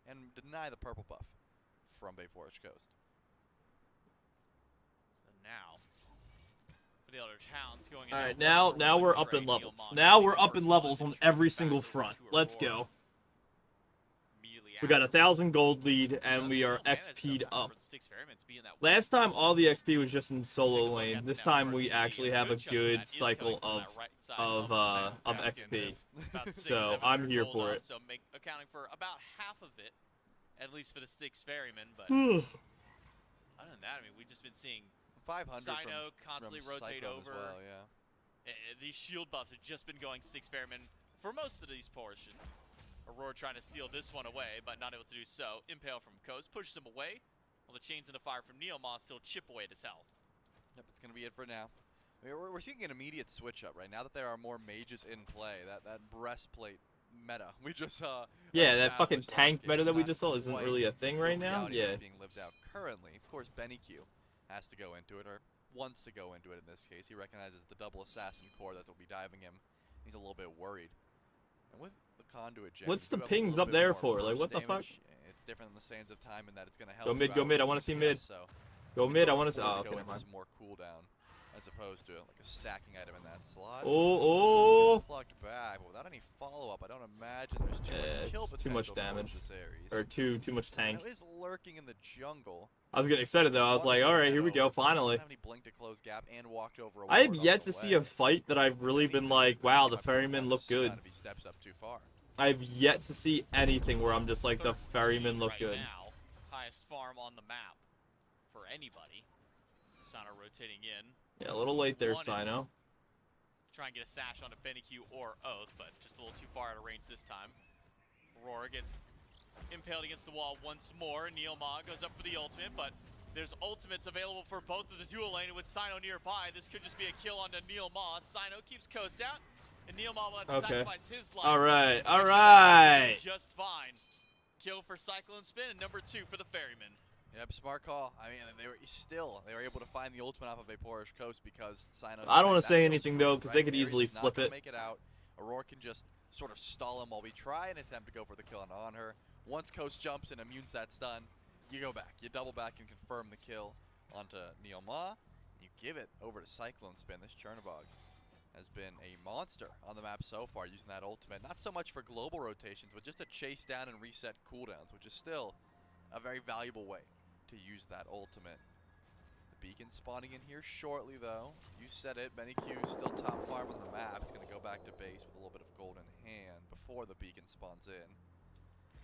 and deny the purple buff from Bay Forest Coast. And now, for the Eldritch Hounds going in. All right, at now we're up in levels. Now we're up in levels on every single front. Let's go. We got 1,000 gold lead, and we are XP'd up. Last time, all the XP was just in solo lane. This time, we actually have a good cycle of XP. So, I'm here for it. So accounting for about half of it, at least for the Styx Ferryman. But Hmm. other than that, I mean, we've just been seeing 500 Sino from, constantly from rotate Cyclone over. as well, yeah. These shield buffs have just been going Styx Ferryman for most of these portions. Aurora trying to steal this one away, but not able to do so. Impale from Coast pushes him away, while the chains in the fire from Neilma still chip away at his health. Yep, it's going to be it for now. I mean, we're seeing an immediate switch up right now that there are more mages in play. That breastplate meta we just saw. Yeah, that fucking established last tank game meta is that we not just saw isn't quite really a thing right the now. reality Yeah. that's being lived out currently. Of course, Benny Q has to go into it, or wants to go into it in this case. He recognizes the double assassin core that will be diving him. He's a little bit worried. And with the conduit gem, What's you the do have a pings little up bit there more for? Like, burst what the fuck? damage. It's different than the Sands of Time in that it's going to help. Go you mid, go out mid. I with want to see DPS, mid. So Go you can mid. I sort want of to see. afford Oh, to okay, go never into mind. some more cooldown as opposed to like a stacking item in that slot. Oh, Plucked back, but without any follow-up. I don't imagine there's too much kill it's too much potential damage. towards this Ares. or too much tank. Sino is lurking in the jungle. I was getting excited though. I was like, all right, here we go, finally. Doesn't have any blink to close gap and walked over a I have ward on yet the to see a way. fight that I've really been like, wow, the ferrymen look good. Not if he steps up too far. I've yet to see anything where I'm just like, the 13 ferrymen look right good. Now, highest farm on the map for anybody. Sino rotating in. Yeah, a little late there, Wanted. Sino. Try and get a sash onto Benny Q or Oath, but just a little too far out of range this time. Aurora gets impaled against the wall once more. Neilma goes up for the ultimate, but there's ultimates available for both of the dual lane with Sino nearby. This could just be a kill onto Neilma. Sino keeps Coast out, and Neilma will have to Okay. sacrifice his life. Alright, to make sure that alright. he's Just fine. Kill for Cyclone Spin, and number 2 for the Ferryman. Yep, smart call. I mean, they were able to find the ultimate off of Vaporish Coast because Sino's. I don't wanna that say kills anything, free, though, 'cause they right? could Ares easily is not flip gonna it. Make it out. Aurora can just sort of stall him while we try and attempt to go for the kill on her. Once Coast jumps and immunes that stun, you go back. You double back and confirm the kill onto Neilma. You give it over to Cyclone Spin. This Chernobog has been a monster on the map so far using that ultimate. Not so much for global rotations, but just to chase down and reset cooldowns, which is still a very valuable way to use that ultimate. The beacon spawning in here shortly, though. You said it, Benny Q still top farm on the map. He's going to go back to base with a little bit of gold in hand before the beacon spawns in.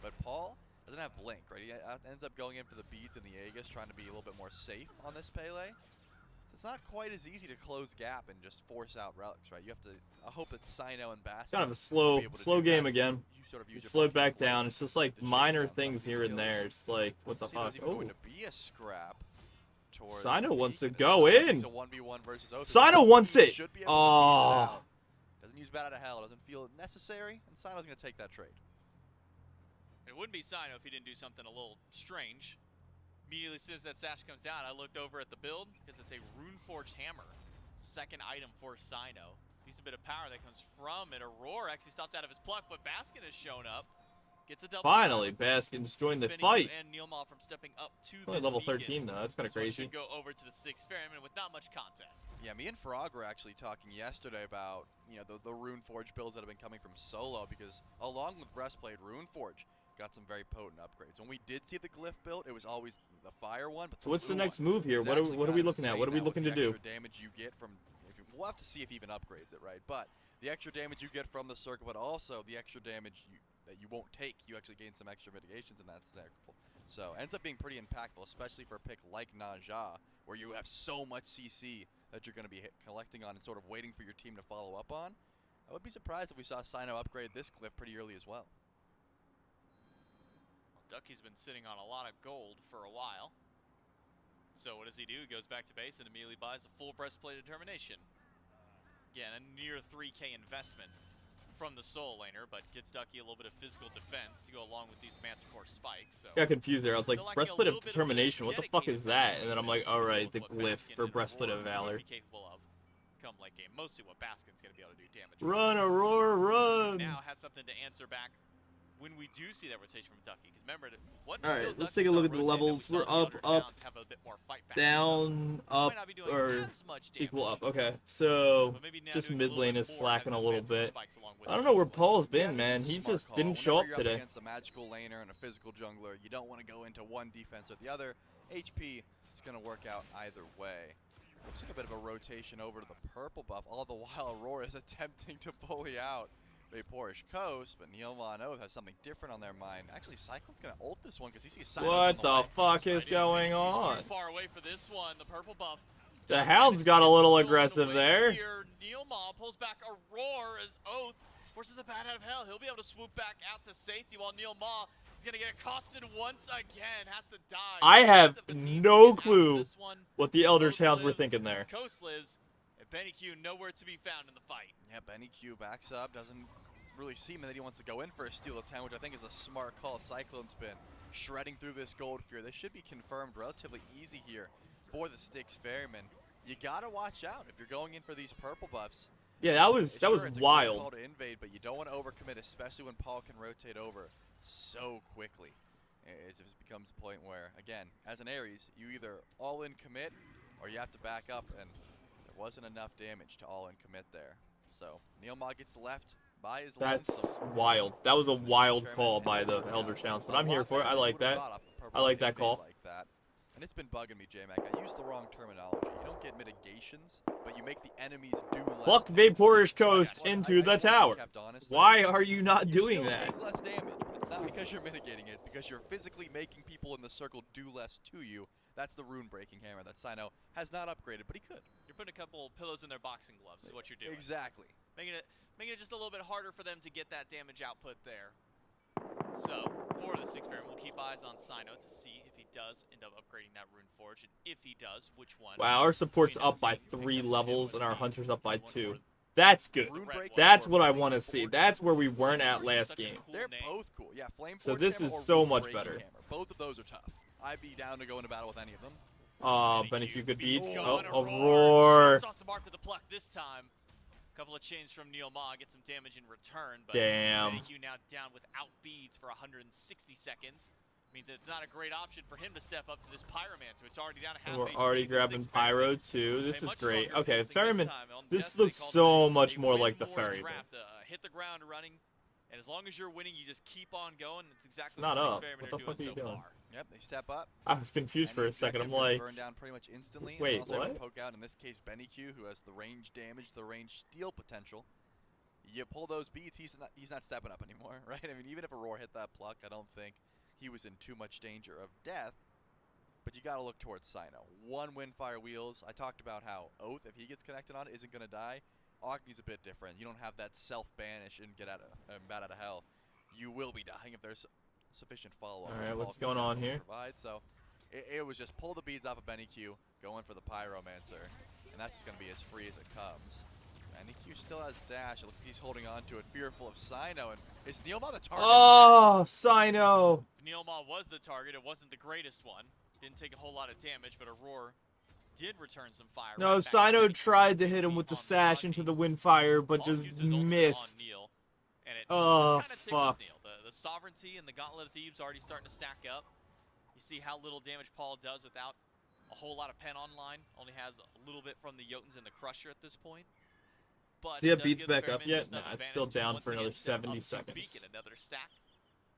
But Paul doesn't have Blink, right? He ends up going in for the beads and the Aegis, trying to be a little bit more safe on this Pele. It's not quite as easy to close gap and just force out relics, right? You have to hope that Sino and Bastion Kind of a slow game again. It slowed back down. It's just like minor things here and there. It's like, what the fuck? Oh. Going to be a scrap towards Sino wants to Beacon. go in. It's a 1v1 versus Oath. Sino wants it. Should be able to beat it out. Doesn't use Bat Out of Hell. Doesn't feel it necessary. And Sino's going to take that trade. It wouldn't be Sino if he didn't do something a little strange. Immediately as soon as that sash comes down, I looked over at the build because it's a Runeforged hammer. Second item for Sino. Decent bit of power that comes from it. Aurora actually stopped out of his pluck, but Baskin has shown up. Gets a double. Finally, silence. Baskin's joined the Spinning fight. And Neilma from stepping up to Only this level beacon. 13 though. That's kind of This one crazy. should go over to the Styx Ferryman with not much contest. Yeah, me and Farag were actually talking yesterday about, you know, the Runeforge builds that have been coming from solo, because along with Breastplate, Runeforge got some very potent upgrades. When we did see the glyph build, it was always the fire one. But So what's the blue next one move here? is What are actually we kind of looking at? insane What are we now looking with to the do? extra damage you get from, we'll have to see if he even upgrades it, right? But the extra damage you get from the circle, but also the extra damage that you won't take, you actually gain some extra mitigations in that circle. So ends up being pretty impactful, especially for a pick like Naja, where you have so much CC that you're going to be collecting on and sort of waiting for your team to follow up on. I would be surprised if we saw Sino upgrade this glyph pretty early as well. Ducky's been sitting on a lot of gold for a while. So what does he do? He goes back to base and immediately buys a full breastplate determination. Again, a near 3K investment from the Soul Laner, but gets Ducky a little bit of physical defense to go along with these Manticore spikes. So Got confused there. I was like, still lacking a breastplate of little bit determination. What the fuck is dedicated that? And then I'm like, defense all right, the of what glyph Baskin for and breastplate of Aurora valor. would be capable of come late game. Mostly what Baskin's going to be able to do damage. Run, Aurora, run! Now has something to answer back when we do see that rotation from Ducky. Because remember, what All right, until let's Ducky take a look started at the rotating, levels. we saw We're the up, other up, Hounds have a bit more fight back. down, Might up, not be doing or as much damage, equal up. Okay, so but maybe now just doing a mid little lane bit is more, slacking a having little Manticore bit. spikes along with I don't it. know where Paul's Yeah, been, this is man. a He smart just call. didn't show Whenever up you're today. Against a magical laner and a physical jungler, you don't want to go into one defense or the other. HP is going to work out either way. Looks like a bit of a rotation over to the purple buff, all the while Aurora is attempting to bully out Vaporish Coast, but Neilma and Oath has something different on their mind. Actually, Cyclone's going to ult this one because he sees Silence What on the way. fuck is going He's on? too far away for this one. The purple buff. The does Hounds manage got to a get little stolen aggressive away there. Here. Neilma pulls back Aurora as Oath forces the bat out of hell. He'll be able to swoop back out to safety while Neilma is going to get accosted once again. Has to die. I The have rest of the team no get out of clue this one. what the Elder Oath Hounds were lives, thinking there. Coast lives, and Benny Q nowhere to be found in the fight. Yeah, Benny Q backs up, doesn't really seem that he wants to go in for a steal of 10, which I think is a smart call. Cyclone's been shredding through this gold fear. This should be confirmed relatively easy here for the Styx Ferryman. You gotta watch out if you're going in for these purple buffs. Yeah, that was Sure, it's a great call wild. to invade, but you don't want to overcommit, especially when Paul can rotate over so quickly. It just becomes a point where, again, as an Ares, you either all in commit or you have to back up, and there wasn't enough damage to all in commit there. So Neilma gets left by his That's wild. That was a wild call by the Elder Hounds, but I'm here for it. I like that. I like that call. Like that. And it's been bugging me, J-Mac. I used the wrong terminology. You don't get mitigations, but you make the enemies do less. Pluck damage. Vaporish Coast I into the want to be tower. kept honest. Why are you not You doing still that? take less damage, but it's not because you're mitigating it. It's because you're physically making people in the circle do less to you. That's the rune-breaking hammer that Sino has not upgraded, but he could. You're putting a couple pillows in their boxing gloves is what you're doing. Exactly. Making it just a little bit harder for them to get that damage output there. So, for the Styx Ferryman, we'll keep eyes on Sino to see if he does end up upgrading that Rune Forge, and if he does, which one. Wow, our support's We end up by seeing pick 3 up levels with and our the hunter's up by one 2. for the That's good. Rune break That's or what I Flame want to see. Forge. That's where we weren't at Forge is last such a game. cool They're name. both cool. Yeah, Flame So Forge this hammer is or so Rune much Breaking better. Hammer. Both of those are tough. I'd be down to go into battle with any of them. But if you could beat Going a to roar. Just off the mark with the pluck this time. Couple of chains from Neilma, get some damage in return. But Damn. Q now down without beads for 160 seconds. means that it's not a great option for him to step up to this Pyromancer. It's already down to half We're HP. already The grabbing Styx Pyro Ferryman, too. This a is much great. stronger Okay, pacing Ferryman. time. On This Destiny looks called so it much a more win like the more Ferryman. draft. Hit the ground running, and as long as you're winning, you just keep on going. It's exactly It's not what the up. Styx Ferryman What the are fuck doing are you so doing? far. Yep, they step up. I was confused for a second. I'm like, burn down pretty much instantly. wait, It's also able to what? poke out, in this case, Benny Q, who has the range damage, the range steal potential. You pull those beats, he's not stepping up anymore, right? I mean, even if Aurora hit that pluck, I don't think he was in too much danger of death. But you got to look towards Sino. One Windfire Wheels. I talked about how Oath, if he gets connected on it, isn't going to die. Agni's a bit different. You don't have that self-banish and get out of bat out of hell. You will be dying if there's sufficient follow-up. all right, what's going on here? So it was just pull the beads off of Benny Q, go in for the Pyromancer, and that's just going to be as free as it comes. Benny Q still has dash. It looks like he's holding on to it, fearful of Sino, and is Neilma the target? Oh, Sino. Neilma was the target. It wasn't the greatest one. Didn't take a whole lot of damage, but Aurora did return some fire. No, right back Sino Benny Q tried to hit him with the on sash Agni. into the Windfire, but Paul just used his ultimate missed. on Neil, and it Oh, just kind of tickled fuck. Neil. The Sovereignty and the Gauntlet of Thebes already starting to stack up. You see how little damage Paul does without a whole lot of pen online. Only has a little bit from the Jotuns and the Crusher at this point. But See it that does beats give the back up Ferryman yet? just enough Nah, it's advantage still to down once for another again step 70 up to seconds. Beacon. Another stack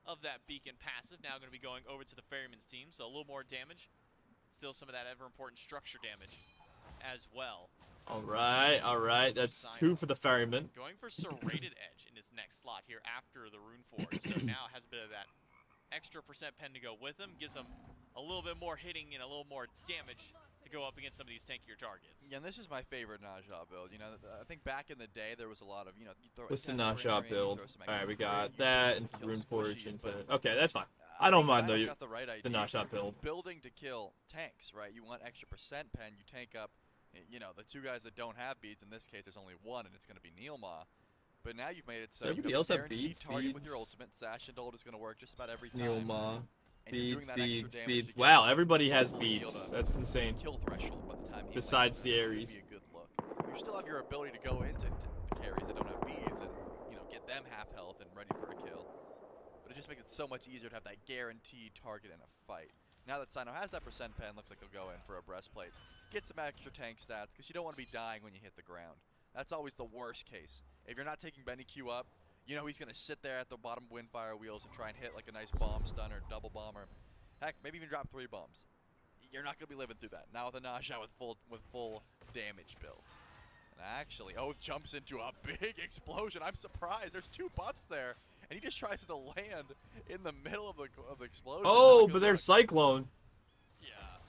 of that Beacon passive. Now going to be going over to the Ferryman's team, so a little more damage. Still some of that ever important structure damage as well. All right. That's two for the Ferryman. Going for Serrated Edge in his next slot here after the Rune Forge. So now has a bit of that extra percent pen to go with him. Gives him a little bit more hitting and a little more damage to go up against some of these tankier targets. Yeah, and this is my favorite Najah build. You know, I think back in the day there was a lot of, you know, you throw What's the a 10 Najah ring, build? throw some All right, extra we crit, got you that build into to kill Rune Forge. squishies, but Okay, that's fine. I I don't think mind Sino's though. got the right idea. The Najah build. Building to kill tanks, right? You want extra percent pen, you tank up, you know, the two guys that don't have beads. In this case, there's only one, and it's going to be Neilma. But now you've made it so Everybody you else have a have guaranteed beads? target with your Beads? ultimate. Sash and Ult is going to work just about every time. Neilma. And you're doing that extra damage Beads. to get Wow, the everybody has full heal beads. to That's insane. kill threshold by the time he Besides lands. the That's Ares. gonna be a good look. You still have your ability to go into carries that don't have beads and, you know, get them half health and ready for a kill. But it just makes it so much easier to have that guaranteed target in a fight. Now that Sino has that percent pen, looks like he'll go in for a breastplate. Get some extra tank stats, because you don't want to be dying when you hit the ground. That's always the worst case. If you're not taking Benny Q up, you know he's going to sit there at the bottom Windfire Wheels and try and hit like a nice bomb stun or double bomb, or heck, maybe even drop 3 bombs. You're not going to be living through that. Now with a Najah with full damage build. And actually, Oath jumps into a big explosion. I'm surprised. There's 2 buffs there, and he just tries to land in the middle of the explosion. Oh, Now but goes there's on. Cyclone. Yeah.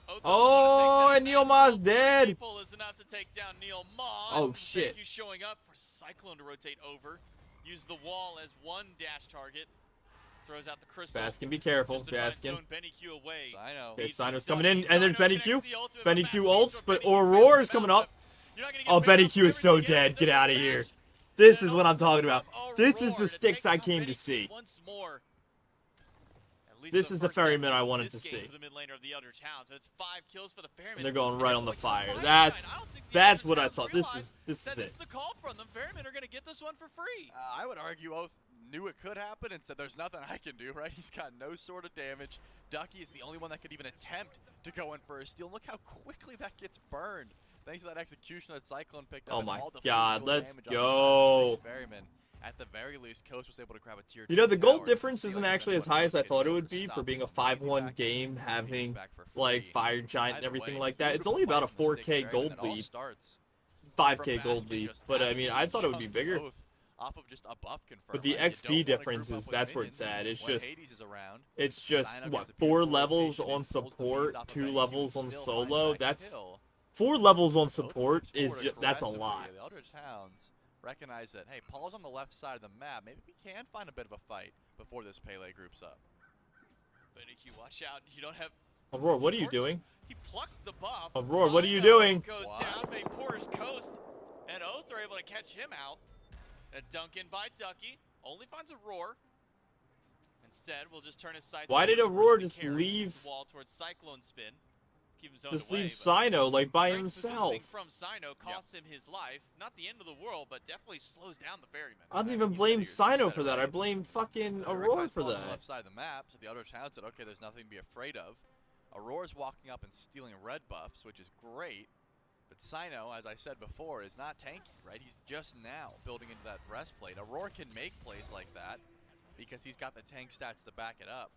Oath Oh, doesn't and wanna take that. Neilma's Oath dead. People is enough to take down Neilma. Oh, And shit. Thank you showing up for Cyclone to rotate over. Use the wall as one dash target. Throws out the crystal. Baskin, be careful. Just to try and Baskin. zone Benny Q away. Sino. Okay, Beats Sino's with coming Ducky. in, and there's Sino Benny connects Q. the ultimate, Benny but Q Matt ults, Beats but with Benny Q Aurora fails is the coming mount. up. You're not gonna get Oh, paid Benny off Q is for so everything dead. else. Get There's a out of here. sash. This And is an what I'm ult talking from about. This is Aurora the to Styx take I out came to Benny Q see. once more. At least This is the first Ferryman death I of wanted this to game see. For the mid laner of the Eldritch Hounds. So it's 5 kills for the Ferryman. And they're going right on the fire. Fire That's Shine. I don't think the that's Eldritch what I Hounds thought. realize This is that it. is the call from them. Ferryman are going to get this one for free. I would argue Oath knew it could happen and said there's nothing I can do, right? He's got no sort of damage. Ducky is the only one that could even attempt to go in for a steal. Look how quickly that gets burned. Thanks to that execution that Cyclone picked up. Oh and my all the God, physical let's damage on the go. Styx Ferryman. At the very least, Coast was able to grab a tier 2 You know, the gold tower. difference See, isn't like, if actually as anyone high as I rotated thought it over would to be stop for being a him, he's 5-1 back, game, he's having back for like free. Fire Giant and Either everything way, like that. It's beautiful only about a fight from the Styx 4K Ferryman, gold and it all lead, starts 5K from gold Baskin lead. just But I mean, I thought it would be absolutely bigger. chunking Oath off of just a buff confirm, But the right? You XP don't wanna group difference up is with that's where it's minions at. It's when just Hades is around. it's just Sino what gets a 4 beautiful levels rotation on and pulls the support, beads off of 2 Benny levels Q, on still solo. finds that That's kill. 4 levels on Oath support steps forward that's a aggressively. lot. The Eldritch Hounds recognize that, hey, Paul's on the left side of the map. Maybe we can find a bit of a fight before this Pele groups up. Benny Q, watch out. You don't have. Aurora, what are you Forces- doing? He plucked the buff. Aurora, what are you Sino doing? Goes down, they pours Coast, and Oath are able to catch him out. A dunk in by Ducky. Only finds a roar. Instead, we'll just turn his sights. Why over did towards Aurora the just carry, leave? the wall towards Cyclone spin. keep him zoned Just away, leave but Sino like by great positioning himself. from Sino costs him his life. Not the end of the world, but definitely slows down the ferryman. I don't even blame Sino for that. I blame fucking Aurora for On the that. left side of the map, so the Eldritch Hound said, okay, there's nothing to be afraid of. Aurora's walking up and stealing red buffs, which is great. But Sino, as I said before, is not tanky, right? He's just now building into that breastplate. Aurora can make plays like that because he's got the tank stats to back it up.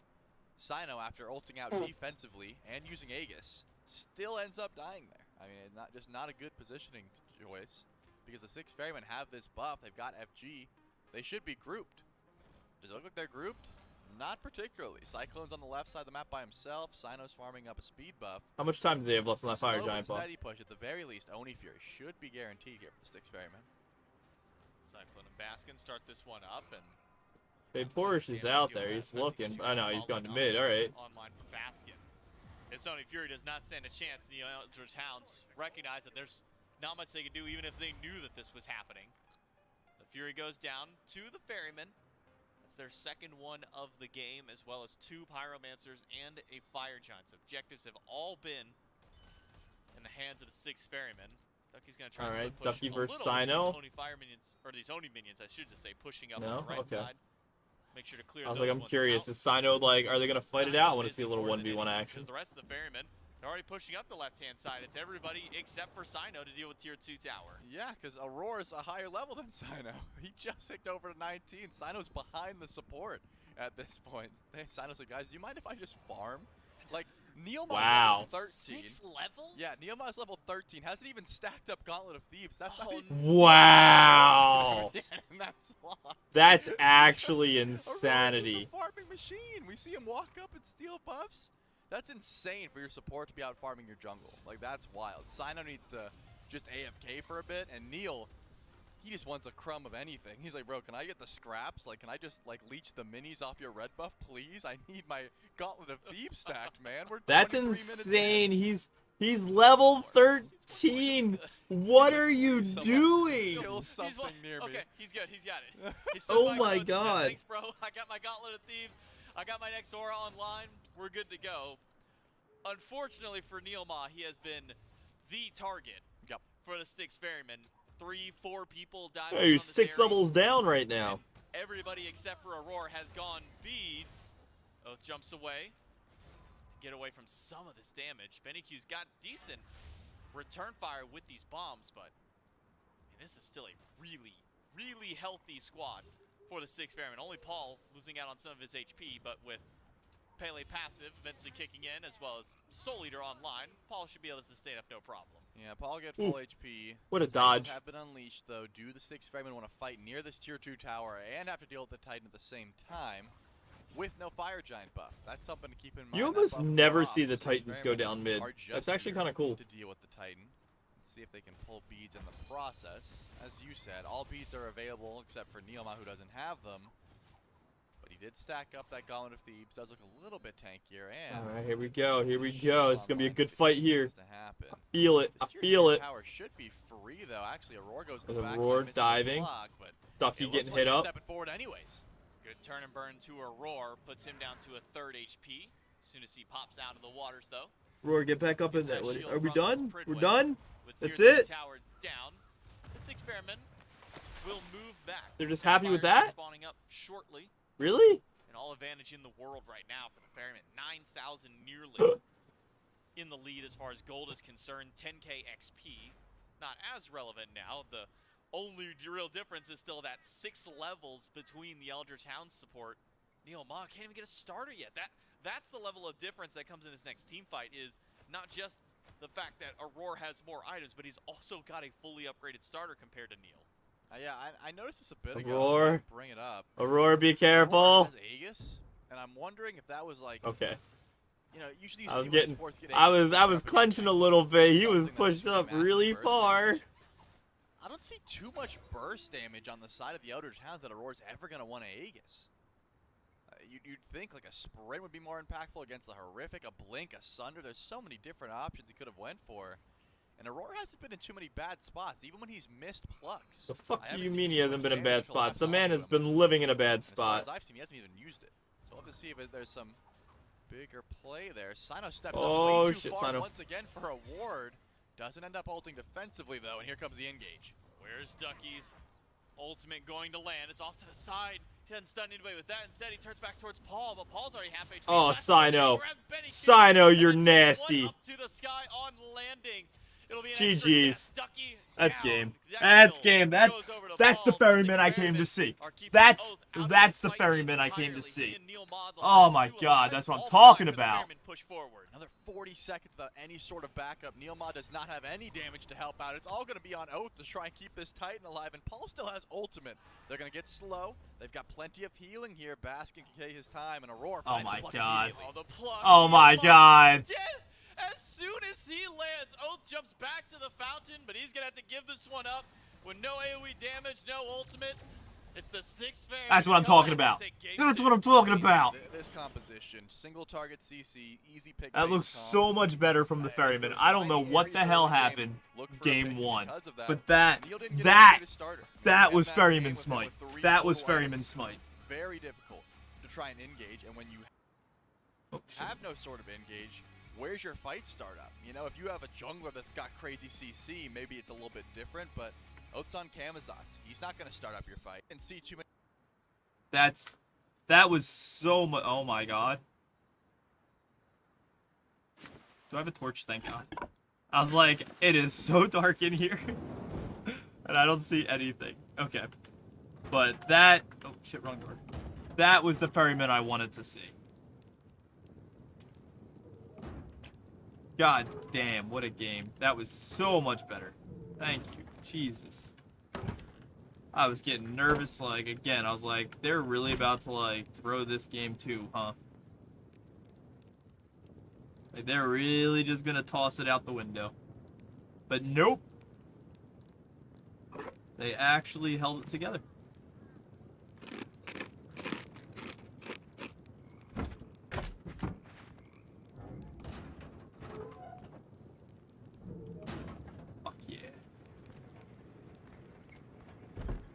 Sino, after ulting out defensively and using Aegis, still ends up dying there. I mean, not a good positioning choice because the 6 Ferrymen have this buff. They've got FG. They should be grouped. Does it look like they're grouped? Not particularly. Cyclone's on the left side of the map by himself. Sino's farming up a speed buff. How much time do they have left on that Fire Giant buff? Steady push. At the very least, Oni Fury should be guaranteed here for the 6 Ferrymen. Cyclone and Baskin start this one up, and Big Porsche is out there. He's looking. I know he's going to mid. All right. online for Baskin. And Sony Fury does not stand a chance. The Eldritch Hounds recognize that there's not much they could do even if they knew that this was happening. The Fury goes down to the Ferryman. That's their second one of the game, as well as 2 Pyromancers and a Fire Giant. So objectives have all been in the hands of the 6 Ferrymen. Ducky's going to try to push Ducky a versus little with Sino. these Oni Fire minions, or these Oni minions, I should just say, pushing up No? on the right Okay. side. Make sure to clear I was those like, I'm ones curious. out. Is Sino like, are they gonna fight it out? I want to Sino see a little is more 1v1 than action. Because the rest of the Ferrymen are already pushing up the left-hand side. It's everybody except for Sino to deal with tier 2 tower. Yeah, because Aurora's a higher level than Sino. He just ticked over to 19. Sino's behind the support at this point. Sino's like, guys, do you mind if I just farm? Like, Neilma's level 13. 6 levels? Yeah, Neilma's level 13. Hasn't even stacked up Gauntlet of Thieves. That's not even Wow. in that slot. That's actually Aurora's insanity. just a farming machine. We see him walk up and steal buffs. That's insane for your support to be out farming your jungle. Like, that's wild. Sino needs to just AFK for a bit, and Neil, he just wants a crumb of anything. He's like, bro, can I get the scraps? Like, can I just, like, leech the minis off your red buff, please? I need my Gauntlet of Thieves stacked, man. We're That's 23 minutes insane. in. He's level 13. What are you doing? Kill something near me. Okay, he's good. He's got it. He stood Oh by my close and said, God. Thanks, bro. I got my Gauntlet of Thieves. I got my next aura online. We're good to go. Unfortunately for Neilma, he has been the target for the Styx Ferryman. 3-4 people diving Hey, you're on this 6 area. levels down right now. Everybody except for Aurora has gone beads. Oath jumps away to get away from some of this damage. BennyQ's got decent return fire with these bombs, but this is still a really, really healthy squad for the 6 Ferryman. Only Paul losing out on some of his HP, but with Pele passive eventually kicking in, as well as Soul Eater online, Paul should be able to sustain up no problem. Yeah, Paul get full HP. What a His dodge. have been unleashed, though. Do the 6 Ferrymen want to fight near this tier 2 tower and have to deal with the Titan at the same time with no Fire Giant buff? That's something to keep in mind. You That almost buff never off. see the 6 Titans go Ferrymen down mid. are just That's actually here kind of cool. to deal with the Titan. Let's see if they can pull beads in the process. As you said, all beads are available except for Neilma, who doesn't have them. But he did stack up that Gauntlet of Thebes. Does look a little bit tankier. And All right, here we go. Here we go. It's going to be a good fight here. to happen. I feel it. I This tier feel 2 it. tower should be free, though. Actually, Aurora goes to the With back. Aurora line, misses the diving. block, but Ducky it looks getting like hit they're up. stepping forward anyways. Good turn and burn to Aurora, puts him down to a 3rd HP. As soon as he pops out of the waters, though. Roar, get back up in Gets there. that shield Are we from his done? Pridway. We're done? With That's tier 2 it? tower down, the 6 Ferrymen will move back. They're just happy with Fire that? spawning up shortly. Really? An all advantage in the world right now for the Ferryman. 9,000 nearly in the lead as far as gold is concerned. 10k XP. Not as relevant now. The only real difference is still that 6 levels between the Eldritch Hounds support. Neil Ma can't even get a starter yet. That's the level of difference that comes in this next team fight, is not just the fact that Aurora has more items, but he's also got a fully upgraded starter compared to Neil. Yeah, I noticed this a bit ago. Aurora. Bring it up. Aurora, be Aurora careful. has Aegis, and I'm wondering if that was like, Okay. you know, usually you I was see when getting, sports get I Aegis, was they're up clenching a against little bit. He was something that pushed should up be massive really burst far. damage. I don't see too much burst damage on the side of the Eldritch Hounds that Aurora's ever going to want to Aegis. You'd think like a sprint would be more impactful against a horrific, a blink, a sunder. There's so many different options he could have went for. And Aurora hasn't been in too many bad spots, even when he's missed plucks. The fuck I do haven't you seen mean he too hasn't much been in damage bad spots? collapse The man onto has him. been living in a bad As far as spot. I've seen, he hasn't even used it. So we'll have to see if there's some bigger play there. Sino steps Oh, up way too shit, far Sino. once again for a ward. Doesn't end up ulting defensively though, and here comes the engage. Where's Ducky's ultimate going to land? It's off to the side. He doesn't stun anybody with that. Instead, he turns back towards Paul, but Paul's already half HP. Oh, Sino Sino. Sino, you're nasty. Up to the sky on landing. It'll be an GG's. extra death. Ducky That's down. game. That That's kill game. goes over to That's the Paul. ferryman I Styx came to Ferrymen see. are keeping That's Oath out of the fight ferryman I came to entirely. see. He and Neil Ma, the Oh last my two god, alive. that's what I'm All talking five of the about. Ferrymen push forward. Another 40 seconds without any sort of backup. Neilma does not have any damage to help out. It's all going to be on Oath to try and keep this Titan alive, and Paul still has ultimate. They're going to get slow. They've got plenty of healing here. Baskin can take his time, and Aurora Oh finds my the plug god. immediately. Oh, the plug. Oh my Neil Ma god. is dead. As soon as he lands, Oath jumps back to the fountain, but he's going to have to give this one up with no AoE damage, no ultimate. It's the Styx Ferrymen. That's what I'm talking about. That's what I'm talking about. This composition, single target CC, easy pick. That looks so much better from the ferryman. I don't know what the hell happened game one, but that was ferryman smite. That was ferryman smite. Very difficult to try and engage, and when you have no sort of engage, where's your fight startup? You know, if you have a jungler that's got crazy CC, maybe it's a little bit different, but Oath's on Camazotz. He's not going to start up your fight. And see too many. That was so much. Oh my god. Do I have a torch? Thank god. I was like, it is so dark in here. And I don't see anything. Okay. But that... Oh, shit, wrong door. That was the ferryman I wanted to see. God damn, what a game. That was so much better. Thank you. Jesus. I was getting nervous, like, again, I was like, they're really about to, like, throw this game too, huh? Like, they're really just gonna toss it out the window. But nope. They actually held it together.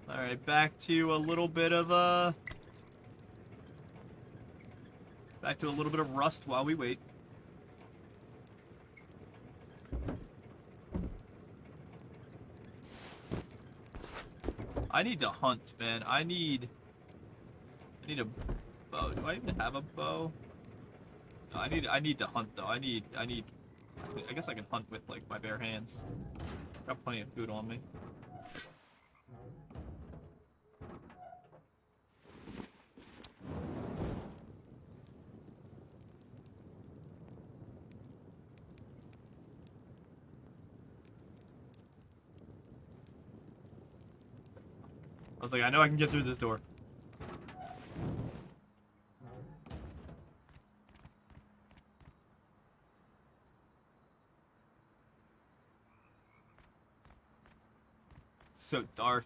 Alright, back to a little bit of rust while we wait. I need to hunt, man. I need a bow. Do I even have a bow? No, I need to hunt though. I guess I can hunt with like my bare hands. Got plenty of food on me. I was like, I know I can get through this door. It's so dark.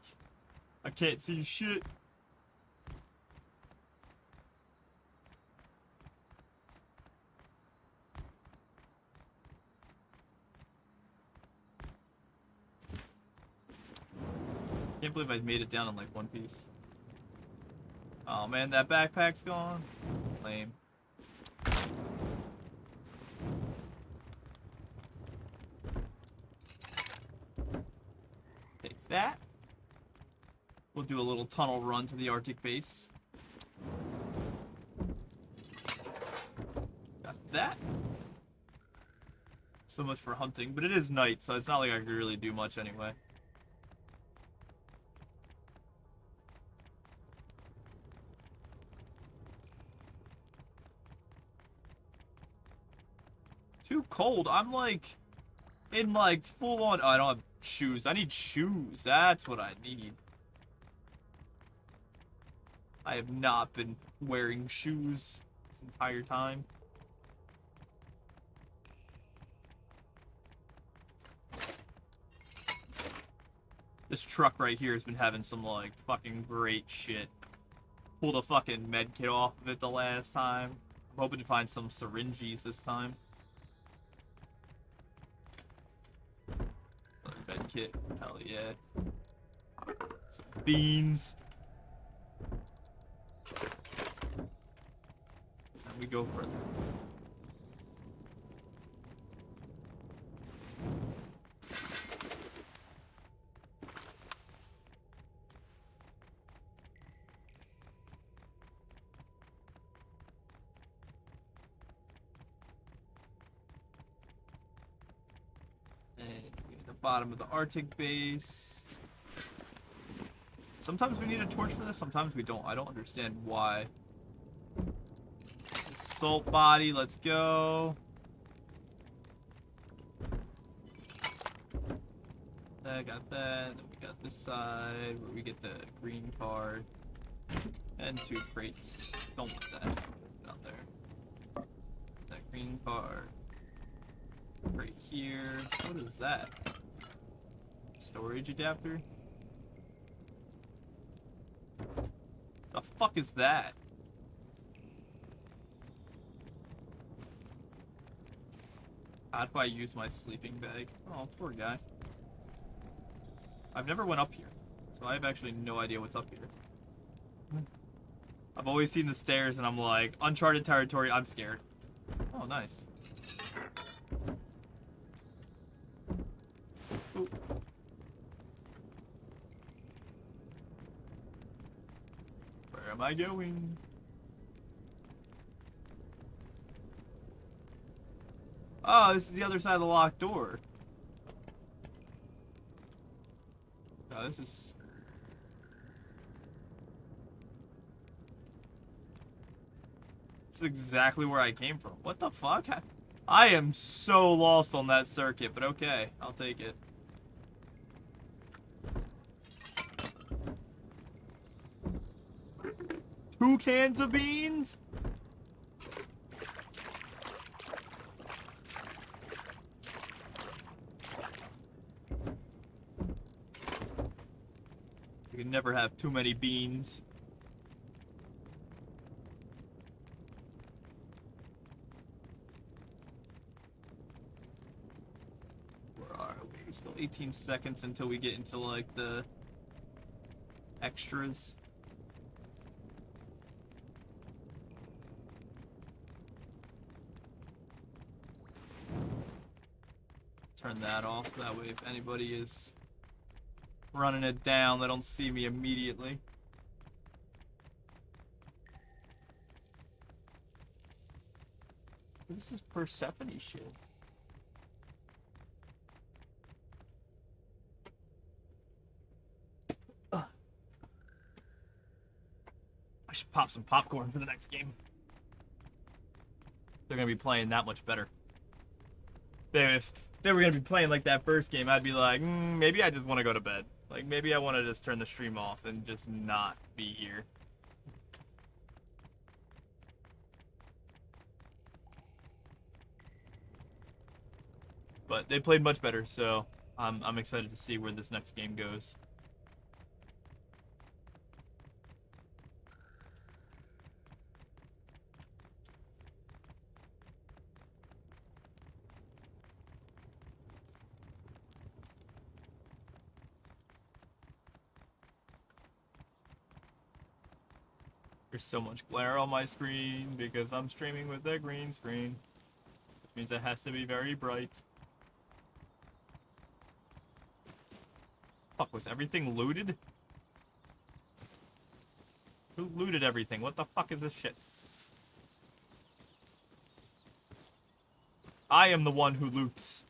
I can't see shit. Can't believe I made it down in like one piece. Oh man, that backpack's gone. Lame. Take that. We'll do a little tunnel run to the Arctic base. Got that. So much for hunting, but it is night, so it's not like I could really do much anyway. Too cold. I'm like in like full on. Oh, I don't have shoes. I need shoes. That's what I need. I have not been wearing shoes this entire time. This truck right here has been having some like fucking great shit. Pulled a fucking med kit off of it the last time. I'm hoping to find some syringes this time. Med kit, hell yeah. Some beans. And we go further. bottom of the Arctic base. Sometimes we need a torch for this, sometimes we don't. I don't understand why. Assault body, let's go. I got that. Then we got this side where we get the green card. And 2 crates. Don't want that. Not there. That green card. Right here. What is that? Storage adapter? The fuck is that? How do I use my sleeping bag? Oh, poor guy. I've never went up here, so I have actually no idea what's up here. I've always seen the stairs and I'm like, uncharted territory, I'm scared. Oh, nice. Ooh. Where am I going? Oh, this is the other side of the locked door. Oh, this is... This is exactly where I came from. What the fuck? I am so lost on that circuit, but okay. I'll take it. Two cans of beans? You can never have too many beans. Where are we? Still 18 seconds until we get into like the extras. Turn that off so that way if anybody is running it down, they don't see me immediately. This is Persephone shit. I should pop some popcorn for the next game. They're gonna be playing that much better. If they were gonna be playing like that first game, I'd be like, maybe I just want to go to bed. Like, maybe I want to just turn the stream off and just not be here. But they played much better, so I'm excited to see where this next game goes. There's so much glare on my screen because I'm streaming with a green screen. Which means it has to be very bright. Fuck, was everything looted? Who looted everything? What the fuck is this shit? I am the one who loots.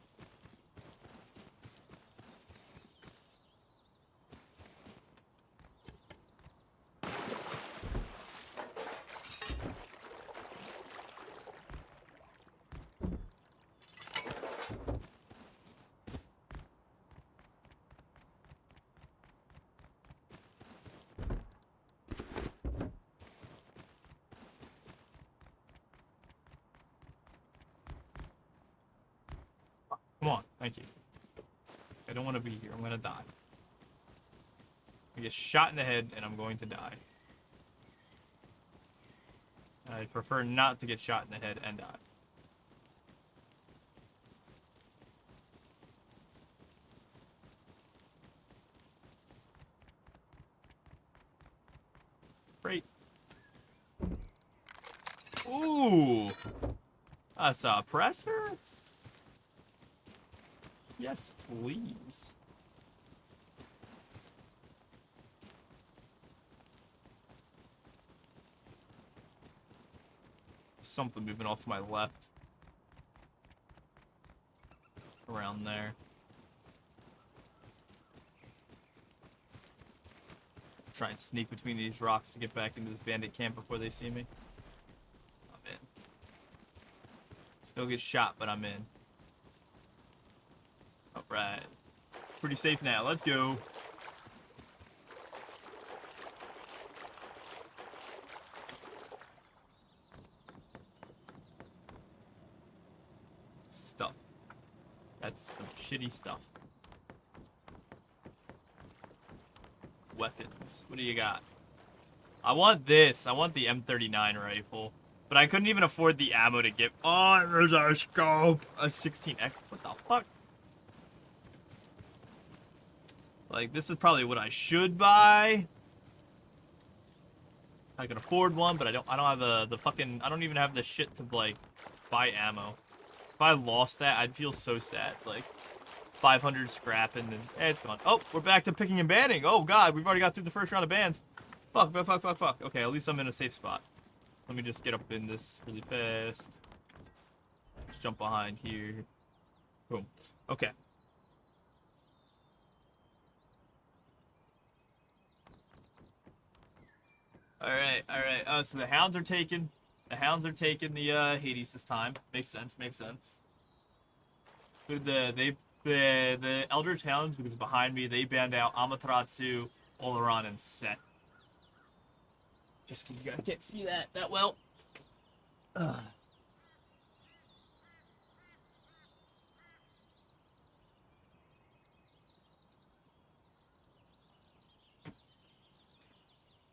Come on, thank you. I don't want to be here. I'm going to die. I get shot in the head and I'm going to die. I prefer not to get shot in the head and die. Great. Ooh! A suppressor? Yes, please. Something moving off to my left. Around there. Try and sneak between these rocks to get back into this bandit camp before they see me. I'm in. Still get shot, but I'm in. Alright. Pretty safe now. Let's go. Stuff. That's some shitty stuff. Weapons. What do you got? I want this. I want the M39 rifle. But I couldn't even afford the ammo to get. Oh, there's our scope. A 16X. What the fuck? Like, this is probably what I should buy. I can afford one, but I don't have the fucking. I don't even have the shit to, like, buy ammo. If I lost that, I'd feel so sad. Like, 500 scrap and then it's gone. Oh, we're back to picking and banning. Oh god, we've already got through the first round of bans. Fuck. Okay, at least I'm in a safe spot. Let me just get up in this really fast. Just jump behind here. Boom. Okay. Alright. Oh, so the Hounds are taking. The Hounds are taking the Hades this time. Makes sense. But the Eldritch Hounds, because behind me, they banned out Amaterasu, Oleron, and Set. Just because you guys can't see that well. Ugh.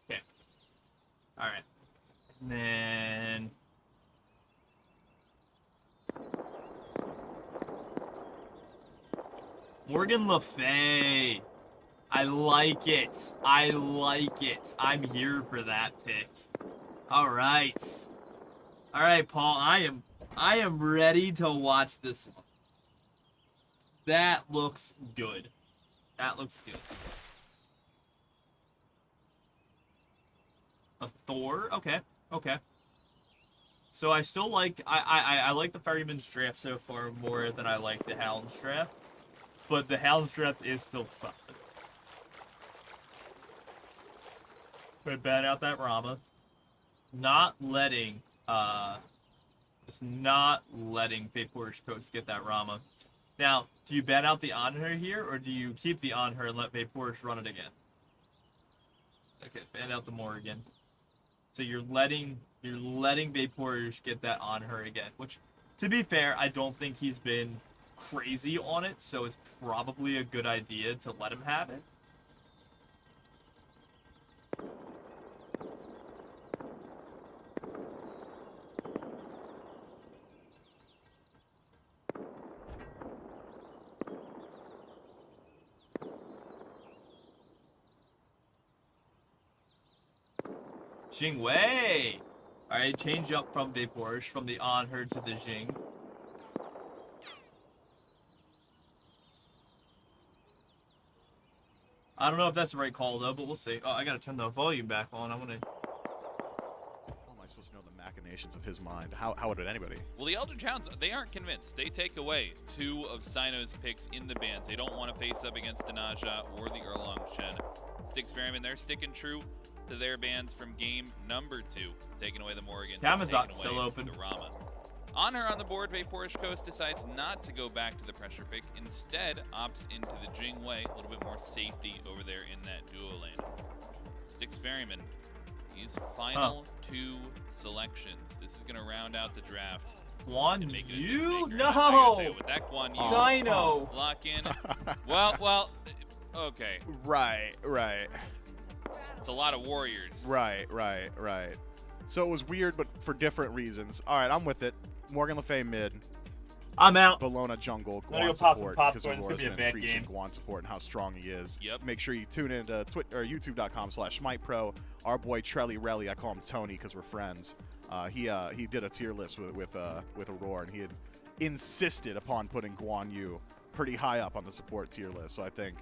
Okay. Alright. And then... Morgan Le Fay. I like it. I'm here for that pick. All right, Paul. I am ready to watch this one. That looks good. A Thor. Okay. So I still like. I like the Ferryman's draft so far more than I like the Hounds draft. But the Hounds draft is still something. We ban out that Rama. Not letting Fate Portage Coast get that Rama. Now, do you ban out the Anher here, or do you keep the Anher and let Fate Portage run it again? Okay, ban out the Morrigan. So you're letting Fate Portage get that Anher again, which, to be fair, I don't think he's been crazy on it, so it's probably a good idea to let him have it. Jing Wei! Alright, change up from Vaporsh, from the Anher to the Jing. I don't know if that's the right call, though, but we'll see. Oh, I gotta turn the volume back on. I wanna... How am I supposed to know the machinations of his mind? How would anybody? Well, the Eldritch Hounds, they aren't convinced. They take away 2 of Sino's picks in the bans. They don't want to face up against Danaja or the Erlong Shen. Styx Ferryman, they're sticking true to their bans from game number 2, taking away the Morrigan. Camazot's still open. The Rama. Honor on the board, Vaporsh Coast decides not to go back to the pressure pick. Instead, opts into the Jing Wei, a little bit more safety over there in that duo lane. Styx Ferryman, these final 2 selections. This is going to round out the draft. Guan Yu? No! With that Guan Yu, Sino! lock in. Well, okay. Right. It's a lot of warriors. Right. So it was weird, but for different reasons. All right, I'm with it. Morgan Le Fay mid. I'm out. Bologna jungle. I'm gonna go Guan pop some support. popcorn. Because It's gonna be a been bad preaching game. Guan support and how strong he is. Yep. Make sure you tune in to youtube.com/SMITEPro. Our boy Trelly Relly, I call him Tony because we're friends. He did a tier list with Aurora, and he had insisted upon putting Guan Yu pretty high up on the support tier list. So I think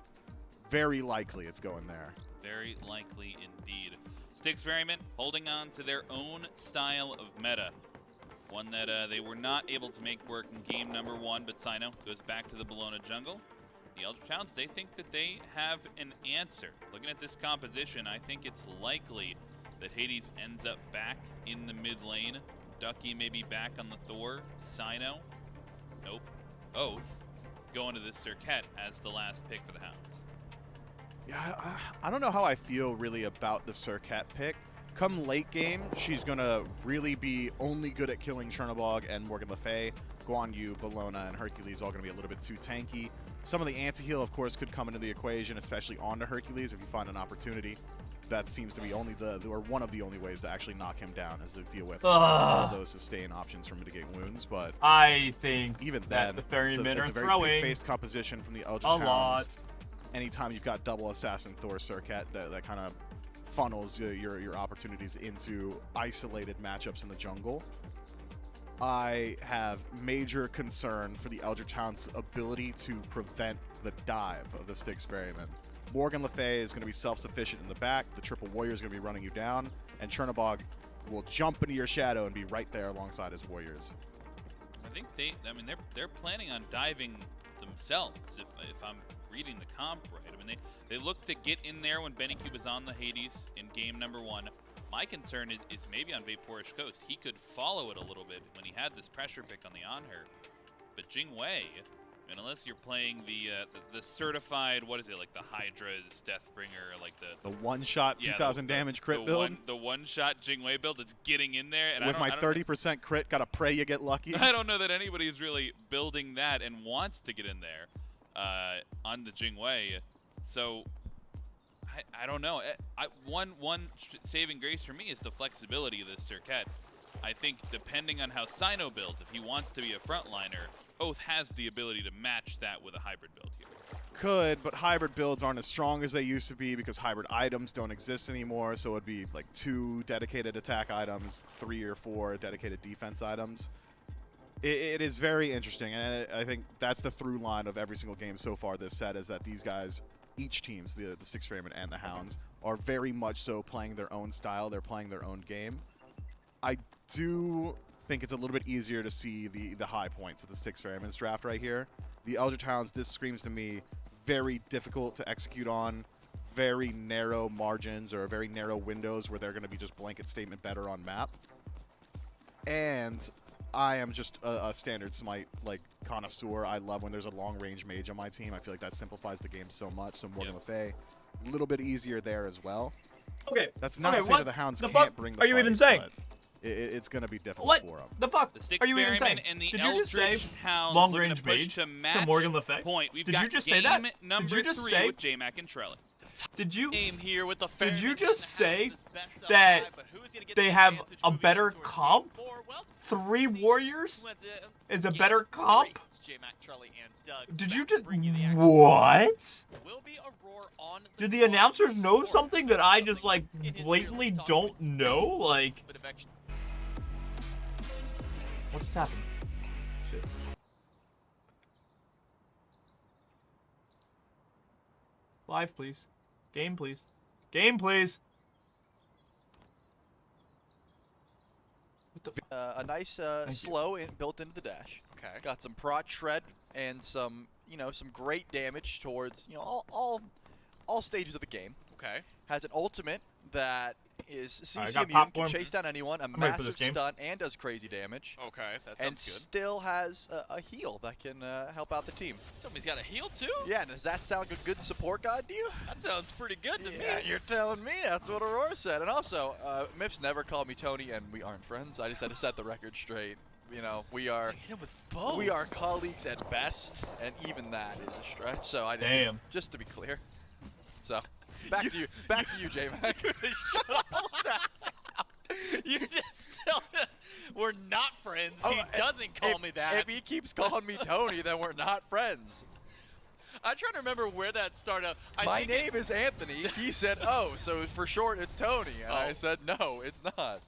very likely it's going there. Very likely indeed. Styx Ferryman holding on to their own style of meta. One that they were not able to make work in game number 1, but Sino goes back to the Bologna jungle. the Eldritch Hounds, they think that they have an answer. Looking at this composition, I think it's likely that Hades ends up back in the mid lane. Ducky maybe back on the Thor. Sino. Nope. Oath going to this Cirquette as the last pick for the Hounds. Yeah, I don't know how I feel really about the Cirquette pick. Come late game, she's going to really be only good at killing Chernobog and Morgan Le Fay. Guan Yu, Bologna, and Hercules all going to be a little bit too tanky. Some of the anti-heal, of course, could come into the equation, especially onto Hercules if you find an opportunity. That seems to be only or one of the only ways to actually knock him down is to deal with all those sustain options for mitigate wounds. But I think even that then, the ferrymen are it's a very throwing based composition from the Eldritch a Hounds. lot. Anytime you've got double assassin Thor Circuit, that kind of funnels your opportunities into isolated matchups in the jungle. I have major concern for the Eldritch Hounds' ability to prevent the dive of the Styx Ferryman. Morgan Le Fay is going to be self-sufficient in the back. The Triple Warrior is going to be running you down, and Chernobog will jump into your shadow and be right there alongside his warriors. I think they're planning on diving themselves. If I'm reading the comp right, I mean they look to get in there when BennyQ was on the Hades in game number 1. My concern is maybe on Vaporish Coast. He could follow it a little bit when he had this pressure pick on the on-her. But Jingwei, and unless you're playing the certified, what is it, like the Hydra's Deathbringer, like the one-shot 2,000 damage crit build? The one-shot Jingwei build that's getting in there. And with my 30% crit, gotta pray you get lucky. I don't know that anybody's really building that and wants to get in there on the Jingwei. So I don't know. One saving grace for me is the flexibility of this Cirquette. I think depending on how Sino builds, if he wants to be a frontliner, Oath has the ability to match that with a hybrid build here. Could, but hybrid builds aren't as strong as they used to be because hybrid items don't exist anymore, so it'd be like 2 dedicated attack items, 3 or 4 dedicated defense items. It is very interesting, and I think that's the through line of every single game so far this set, is that these guys, each teams, the Styx Ferrymen and the Hounds, are very much so playing their own style. They're playing their own game. I do think it's a little bit easier to see the high points of the Styx Ferrymen's draft right here. The Eldritch Hounds, this screams to me very difficult to execute on, very narrow margins or very narrow windows where they're going to be just blanket statement better on map. And I am just a standard Smite like connoisseur. I love when there's a long-range mage on my team. I feel like that simplifies the game so much. So Morgan Le Fay, a little bit easier there as well. Okay. That's not to say that the Hounds can't bring the are you fight, even saying? It's going to be difficult What for them. the fuck The Styx are you even Ferrymen saying? and the Did you just say Eldritch Hounds long-range looking to push mage to match for Morgan Le Fay? point. We've Did got you just say that? game Did number you just 3 say? with J-Mac and Trellis. Did you Game here with the Did you Ferrymen just and the say Hounds is best of that 5, but who's gonna get they the have advantage a moving better towards comp? game 4? Well, 3 see warriors who ends up is a getting better comp? three. It's J-Mac, Charlie, and Doug Did back you to just bring you the action. what? Will be a roar on Did the clock announcers to know score. something that I just like It is blatantly really don't know? Like, Bit of action. what's just happened? Shit. Live, please. Game, please. Game, please. What the? A nice slow built into the dash. Okay. Got some prot shred and some some great damage towards all stages of the game. Okay. Has an ultimate that is I CC got immune, can popcorn. chase down anyone, a ready for this massive game. stun, and does crazy damage. Okay, that And sounds good. still has a heal that can help out the team. Tell me he's got a heal too? Yeah, does that sound like a good support guide to you? That sounds pretty good to me. Yeah, you're telling me. That's what Aurora said. And also, Miff's never called me Tony, and we aren't friends. I just had to set the record straight. You know, we are Hit him with both. we are colleagues at best, and even that is a stretch. So I just Damn. just to be clear. So back to you, J-Mac. Shut all that down. You just said we're not friends. He doesn't call me that. If he keeps calling me Tony, then we're not friends. I'm trying to remember where that started. My name is Anthony. He said, "Oh, so for short, it's Tony," and I Oh. said, "No, it's not."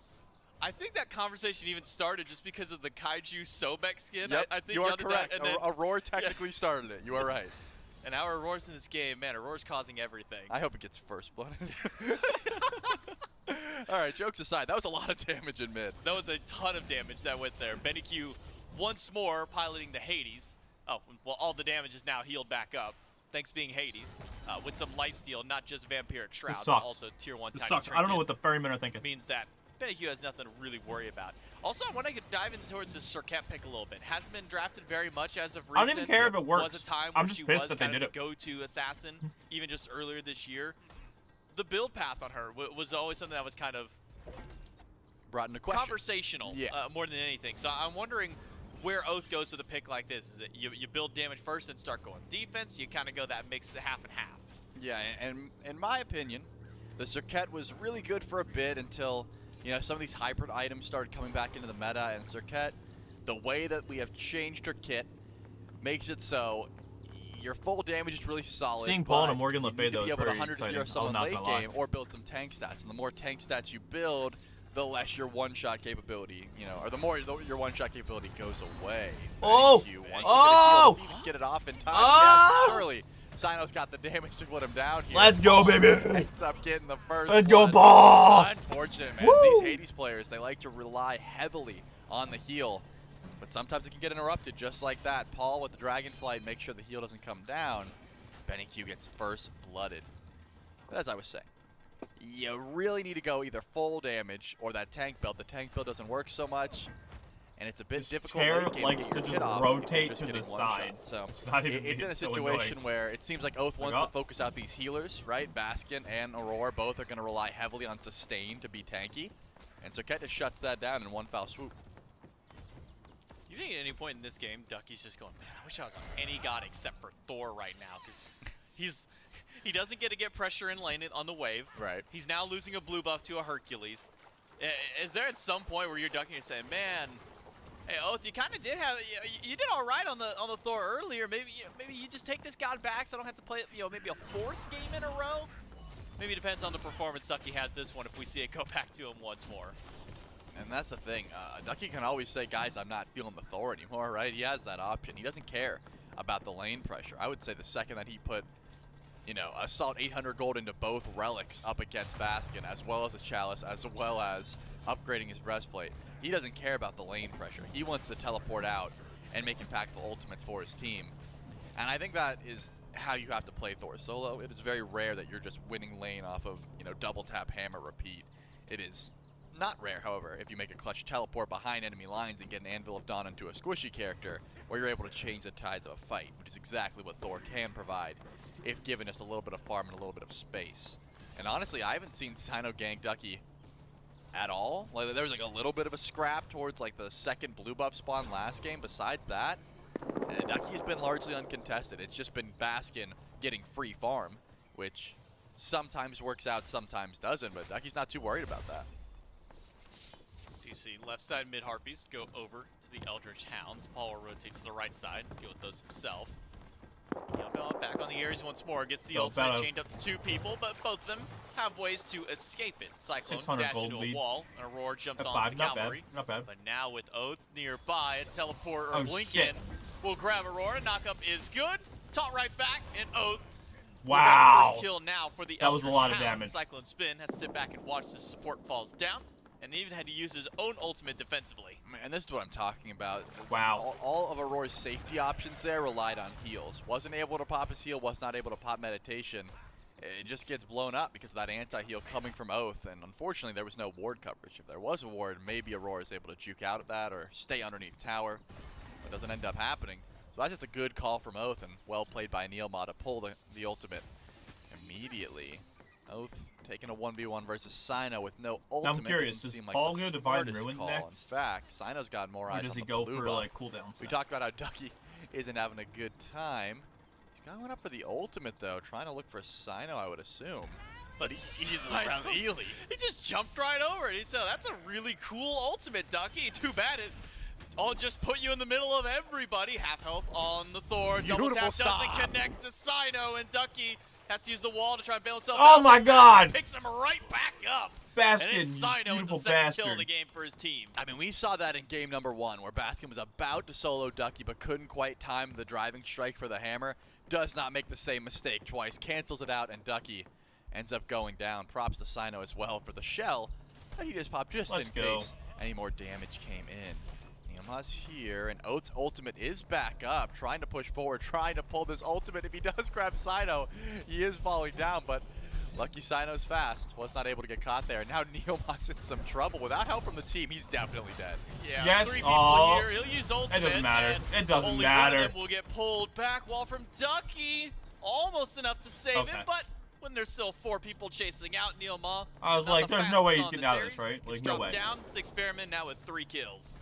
I think that conversation even started just because of the Kaiju Sobek skin. Yep, I think you are y'all did correct. That, and then, Aurora technically started it. You are right. and now Aurora's in this game. Man, Aurora's causing everything. I hope it gets first blood. All right, jokes aside, that was a lot of damage in mid. That was a ton of damage that went there. BennyQ once more piloting the Hades. Oh, well, all the damage is now healed back up. thanks being Hades, with some lifesteal, not just Vampiric Shroud, but sucks. also tier 1 This Tiny sucks. I don't know what the ferrymen are thinking. means that BenQ has nothing to really worry about. Also, I want to dive in towards this Serket pick a little bit. Hasn't been drafted very much as of recent. I don't even care if it works. Was a time I'm where just she pissed was that they kind of did the it. go-to assassin, even just earlier this year. The build path on her was always something that was kind of Brought into question. conversational, more than anything. So I'm wondering where Oath goes with a pick like this. Is it you build damage first and start going defense? You kind of go that mix half and half. Yeah, and in my opinion, the Serket was really good for a bit until, you know, some of these hybrid items started coming back into the meta, and Serket, the way that we have changed her kit, makes it so your full damage is really solid. Seeing Paul and but Morgan you Le need Fay, to though, be is able to very 100-0 exciting. someone I'm not late gonna lie. game or build some tank stats. And the more tank stats you build, the less your one-shot capability, you know, or the more your one-shot capability goes away. Oh! You once Oh! you even get it off in time. Oh! Yes, surely. Sino's got the damage to put him down here. Let's go, baby! Ends up getting the first Let's go, one. Paul! Unfortunate, man. Woo! These Hades players, they like to rely heavily on the heal, but sometimes it can get interrupted just like that. Paul with the Dragonflight makes sure the heal doesn't come down. BenQ gets first blooded. But as I was saying, you really need to go either full damage or that tank build. The tank build doesn't work so much, and it's a bit difficult chair late game likes to to get just your kit off if rotate you're just to the getting one shot. side. So It's not even it's in a so situation annoying. where it seems like Oath wants Like, to focus out these healers, right? Baskin and Aurora both are going to rely heavily on sustain to be tanky, and so Ket just shuts that down in one foul swoop. You think at any point in this game, Ducky's just going, man, I wish I was on any god except for Thor right now, because he doesn't get to get pressure in lane on the wave. Right. He's now losing a blue buff to a Hercules. Is there at some point where you're ducking and saying, man, hey Oath, you kind of did have, you did all right on the Thor earlier. Maybe you just take this god back so I don't have to play, maybe a fourth game in a row. Maybe it depends on the performance Ducky has this one if we see it go back to him once more. And that's the thing. Ducky can always say, guys, I'm not feeling the Thor anymore, right? He has that option. He doesn't care about the lane pressure. I would say the second that he put, you know, a solid 800 gold into both relics up against Baskin, as well as a Chalice, as well as upgrading his breastplate, he doesn't care about the lane pressure. He wants to teleport out and make impactful ultimates for his team. And I think that is how you have to play Thor solo. It is very rare that you're just winning lane off of, you know, double tap, hammer, repeat. It is not rare, however, if you make a clutch teleport behind enemy lines and get an Anvil of Dawn into a squishy character, where you're able to change the tides of a fight, which is exactly what Thor can provide, if given just a little bit of farm and a little bit of space. And honestly, I haven't seen Sino gank Ducky at all. Like, there was like a little bit of a scrap towards like the second blue buff spawn last game. Besides that, Ducky's been largely uncontested. It's just been Baskin getting free farm, which sometimes works out, sometimes doesn't, but Ducky's not too worried about that. You see left side mid Harpies go over to the Eldritch Hounds. Paul will rotate to the right side, deal with those himself. Back on the Ares once more, gets the ultimate chained up to two people, but both of them have ways to escape it. Cyclone dash into a wall, and Aurora jumps onto the Cavalry. Not bad. But now with Oath nearby, a teleport or Oh, blink shit. in will grab Aurora. Knockup is good. Taught right back, and Oath will Wow. grab the first kill now for the That was a Eldritch lot of Hounds. damage. Cyclone spin, has to sit back and watch the support falls down, and even had to use his own ultimate defensively. And this is what I'm talking about. Wow. All of Aurora's safety options there relied on heals. Wasn't able to pop his heal, was not able to pop meditation. It just gets blown up because of that anti-heal coming from Oath, and unfortunately there was no ward coverage. If there was a ward, maybe Aurora is able to juke out of that or stay underneath tower. It doesn't end up happening. So that's just a good call from Oath, and well played by Neilma to pull the ultimate immediately. Oath taking a 1v1 versus Sino with no ultimate. I'm curious, doesn't does seem like Paul the go Divine smartest Ruin call. next? In fact, Sino's got more Or eyes does on he the go blue for buff. like cooldown? We talked about how Ducky isn't having a good time. He's going up for the ultimate though, trying to look for Sino, I would assume. But he uses around Ely. He just jumped right over it. He said, that's a really cool ultimate, Ducky. Too bad it all just put you in the middle of everybody. Half health on the Thor. Double tap doesn't connect to Sino, and Ducky has to use the wall to try and bail himself out. Oh my god! Picks him right back up. Baskin, And it's you Sino with the beautiful second bastard. kill of the game for his team. I mean, we saw that in game number 1, where Baskin was about to solo Ducky, but couldn't quite time the driving strike for the hammer. Does not make the same mistake twice. Cancels it out, and Ducky ends up going down. Props to Sino as well for the shell that he just popped just Let's in go. case any more damage came in. Neilma's here, and Oath's ultimate is back up, trying to push forward, trying to pull this ultimate. If he does grab Sino, he is falling down, but lucky Sino's fast. Was not able to get caught there. Now Neilma's in some trouble. Without help from the team, he's definitely dead. Yeah, Yes. 3 people here. He'll use ultimate. It doesn't matter. And It doesn't only matter. One of them will get pulled back. Wall from Ducky. Almost enough to save him, but when there's still 4 people chasing out Neilma. I was like, there's no way he's getting out of this, right? Like, no way. Down, Styx Fairman now with 3 kills.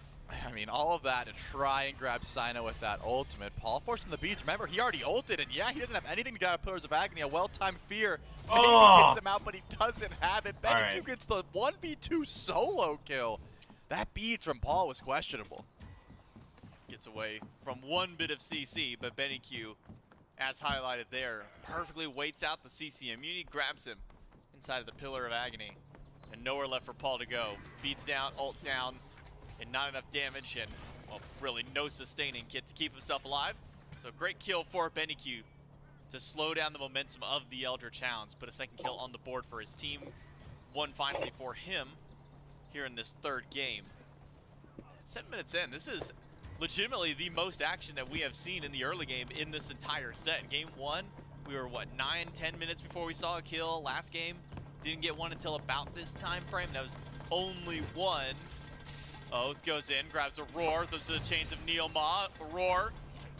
I mean, all of that to try and grab Sino with that ultimate. Paul forcing the beats. Remember, he already ulted, and yeah, he doesn't have anything to get out of Pillars of Agony. A well-timed fear maybe gets him out, but he doesn't have it. BennyQ gets the 1v2 solo kill. That beats from Paul was questionable. Gets away from 1 bit of CC, but BennyQ, as highlighted there, perfectly waits out the CC immunity, grabs him inside of the Pillar of Agony, and nowhere left for Paul to go. Beats down, ult down, and not enough damage, and, well, really no sustaining kit to keep himself alive. So great kill for BennyQ to slow down the momentum of the Eldritch Hounds, put a 2nd kill on the board for his team. 1 finally for him here in this 3rd game. 7 minutes in, this is legitimately the most action that we have seen in the early game in this entire set. Game 1, we were, what, 9-10 minutes before we saw a kill. Last game, didn't get one until about this time frame. That was only 1. Oath goes in, grabs a Roar. Those are the chains of Neilma. Roar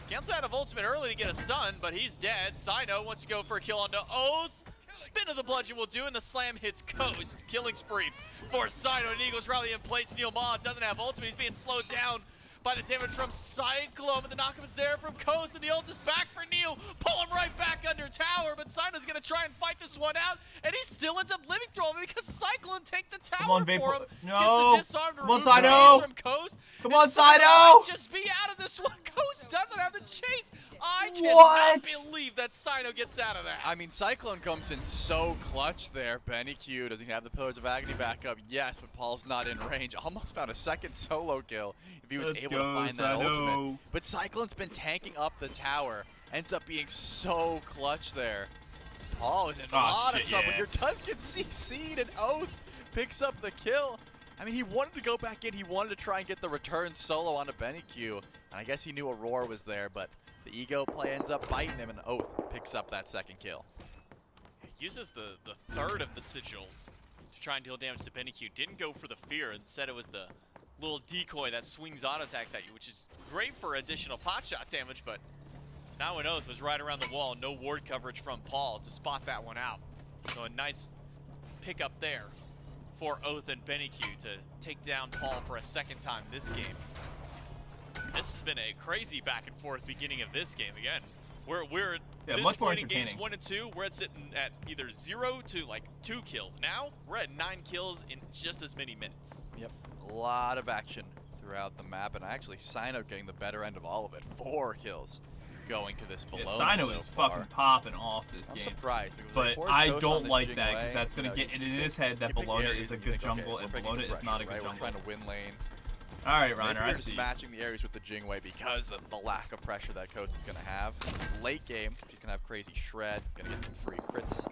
cancels out of ultimate early to get a stun, but he's dead. Sino wants to go for a kill onto Oath. Spin of the bludgeon will do, and the slam hits Coast. Killing spree for Sino, and Eagles rally in place. Neilma doesn't have ultimate. He's being slowed down by the damage from Cyclone, but the knockup is there from Coast, and the ult is back for Neil. Pull him right back under tower, but Sino's gonna try and fight this one out, and he still ends up living through it because Cyclone tanked the tower Come on, for him. No. Gets the disarm to Come on, remove the Sino. chains from Coast. Come on, Sino Sino. might just be out of this one. Coast doesn't have the chains. I What? cannot believe that Sino gets out of that. I mean, Cyclone comes in so clutch there. BennyQ, does he have the Pillars of Agony back up? Yes, but Paul's not in range. Almost found a 2nd solo kill if he was able to find that ultimate. But Cyclone's been tanking up the tower. Ends up being so clutch there. Paul is in a lot of trouble. Here does get CC'd, and Oath picks up the kill. I mean, he wanted to go back in. He wanted to try and get the return solo onto BennyQ. And I guess he knew Aurora was there, but the ego play ends up biting him, and Oath picks up that 2nd kill. He uses the 3rd of the sigils to try and deal damage to BennyQ. Didn't go for the fear. Instead, it was the little decoy that swings auto attacks at you, which is great for additional pot shot damage, but now when Oath was right around the wall, no ward coverage from Paul to spot that one out. So a nice pick up there for Oath and BennyQ to take down Paul for a 2nd time this game. This has been a crazy back and forth beginning of this game. Again, we're much more in games entertaining. 1 and 2, we're sitting at either 0 to like 2 kills. Now we're at 9 kills in just as many minutes. Yep, a lot of action throughout the map, and actually Sino getting the better end of all of it. 4 kills going to this below. Sino is fucking popping off this I'm game. surprised, But because I Ghost on don't the like Jing that Wei, because that's going to get in his head that you pick Bologna Ares is a and you good think, okay, jungle we're and picking Bologna the is not a pressure, good right? jungle. We're trying to win lane. All right, Maybe Reiner, we're I just see. matching the Ares with the Jing Wei because of the lack of pressure that Coach is going to have. Late game, she's going to have crazy shred, going to get some free crits.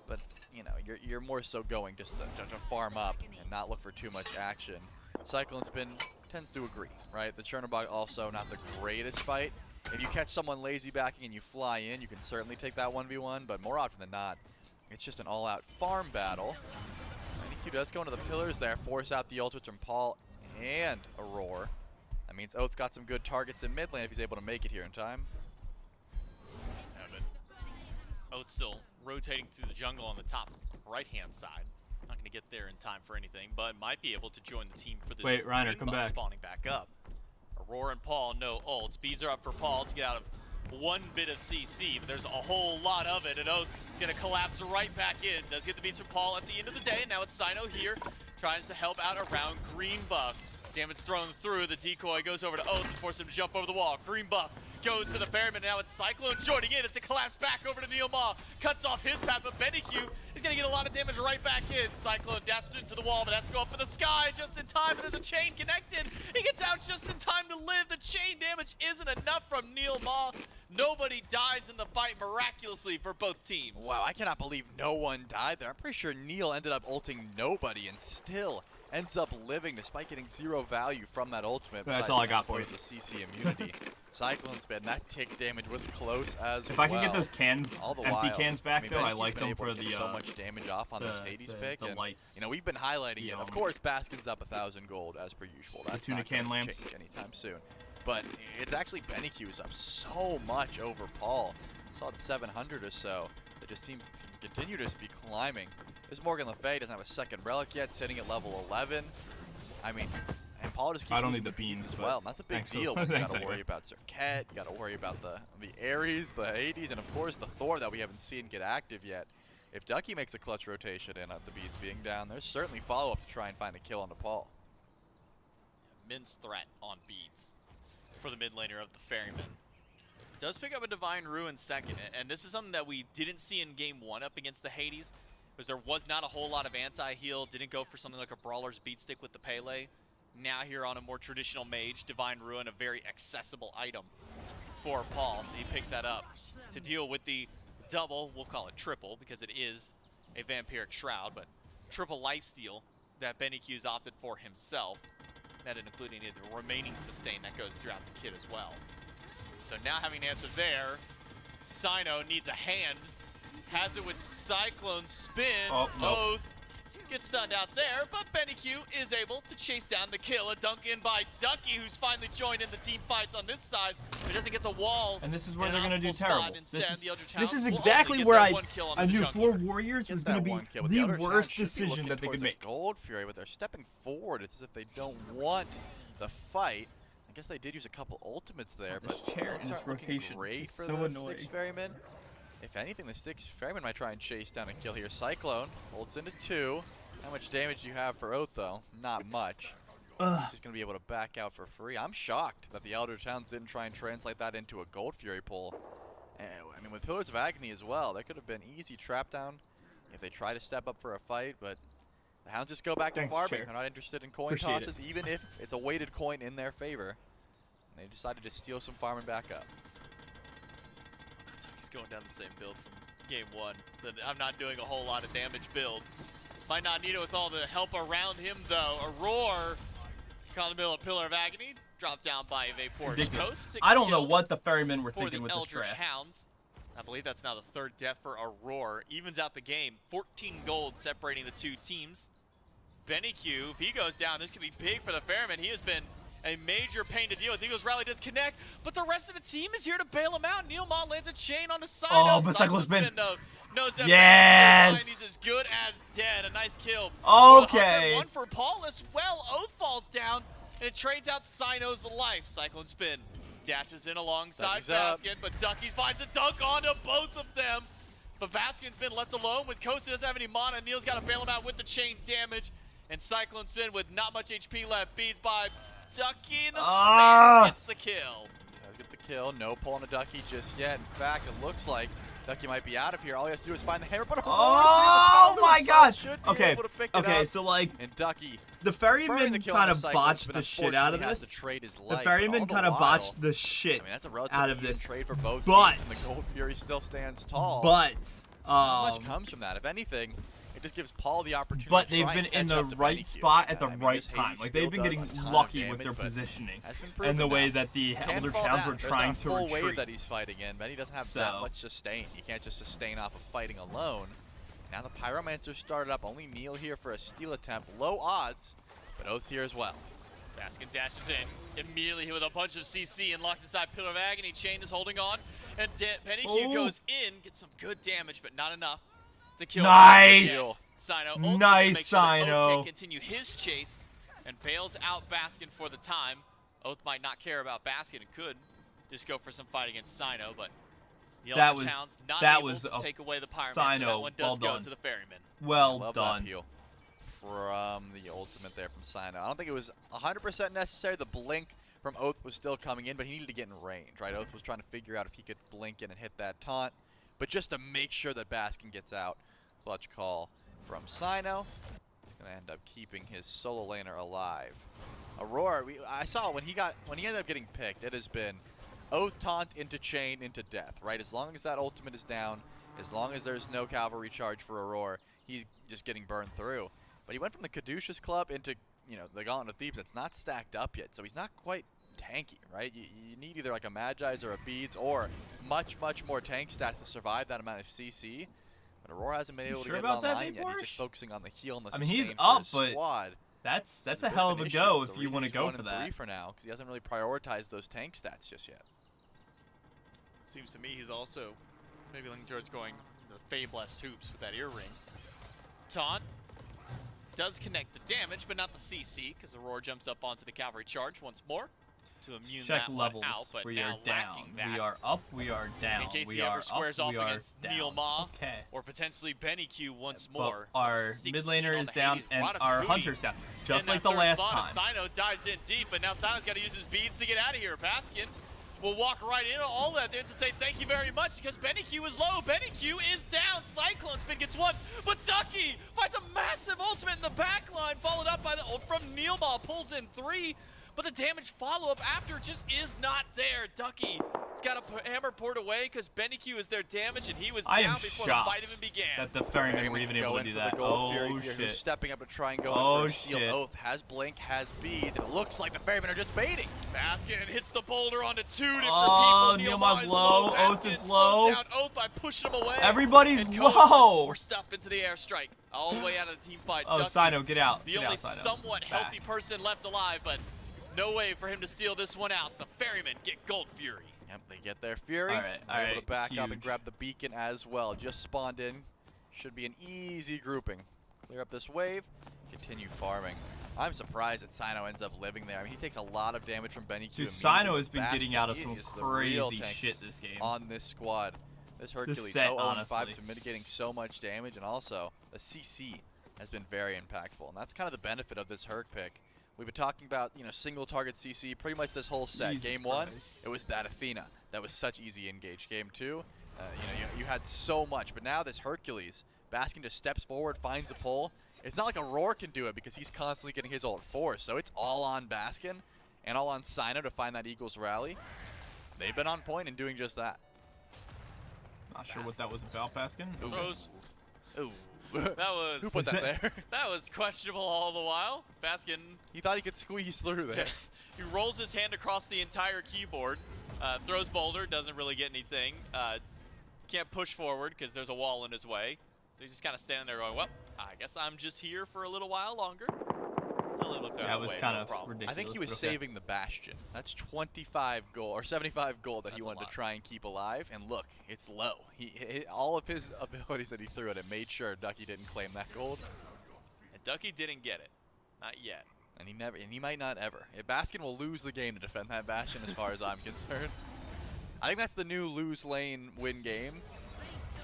But, you know, you're more so going just to farm up and not look for too much action. Cyclone's tends to agree, right? The Chernobog also not the greatest fight. If you catch someone lazy backing and you fly in, you can certainly take that 1v1, but more often than not, it's just an all-out farm battle. BennyQ does go into the pillars there, force out the ultimates from Paul and Aurora. That means Oath's got some good targets in mid lane if he's able to make it here in time. Yeah, but Oath still rotating through the jungle on the top right-hand side. Not going to get there in time for anything, but might be able to join the team for this. Wait, Reiner, green come buff back. Spawning back up. Aurora and Paul, no ult. Speeds are up for Paul to get out of 1 bit of CC, but there's a whole lot of it, and Oath going to collapse right back in. Does get the beats from Paul at the end of the day, and now it's Sino here. Tries to help out around green buff. Damage thrown through. The decoy goes over to Oath and forces him to jump over the wall. Green buff goes to the Fairman. Now it's Cyclone joining in. It's a collapse back over to Neilma. Cuts off his path, but BennyQ is going to get a lot of damage right back in. Cyclone dashes into the wall, but has to go up in the sky just in time. But there's a chain connected. He gets out just in time to live. The chain damage isn't enough from Neilma. Nobody dies in the fight miraculously for both teams. Wow, I cannot believe no one died there. I'm pretty sure Neil ended up ulting nobody and still ends up living despite getting 0 value from that ultimate. That's all I got for you. The CC immunity. Cyclone Spin, that tick damage was close as If well. I can get those cans, All the empty while, cans back, though, I Benny's like been them able for to the get so much damage off on this Hades pick. the And, lights. you know, we've been highlighting it. Of course, Baskin's up 1,000 gold as per usual. That's tuna not can gonna lamps. change anytime soon. But it's actually Bennyq's up so much over Paul. Solid 700 or so. It just seems to continue to just be climbing. This Morgan Le Fay doesn't have a second relic yet, sitting at level 11. I mean, and Paul just keeps I don't using need the beans as but well. And that's a big thanks for- deal when you thanks gotta worry anyway. about Circuit, you gotta worry about the Ares, the Hades, and of course the Thor that we haven't seen get active yet. If Ducky makes a clutch rotation in at the beads being down, there's certainly follow-up to try and find a kill on Paul. Min's threat on beads for the mid laner of the Ferryman. Does pick up a Divine Ruin second, and this is something that we didn't see in game 1 up against the Hades, because there was not a whole lot of anti-heal, didn't go for something like a Brawler's Beat Stick with the Pele. Now here on a more traditional mage, Divine Ruin, a very accessible item for Paul, so he picks that up to deal with the double, we'll call it triple, because it is a Vampiric Shroud, but triple lifesteal that Bennyq's opted for himself, that including the remaining sustain that goes throughout the kit as well. So now having an answer there, Sino needs a hand, has it with Cyclone Spin, Oh, nope. Oath gets stunned out there, but Bennyq is able to chase down the kill. A dunk in by Ducky, who's finally joined in the team fights on this side, but doesn't get the wall. And this is where in they're an going to do optimal spot. terrible. Instead, the Eldritch This Hounds is will exactly ultimately get where that one kill on I the knew jungler. 4 Warriors was Gets going that to be one kill, but the Eldritch Hounds worst should be decision looking that they could towards a make. Gold Fury, but they're stepping forward. It's as if they don't want the fight. I guess they did use a couple ultimates there, This but chair those and aren't its looking rotation great is for so the annoying. Styx Ferryman. If anything, the Styx Ferryman might try and chase down a kill here. Cyclone holds into 2. How much damage do you have for Oath, though? Not much. He's just going to be able to back out for free. I'm shocked that the Eldritch Hounds didn't try and translate that into a Gold Fury pull. And, I mean, with Pillars of Agony as well, that could have been easy trap down if they try to step up for a fight, but the Hounds just go back to Thanks, farming. Chair. They're not interested in coin Appreciate tosses, even if it's a weighted coin in their favor. And they decided to steal some farming back up. He's going down the same build from game 1. I'm not doing a whole lot of damage build. Might not need it with all the help around him, though. A roar caught in the middle of Pillar of Agony, dropped down by Vapor's Ridiculous. Coast. 6 I don't know kills what the Ferrymen were for thinking the with this Eldritch draft. Hounds. I believe that's now the 3rd death for Aurora. Evens out the game. 14 gold separating the two teams. Bennyq, if he goes down, this could be big for the Ferryman. He has been a major pain to deal with. Eagles Rally does connect, but the rest of the team is here to bail him out. Neil Mon lands a chain on the side. Oh, but Cyclone Spin. Knows that Yes! he's as good as dead. A nice kill. Okay. One for Paul as well. Oath falls down, and it trades out Sino's life. Cyclone Spin dashes in alongside Ducky's up. Baskin, but Ducky finds the dunk onto both of them. But Baskin's been left alone with Costa doesn't have any mana. Neil's got to bail him out with the chain damage. And Cyclone Spin with not much HP left beats by Ducky in the spam gets the kill. Does get the kill. No pull on a Ducky just yet. In fact, it looks like Ducky might be out of here. All he has to do is find the hammer. But Oh my gosh! should be Okay, able to pick it okay, up. so like And Ducky the burning Ferrymen the kill kind on of Cyclone botched Spin, the shit out of unfortunately has this. to trade his The life, but all Ferrymen the kind of while- botched the shit I mean, that's a relatively out of even this. trade for both But- teams, and the Gold Fury still stands tall. But Not much comes from that. If anything, it just gives Paul the opportunity but to they've try been and in catch the up to right Bennyq. spot at the I mean, right this time. Hades Like still they've been does getting a ton of lucky with damage, their but positioning has been and proven the way now. that the Can't Eldritch fall Hounds down. were There's trying not a to full wave retreat. that he's fighting in. Benny doesn't have that So- much sustain. He can't just sustain off of fighting alone. Now the Pyromancer started up. Only Neil here for a steal attempt. Low odds, but Oath's here as well. Baskin dashes in, immediately hit with a bunch of CC and locked inside Pillar of Agony. Chain is holding on, and Bennyq Oh. goes in, gets some good damage, but not enough to kill. Nice! Sino ults Nice, to make sure that Oath Sino. can continue his chase and bails out Baskin for the time. Oath might not care about Baskin and could just go for some fight against Sino, but the That Eldritch was- Hounds not that able was to a take away the Pyromancer. Sino, That one does well go done. to the Ferryman. Well Love done. that peel from the ultimate there from Sino. I don't think it was 100% necessary. The blink from Oath was still coming in, but he needed to get in range, right? Oath was trying to figure out if he could blink in and hit that taunt. But just to make sure that Baskin gets out, clutch call from Sino. He's going to end up keeping his solo laner alive. Aurora, I saw when he ended up getting picked, it has been Oath taunt into chain into death, right? As long as that ultimate is down, as long as there's no cavalry charge for Aurora, he's just getting burned through. But he went from the Caduceus Club into, you know, the Gauntlet of Thebes that's not stacked up yet, so he's not quite tanky, right? You need either like a Magi's or a Beads or much more tank stats to survive that amount of CC. But Aurora hasn't been able to get it online yet. He's just focusing on the heal and the sustain he's for up, his but squad. that's a hell of a go if you want to go for that. 3 for now, because he hasn't really prioritized those tank stats just yet. Seems to me he's also maybe looking towards going the Fabless hoops with that earring. Taunt does connect the damage, but not the CC, because Aurora jumps up onto the cavalry charge once more to immune Check that levels. one out, but We now are down. lacking that. We are up. We are down. In case we he are ever squares up, off we are against down. Neil Ma Okay. or potentially Benny Q once But more. our 16 mid laner on is the down Hades, and brought up our to hunter's Booty. down, just In like that the third last slot, time. Sino dives in deep, but now Sino's got to use his beads to get out of here. Baskin will walk right into all that dance and say thank you very much because Benny Q is low. Benny Q is down. Cyclone Spin gets one, but Ducky finds a massive ultimate in the back line, followed up by the from Neilma, pulls in 3. But the damage follow-up after just is not there. Ducky has got a hammer poured away because Benny Q is their damage, and he was I down am before the shocked fight even began. that the ferryman were even able to do that. Oh Who's shit. stepping up to try and go Oh, in for a steal. shit. Oath has blink, has beads, and it looks like the Ferrymen are just baiting. Baskin hits the boulder onto 2 different Oh, people. Neilma's is low. Baskin Oath is slows low. down Oath by pushing him away. Everybody's and Coast low. is forced up into the airstrike, all the way out of the team fight. Oh, Ducky, Sino, get out. the Get only out, Sino. somewhat healthy Back. person left alive, but no way for him to steal this one out. The Ferrymen get Gold Fury. Yep, they get their Fury. All right, They're able to back up and huge. grab the beacon as well. Just spawned in. Should be an easy grouping. Clear up this wave. Continue farming. I'm surprised that Sino ends up living there. I mean, he takes a lot of damage from Benny Q. Dude, Sino immediately. has been Baskin, getting out of he some is the real crazy tank shit this game. on this squad. This Hercules, set, 0-5 honestly. has been mitigating so much damage, and also the CC has been very impactful. And that's kind of the benefit of this Herc pick. We've been talking about, you know, single target CC pretty much this whole set. Jesus Game 1, Christ. it was that Athena. That was such easy engage. Game 2, you know, you had so much. But now this Hercules, Baskin just steps forward, finds a pull. It's not like Aurora can do it because he's constantly getting his ult force. So it's all on Baskin and all on Sino to find that Eagles rally. They've been on point in doing just that. Not sure what that was about, Baskin. Ooh. Throws. Ooh. That was Who put that there? that was questionable all the while. Baskin He thought he could squeeze through there. he rolls his hand across the entire keyboard, throws boulder, doesn't really get anything. Can't push forward because there's a wall in his way. So he's just kind of standing there going, well, I guess I'm just here for a little while longer. Still able to clear That the was way, kind no of problem. ridiculous. I think he was but okay. saving the Bastion. That's 25 gold or 75 gold that he That's a wanted lot. to try and keep alive. And look, it's low. All of his abilities that he threw at it made sure Ducky didn't claim that gold, And Ducky didn't get it. Not yet. and he might not ever. Baskin will lose the game to defend that Bastion, as far as I'm concerned. I think that's the new lose lane win game.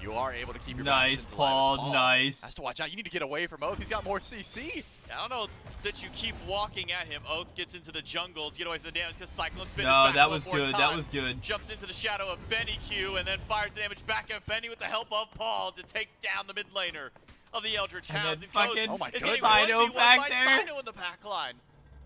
You are able to keep your Nice, Bastions Paul, alive. Paul nice. has to watch out. You need to get away from Oath. He's got more CC. I don't know that you keep walking at him. Oath gets into the jungle to get away from the damage because Cyclone Spin is No, back that one was more good. That time. was good. Jumps into the shadow of Benny Q and then fires the damage back at Benny with the help of Paul to take down the mid laner of the Eldritch And Hounds. then Coast fucking Oh my is goodness. getting Sino 1v1 back by there. Sino in the back line.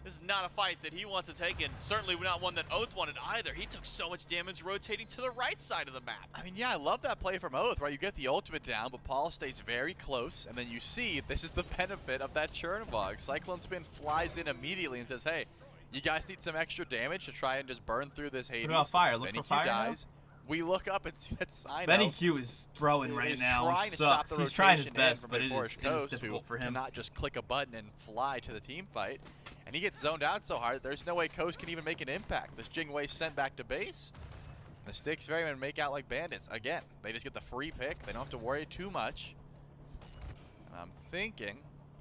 This is not a fight that he wants to take, and certainly not one that Oath wanted either. He took so much damage rotating to the right side of the map. I mean, yeah, I love that play from Oath, right? You get the ultimate down, but Paul stays very close, and then you see this is the benefit of that Chernobog. Cyclone Spin flies in immediately and says, hey, you guys need some extra damage to try and just burn through this Hades. about fire? Look Benny for Q fire now? dies. We look up and see that Sino Benny Q is throwing is right now. trying Which to stop sucks. the He's trying his rotation in best, from but it Forest is Coast, difficult who for him. cannot just click a button and fly to the team fight. And he gets zoned out so hard, there's no way Coast can even make an impact. This Jingwei sent back to base. The Styx Ferrymen make out like bandits. Again, they just get the free pick. They don't have to worry too much. And I'm thinking,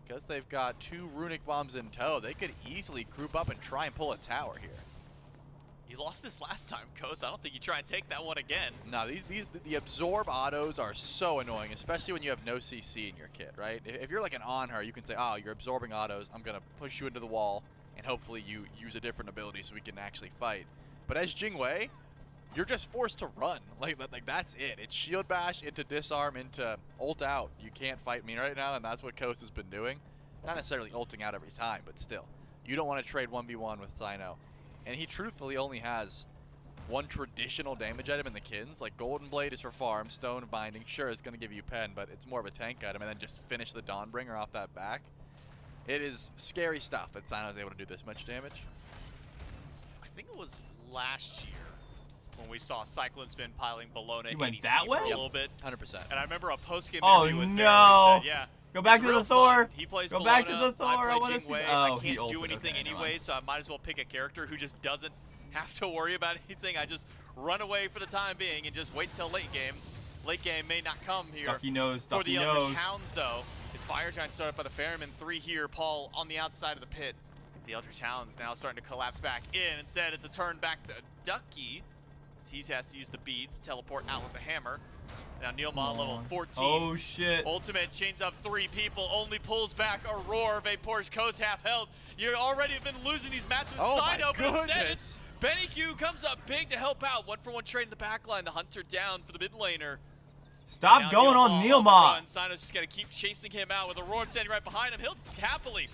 because they've got 2 runic bombs in tow, they could easily group up and try and pull a tower here. You lost this last time, Coast. I don't think you try and take that one again. No, the absorb autos are so annoying, especially when you have no CC in your kit, right? If you're like an on her, you can say, oh, you're absorbing autos. I'm going to push you into the wall, and hopefully you use a different ability so we can actually fight. But as Jingwei, you're just forced to run. Like that's it. It's shield bash into disarm into ult out. You can't fight me right now, and that's what Coast has been doing. Not necessarily ulting out every time, but still. You don't want to trade 1v1 with Sino. And he truthfully only has one traditional damage item in the Kins. Like Golden Blade is for farm, Stone Binding, sure, is going to give you pen, but it's more of a tank item, and then just finish the Dawnbringer off that back. It is scary stuff that Sino's able to do this much damage. I think it was last year when we saw Cyclone Spin piling Bologna He went ADC that way? for a little bit. 100%. And I remember a post-game Oh, interview with no. Bear where he said, yeah, Go back it's to real the Thor. fun. He plays Go back to Bologna, the Thor. I I want play to see. Jingwei. Oh, I he can't do ulted. anything Okay, never anyway, mind. so I might as well pick a character who just doesn't have to worry about anything. I just run away for the time being and just wait till late game. Late game may not come here. Ducky knows. For the Ducky Eldritch knows. Hounds, though, his Fire Giant started by the Ferryman. 3 here. Paul on the outside of the pit. The Eldritch Hounds now starting to collapse back in. Instead, it's a turn back to Ducky. He has to use the beads, teleport out with the hammer. Now Neilma level 14. Oh shit. Ultimate chains up 3 people, only pulls back Aurora. Vapor's Coast half held. You already have been losing these matches with Oh my Sino, but instead goodness. it's Benny Q comes up big to help out. 1-for-1 trade in the backline. The Hunter down for the mid laner. Stop Now going on the Neilma. run. Sino's just gonna keep chasing him out with Aurora standing right behind him. He'll happily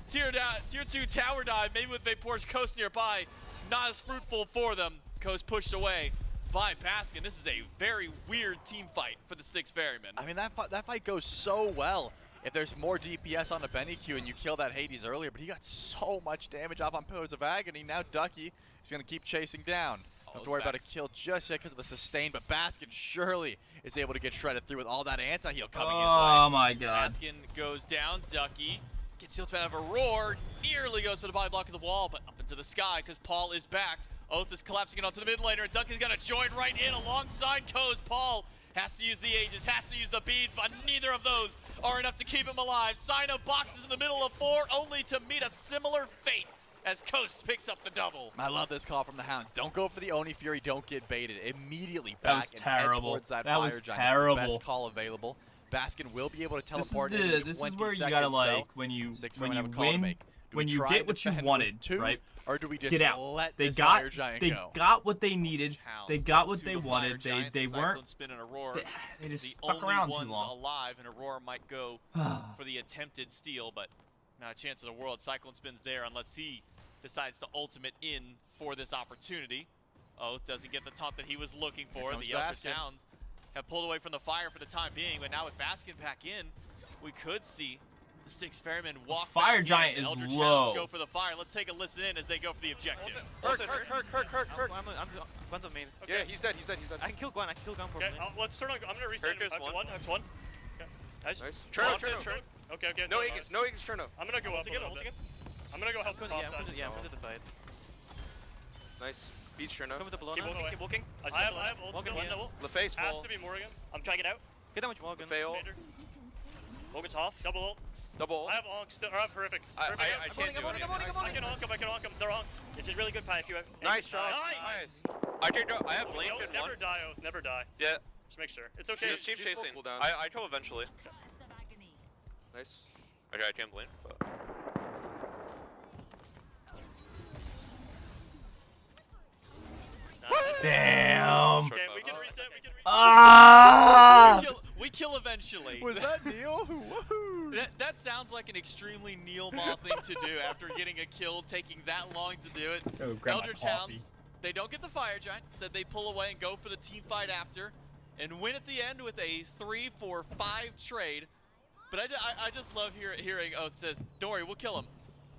tier 2 tower dive, maybe with Vapor's Coast nearby. Not as fruitful for them. Coast pushed away by Baskin. This is a very weird team fight for the Styx Ferryman. I mean, that fight goes so well. If there's more DPS on the Benny Q and you kill that Hades earlier, but he got so much damage off on Pillars of Agony. Now Ducky is going to keep chasing down. Don't have to worry about a kill just yet because of the sustain, but Baskin surely is able to get shredded through with all that anti-heal coming his way. Oh my god. Baskin goes down. Ducky gets the ultimate out of a roar. Nearly goes for the body block of the wall, but up into the sky because Paul is back. Oath is collapsing it onto the mid laner, and Ducky's gonna join right in alongside Koz. Paul has to use the Aegis, has to use the beads, but neither of those are enough to keep him alive. Sino boxes in the middle of 4, only to meet a similar fate as Coast picks up the double. I love this call from the Hounds. Don't go for the Oni Fury, don't get baited. Immediately That back was and terrible. head towards that That Fire was Giant. terrible. Best call available. Baskin will be able to This teleport is in the 20 this is where you seconds, gotta so like when you Styx when Ferryman you have a call to win make. Do when we you try get and what you defend wanted, with 2, right? Or do we just Get out. let They this got Fire Giant they go? got what they needed. Hounds They got up what to they the Fire wanted. Giant, They Cyclone weren't. Spin and Aurora. They just The stuck only around too ones long. alive, and Aurora might go for the attempted steal, but not a chance in the world. Cyclone Spin's there unless he decides to ultimate in for this opportunity. Oath doesn't get the taunt that he was looking for. comes The Eldritch Baskin. Hounds have pulled away from the fire for the time being, but now with Baskin back in, we could see the Styx Ferryman walk Fire back Giant in. is Eldritch low. Hounds go for the fire. Let's take a listen in as they go for the objective. Hurt. I'm Gwen's on main. Okay. Yeah, he's dead. I can kill Gwen. I can kill Gwen for Okay, main. let's turn on. I'm gonna reset. Hurricane I have to one. one. I have to one. Okay. Nice. Cherno, Cherno, Cherno. Okay, okay. No nice. Aegis. No Aegis. Cherno. I'm gonna go up again. I'm gonna go help the top Yeah, side. I'm front of the fight. Nice. Beats Cherno. Come with the blow. Keep walking. Keep walking. I have ult still one level. LaFace Has full. to be Morgan. I'm trying to get out. Get that much Morgan. Fail. Morgan's off. Double ult. Double ult. I have onk still. Or I have horrific. I Horrific. can't do it. I can onk him. I can onk him. They're onked. It's a really good fight if you have. Nice Nice. Nice. I can go. I have blink Don't in never one. die, Oath. Never die. Yeah. Just make sure. It's okay. Just keep chasing. I kill eventually. Nice. Okay, I can't blink. But... Damn. Okay, we can reset. We can reset. Ah! We kill eventually. Was that Neil? Woohoo! That sounds like an extremely Neil Maw thing to do after getting a kill, taking that long to do it. Go grab my Eldritch coffee. Hounds, they don't get the Fire Giant, instead they pull away and go for the team fight after, and win at the end with a 3-4-5 trade. But I just love hearing Oath says, don't worry, we'll kill him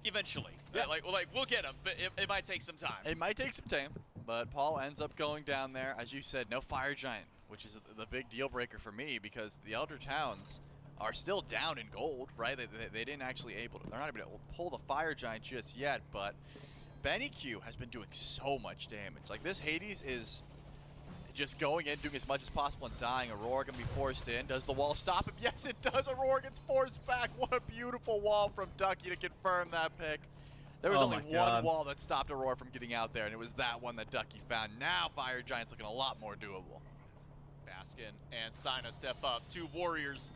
eventually. Yeah. Like we'll get him, but it might take some time. It might take some time, but Paul ends up going down there. As you said, no Fire Giant, which is the big deal breaker for me because the Eldritch Hounds are still down in gold, right? They didn't actually they're not able to pull the Fire Giant just yet, but Benny Q has been doing so much damage. Like this Hades is just going in, doing as much as possible and dying. Aurora gonna be forced in. Does the wall stop him? Yes, it does. Aurora gets forced back. What a beautiful wall from Ducky to confirm that pick. There was Oh only my one God. wall that stopped Aurora from getting out there, and it was that one that Ducky found. Now Fire Giant's looking a lot more doable. Baskin and Sino step up. 2 warriors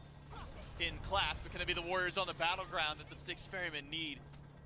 in class, but can they be the warriors on the battleground that the Styx Ferryman need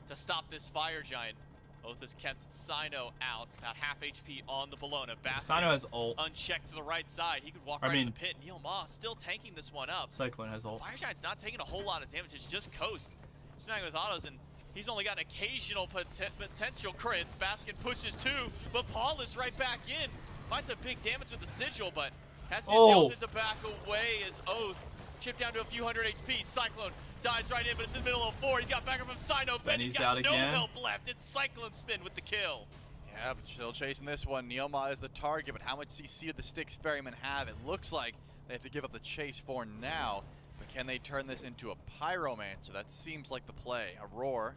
to stop this Fire Giant? Oath has kept Sino out, about half HP on the Bologna. Baskin Sino has ult. unchecked to the right side. He could walk I right in mean- the pit. Neil Ma still tanking this one up. Cyclone has ult. Fire Giant's not taking a whole lot of damage. It's just Coast. Smacking with autos, and He's only got occasional potential crits. Baskin pushes 2, but Paul is right back in. Finds some big damage with the sigil, but has to use the ultimate to back away as Oath chipped down to a few hundred HP. Cyclone dives right in, but it's in the middle of 4. He's got backer from Sino. Benny's got no help left. It's Cyclone Spin with the kill. Yeah, but still chasing this one. Neoma is the target, but how much CC do the Styx Ferrymen have? It looks like they have to give up the chase for now. But can they turn this into a Pyromancer? That seems like the play. Aurora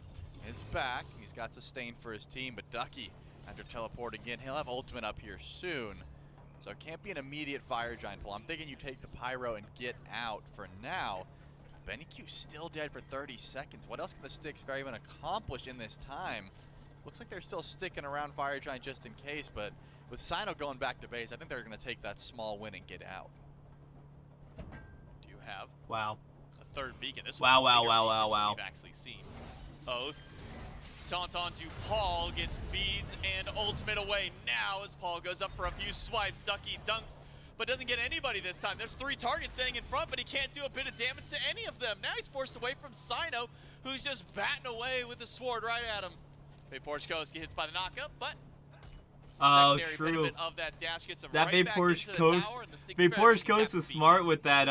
is back. He's got sustain for his team, but Ducky, after teleporting in, he'll have ultimate up here soon. So it can't be an immediate Fire Giant pull. I'm thinking you take the Pyro and get out for now. Benny Q's still dead for 30 seconds. What else can the Styx Ferrymen accomplish in this time? Looks like they're still sticking around Fire Giant just in case, but with Sino going back to base, I think they're going to take that small win and get out. Do you have a third beacon? This wow. We've actually seen. Oath. Taunt onto Paul, gets beads and ultimate away now as Paul goes up for a few swipes. Ducky dunks, but doesn't get anybody this time. There's 3 targets standing in front, but he can't do a bit of damage to any of them. Now he's forced away from Sino, who's just batting away with the sword right at him. Vaporshko's gets hits by the knockup, but oh, true. Of that dash gets him that right Vaporshko's was smart with that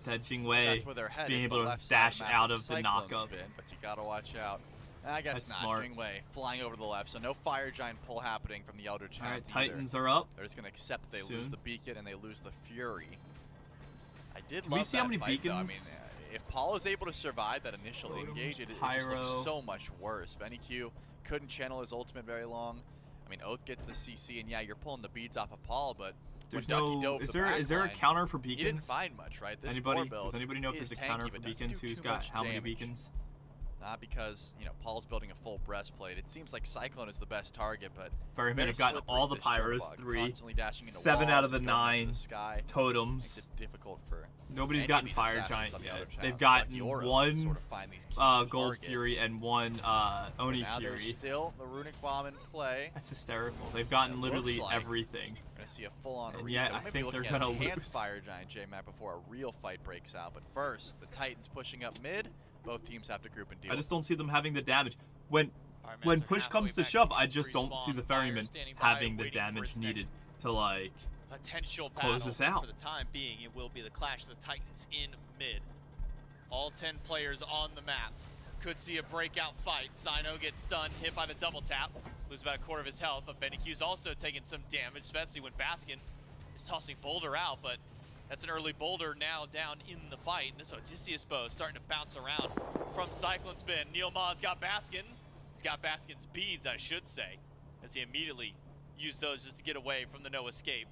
Jingwei being able to dash out of the knockup. But you gotta watch out. I guess That's not. Smart. Jingwei flying over to the left, so no Fire Giant pull happening from the Elder Towns. Alright, Titans are up. They're just gonna accept that they lose the beacon and they lose the Fury. I did Can love we see that how many fight, beacons? Though. I mean, if Paul is able to survive that initial engage, it just looks so much worse. Benny Q couldn't channel his ultimate very long. I mean, Oath gets the CC, and yeah, you're pulling the beads off of Paul, but there's no. Is there a counter for beacons? He didn't find much, right? This Does anybody know if there's a counter for beacons? Who's got how many beacons? Not because, you know, Paul's building a full breastplate. It seems like Cyclone is the best target, but Ferrymen have gotten all the Pyros, 3. 7 out of the 9 totems. Difficult for Nobody's gotten Fire Giant yet. They've gotten one Gold Fury and one Oni Fury. Still the Runic Bomb in play. That's hysterical. They've gotten literally everything. We're gonna see a full-on and yet, I think they're gonna lose. Fire Giant J-Map before a real fight breaks out. But first, the Titans pushing up mid. Both teams have to group and deal. I just don't see them having the damage. When push comes to shove, I just don't see the Ferrymen having the damage needed to like potential close this out. For the time being, it will be the clash of the Titans in mid. All 10 players on the map. Could see a breakout fight. Sino gets stunned, hit by the double tap, loses about a quarter of his health, but Benny Q's also taking some damage, especially when Baskin is tossing Boulder out, but that's an early Boulder now down in the fight. And this Odysseus bow starting to bounce around from Cyclone Spin. Neil Ma's got Baskin. He's got Baskin's beads, I should say, as he immediately used those just to get away from the no escape.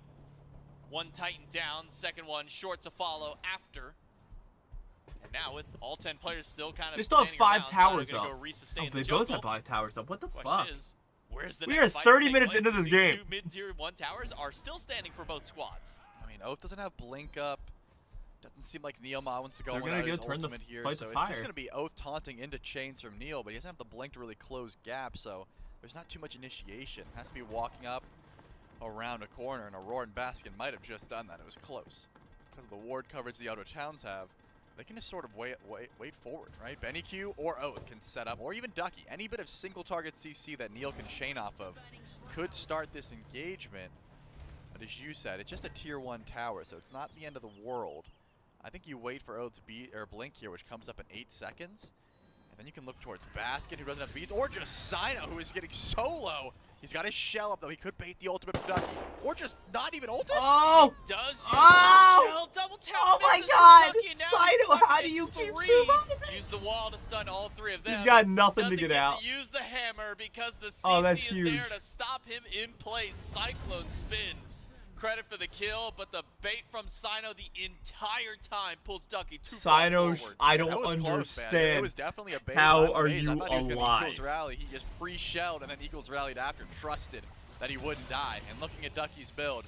One Titan down, second one short to follow after. And now with all 10 players still kind of they still have 5 towers up. They both have 5 towers up. What the fuck? Where's the we are 30 minutes into this game. 2 mid-tier 1 towers are still standing for both squads. I mean, Oath doesn't have Blink up. Doesn't seem like Neoma wants to go without his turn ultimate here, so it's just going to be Oath taunting into chains from Neil, but he doesn't have the Blink to really close gaps, so there's not too much initiation. Has to be walking up around a corner, and Aurora and Baskin might have just done that. It was close. Because of the ward coverage the other towns have, they can just sort of wait forward, right? Benny Q or Oath can set up, or even Ducky. Any bit of single target CC that Neil can chain off of could start this engagement. But as you said, it's just a tier 1 tower, so it's not the end of the world. I think you wait for Oath to beat or Blink here, which comes up in 8 seconds. And then you can look towards Baskin, who doesn't have beats, or just Sino, who is getting solo. He's got his shell up, though. He could bait the ultimate from Ducky, or just not even ultimate. Oh! He does use oh! shell, double tap. Oh my God! Sino, how do you keep 3. surviving? Use the wall to stun all 3 of them. He's got nothing Doesn't to get out. To use the hammer because the CC is there to stop him in place. Cyclone Spin. Credit for the kill, but the bait from Sino the entire time pulls Ducky too far forward. I don't understand. It was definitely a bait. How are you alive? Eagles rally. He just pre-shelled and then Eagles rallied after, trusted that he wouldn't die. And looking at Ducky's build,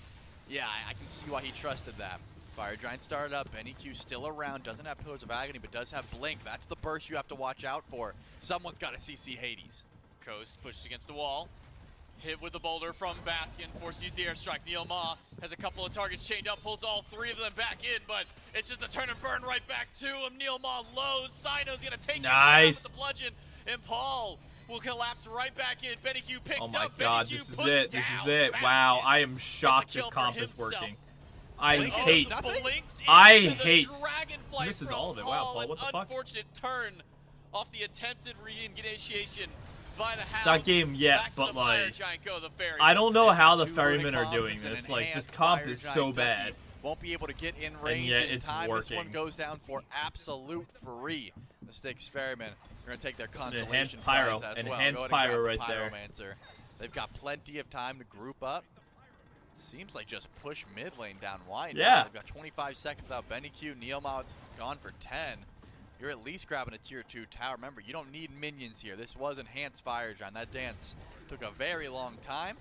yeah, I can see why he trusted that. Fire Giant started up. Benny Q still around. Doesn't have Pillars of Agony, but does have Blink. That's the burst you have to watch out for. Someone's got to CC Hades. Coast pushed against the wall. Hit with the boulder from Baskin, forced to use the airstrike. Neil Ma has a couple of targets chained up, pulls all 3 of them back in, but it's just a turn and burn right back to him. Neil Ma lows, Sino's gonna take him down with the bludgeon, and Paul will collapse right back in. Benny Q picked up. Oh my god, Benny Q this is put it. This is it. Wow, I am shocked this comp is working. I hate. This is all of it. Wow, Paul, what the fuck? Unfortunate turn off the attempted re-initiation by the Hounds. It's not game yet, but like, I don't know how the Ferrymen are doing this. Like, this comp is so bad. Won't be able to get in range in time. This one goes down for absolute free. The Styx Ferrymen are going to take their consolation prize as well. Enhanced Pyro right there. They've got plenty of time to group up. Seems like just push mid lane down wide. Yeah. They've got 25 seconds without Benny Q. Neilma gone for 10. You're at least grabbing a tier 2 tower. Remember, you don't need minions here. This was enhanced Fire Giant. That dance took a very long time.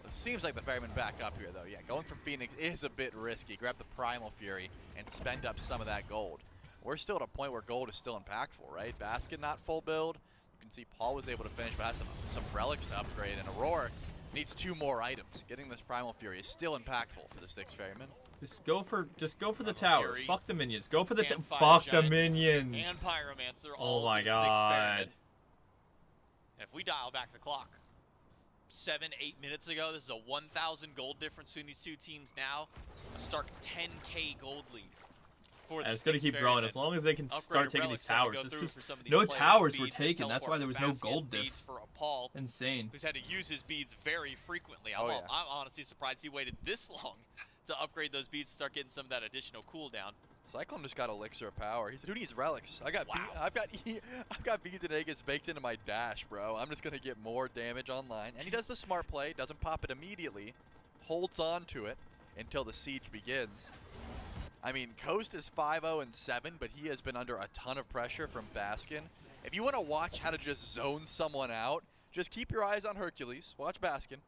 It seems like the Ferrymen back up here, though. Yeah, going for Phoenix is a bit risky. Grab the Primal Fury and spend up some of that gold. We're still at a point where gold is still impactful, right? Basket not full build. You can see Paul was able to finish, but has some relics to upgrade. And Aurora needs 2 more items. Getting this Primal Fury is still impactful for the Styx Ferrymen. Just go for the tower. Fury. Fuck the minions. Go for the fuck the minions. And Pyromancer. Oh my god. god. If we dial back the clock 7-8 minutes ago, this is a 1,000 gold difference between these two teams now. A stark 10k gold lead. And it's going to keep growing as long as they can start taking these towers. It's just no towers were taken. That's why there was no gold diff. For Paul, insane. Who's had to use his beads very frequently. I'm honestly surprised he waited this long to upgrade those beads to start getting some of that additional cooldown. Cyclone just got Elixir of Power. He said, "Who needs relics? I've got beads and Aegis baked into my dash, bro. I'm just gonna get more damage online." And he does the smart play. Doesn't pop it immediately. Holds on to it until the siege begins. I mean, Coast is 5-0-7, but he has been under a ton of pressure from Baskin. If you want to watch how to just zone someone out, just keep your eyes on Hercules. Watch Baskin.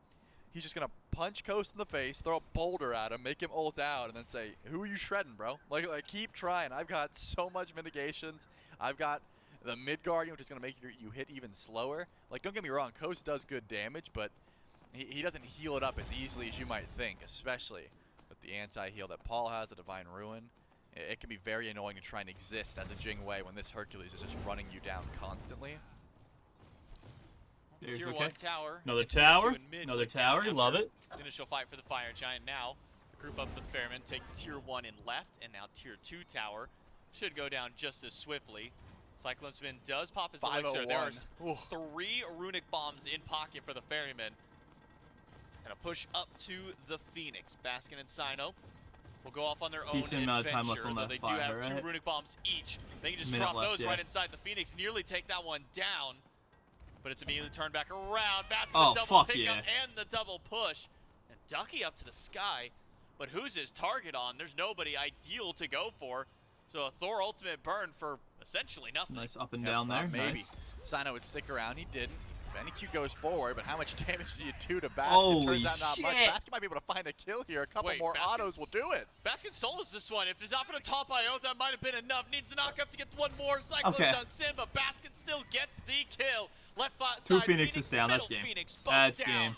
He's just going to punch Coast in the face, throw a boulder at him, make him ult out, and then say, "Who are you shredding, bro?" Like keep trying. I've got so much mitigations. I've got the mid guardian, which is going to make you hit even slower. Like, don't get me wrong, Coast does good damage, but he doesn't heal it up as easily as you might think, especially with the anti-heal that Paul has, the Divine Ruin. It can be very annoying to try and exist as a Jing Wei when this Hercules is just running you down constantly. Tier 1 tower. Another tower. Another tower. You love it. Initial fight for the Fire Giant now. The group up for the Ferrymen take tier 1 in left, and now tier 2 tower should go down just as swiftly. Cyclone Spin does pop his Elixir. There are 3 runic bombs in pocket for the Ferrymen. Gonna push up to the Phoenix. Baskin and Sino will go off on their own decent amount of time left on that they fire, do have 2 runic bombs each. They can just drop those right inside the Phoenix, nearly take that one down. But it's immediately turned back around. Baskin the double pickup and the double push. And Ducky up to the sky. But who's his target on? There's nobody ideal to go for. So a Thor ultimate burn for essentially nothing. Nice up and down there. Maybe. Sino would stick around. He didn't. Benny Q goes forward, but how much damage do you do to Baskin? Turns out not much. Baskin might be able to find a kill here. A couple more autos will do it. Baskin solos this one. If it's not for the top IO, that might have been enough. Needs the knock up to get one more. Cyclone dunks in, but Baskin still gets the kill. Left side. 2 Phoenixes down. That's game. That's game.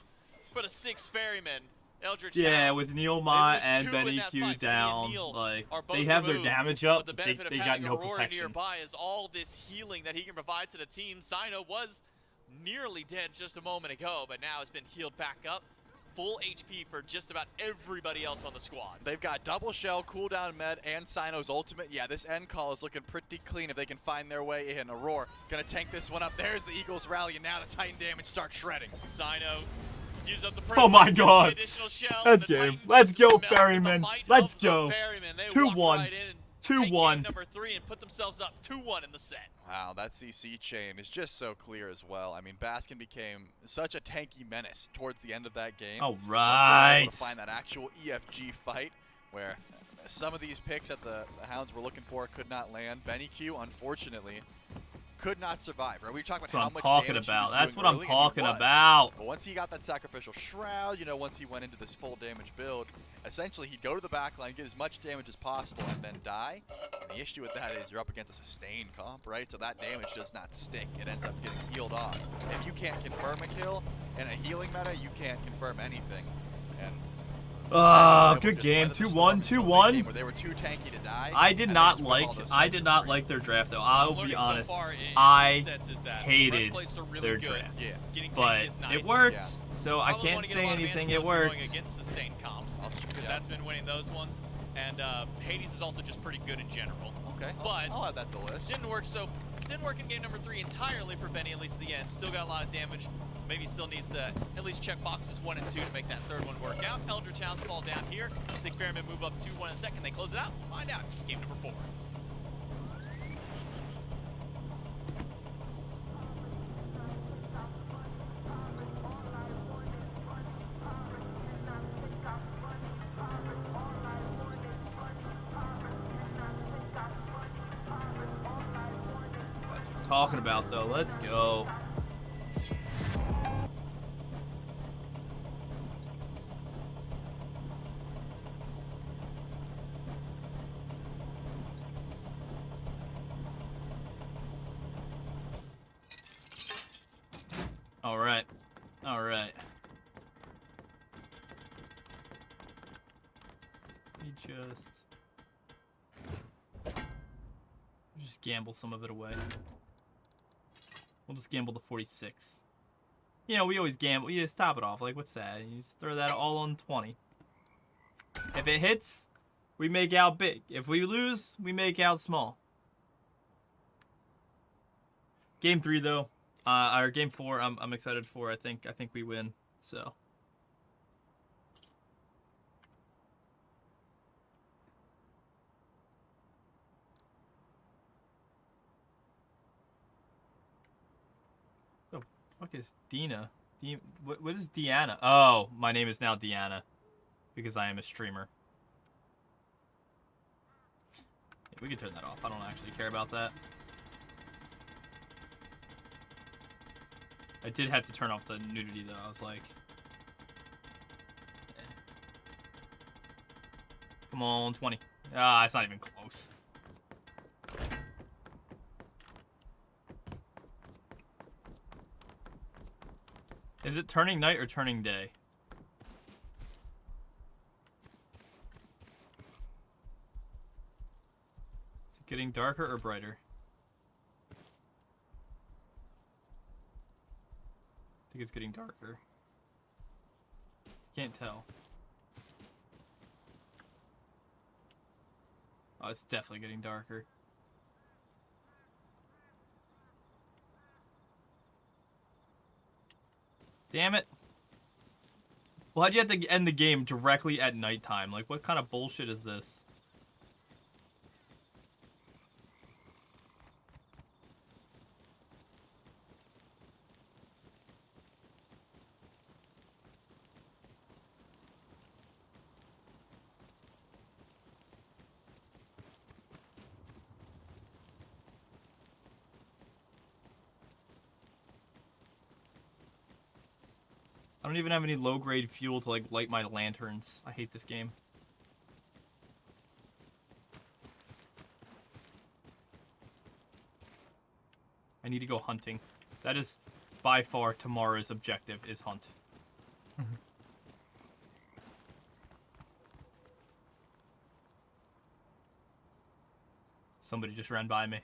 For the Styx Ferrymen. Eldritch yeah, with Neilma and Benny Q down, like they have their damage up, but they got no protection. Nearby is all this healing that he can provide to the team. Sino was nearly dead just a moment ago, but now has been healed back up. Full HP for just about everybody else on the squad. They've got double shell, cooldown med, and Sino's ultimate. Yeah, this end call is looking pretty clean if they can find their way in. Aurora gonna tank this one up. There's the Eagles rally, and now the Titan damage starts shredding. Sino use up the oh my god! That's game. Let's go, Ferryman. Let's go. 2-1. 2-1. Number 3 and put themselves up 2-1 in the set. Wow, that CC chain is just so clear as well. I mean, Baskin became such a tanky menace towards the end of that game. All right. Able to find that actual EFG fight where some of these picks that the Hounds were looking for could not land. Benny Q, unfortunately, could not survive. Right? We talked about how much damage he was That's doing what I'm early, talking about. But once he got that sacrificial shroud, you know, once he went into this full damage build, essentially he'd go to the backline, get as much damage as possible, and then die. And the issue with that is you're up against a sustained comp, right? So that damage does not stick. It ends up getting healed off. If you can't confirm a kill, in a healing meta, you can't confirm anything. And good game. 2-1, 2-1. where they were too tanky to die. I did not like their draft though. I'll be honest. I hated their draft. Yeah. But it works, so I can't say anything. It works. Against sustained comps. That's been winning those ones. And Hades is also just pretty good in general. Okay. But I'll add that to the list. Didn't work in game number 3 entirely for Benny, at least at the end. Still got a lot of damage. Maybe still needs to at least check boxes 1 and 2 to make that third one work out. Eldritch Hounds fall down here. This experiment move up 2-1 in a second. They close it out. We'll find out. Game number 4. That's what I'm talking about though. Let's go. Alright. Alright. Let me just gamble some of it away. We'll just gamble the 46. You know, we always gamble. You just top it off. Like, what's that? You just throw that all on 20. If it hits, we make out big. If we lose, we make out small. Game 3, though. Or game 4, I'm excited for. I think we win. So. Oh, fuck is Dina? What is Deanna? Oh, my name is now Deanna because I am a streamer. Yeah, we can turn that off. I don't actually care about that. I did have to turn off the nudity though. I was like, eh. Come on, 20. Ah, it's not even close. Is it turning night or turning day? Is it getting darker or brighter? I think it's getting darker. Can't tell. Oh, it's definitely getting darker. Damn it. Why'd you have to end the game directly at nighttime? Like, what kind of bullshit is this? I don't even have any low-grade fuel to, like, light my lanterns. I hate this game. I need to go hunting. That is, by far, tomorrow's objective, is hunt. Somebody just ran by me.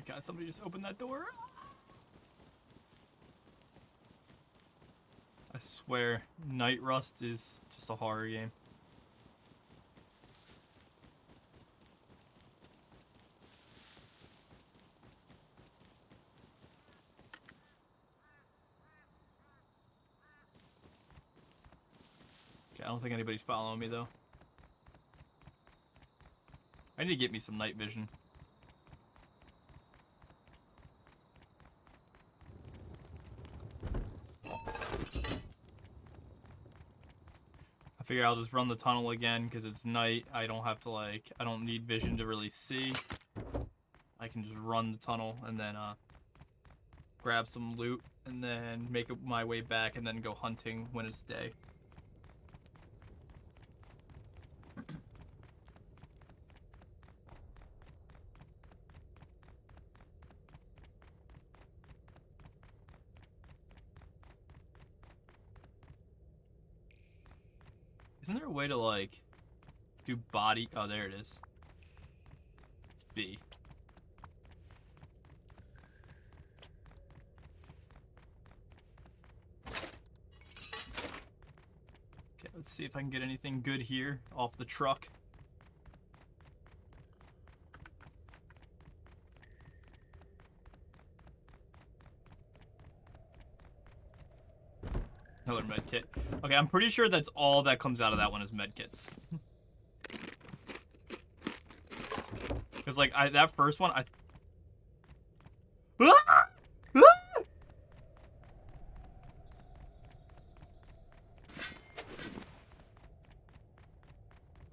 God, somebody just opened that door. I swear, Night Rust is just a horror game. Okay, I don't think anybody's following me though. I need to get me some night vision. I figure I'll just run the tunnel again because it's night. I don't have to I don't need vision to really see. I can just run the tunnel and then grab some loot and then make my way back, and then go hunting when it's day. Isn't there a way to, like, do body... Oh, there it is. It's B. Okay, let's see if I can get anything good here off the truck. Another med kit. Okay, I'm pretty sure that's all that comes out of that one is med kits. Because, like, that first one, Ah! Ah!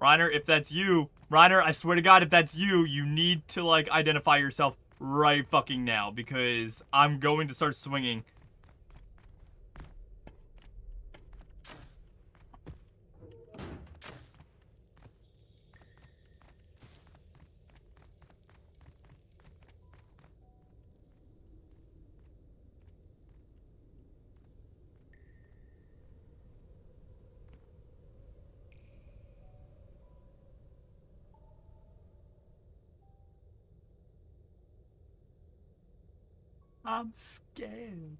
Reiner, if that's you, Reiner, I swear to God, if that's you, you need to, like, identify yourself right fucking now, because I'm going to start swinging. I'm scared.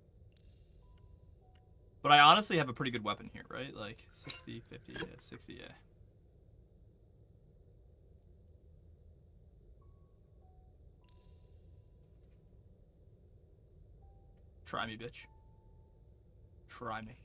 But I honestly have a pretty good weapon here, right? Like, 60, 50, yeah, 60, yeah. Try me, bitch. Try me.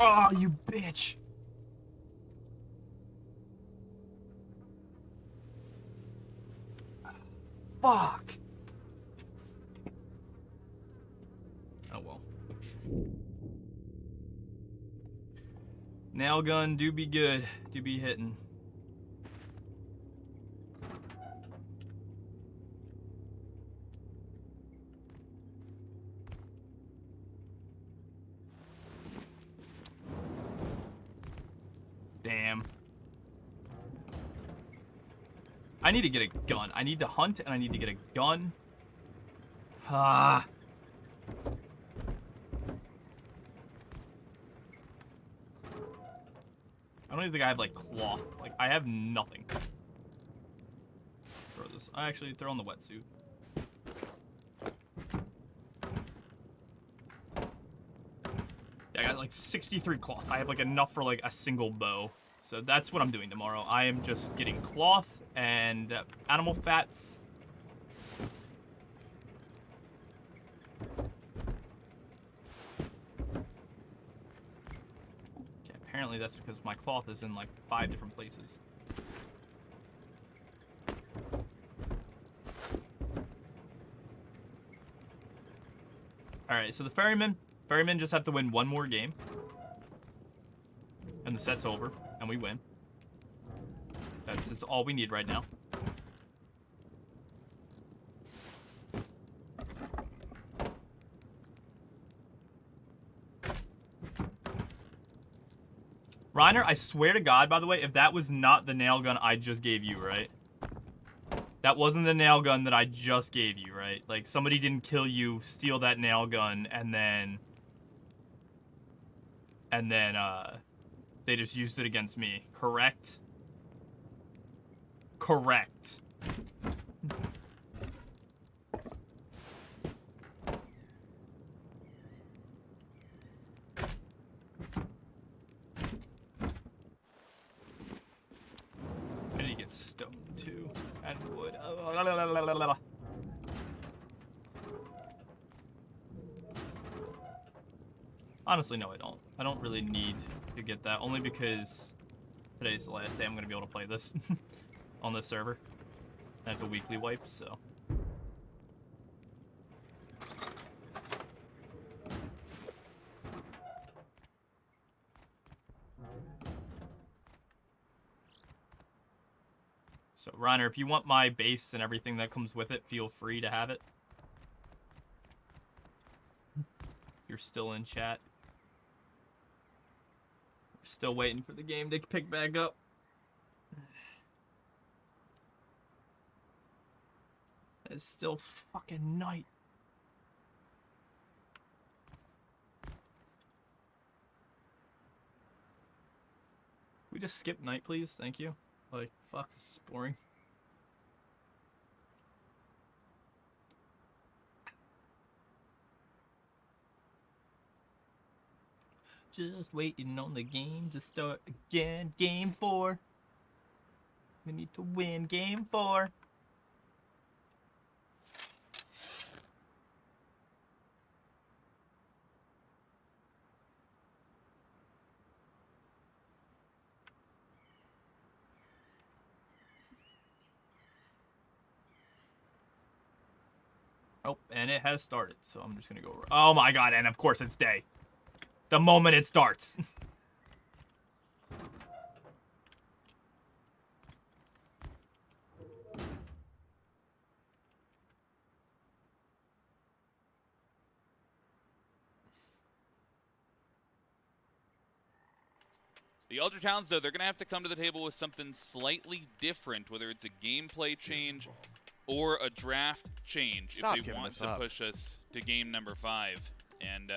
Oh, you bitch! Fuck! Oh well. Nail gun do be good, do be hitting. Damn. I need to get a gun. I need to hunt and I need to get a gun. Ah. I don't even think I have, like, cloth. Like, I have nothing. Throw this. I actually throw on the wetsuit. Yeah, I got, like, 63 cloth. I have, like, enough for, like, a single bow. So that's what I'm doing tomorrow. I am just getting cloth and animal fats. Okay, apparently that's because my cloth is in, like, 5 different places. Alright, so the ferrymen just have to win one more game. And the set's over, and we win. That's all we need right now. Reiner, I swear to God, by the way, if that was not the nail gun I just gave you, right? That wasn't the nail gun that I just gave you, right? Like, somebody didn't kill you, steal that nail gun, and then they just used it against me. Correct? Correct. I need to get stoned too. And wood. Honestly, no, I don't. I don't really need to get that, only because today's the last day I'm going to be able to play this on this server. And it's a weekly wipe, so. So, Reiner, if you want my base and everything that comes with it, feel free to have it. You're still in chat. We're still waiting for the game to pick back up. It's still fucking night. Can we just skip night, please? Thank you. Like, fuck, this is boring. Just waiting on the game to start again. Game 4. We need to win game 4. Oh, and it has started, so I'm just gonna go. Oh my god, and of course it's day. The moment it starts. The Eldritch Hounds, though, they're going to have to come to the table with something slightly different, whether it's a gameplay change or a draft change, if they want to push us to game number 5. And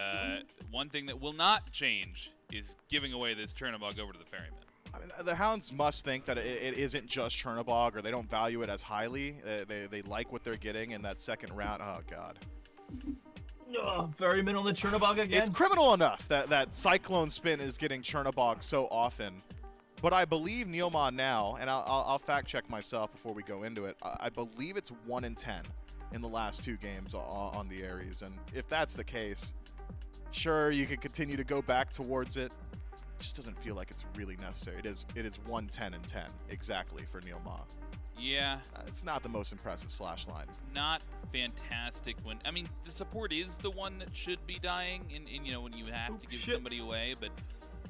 one thing that will not change is giving away this Chernobog over to the Ferryman. I mean, the Hounds must think that it isn't just Chernobog, or they don't value it as highly. They like what they're getting in that second round. Oh, God. Ferryman on the Chernobog again? It's criminal enough that Cyclone Spin is getting Chernobog so often. But I believe Neomon now, and I'll fact check myself before we go into it, I believe it's 1 in 10 in the last 2 games on the Ares. And if that's the case, sure, you could continue to go back towards it. It just doesn't feel like it's really necessary. It is 1, 10, and 10 exactly for Neomon. Yeah. It's not the most impressive slash line. Not fantastic when, I mean, the support is the one that should be dying in you know, when you have to give somebody away, but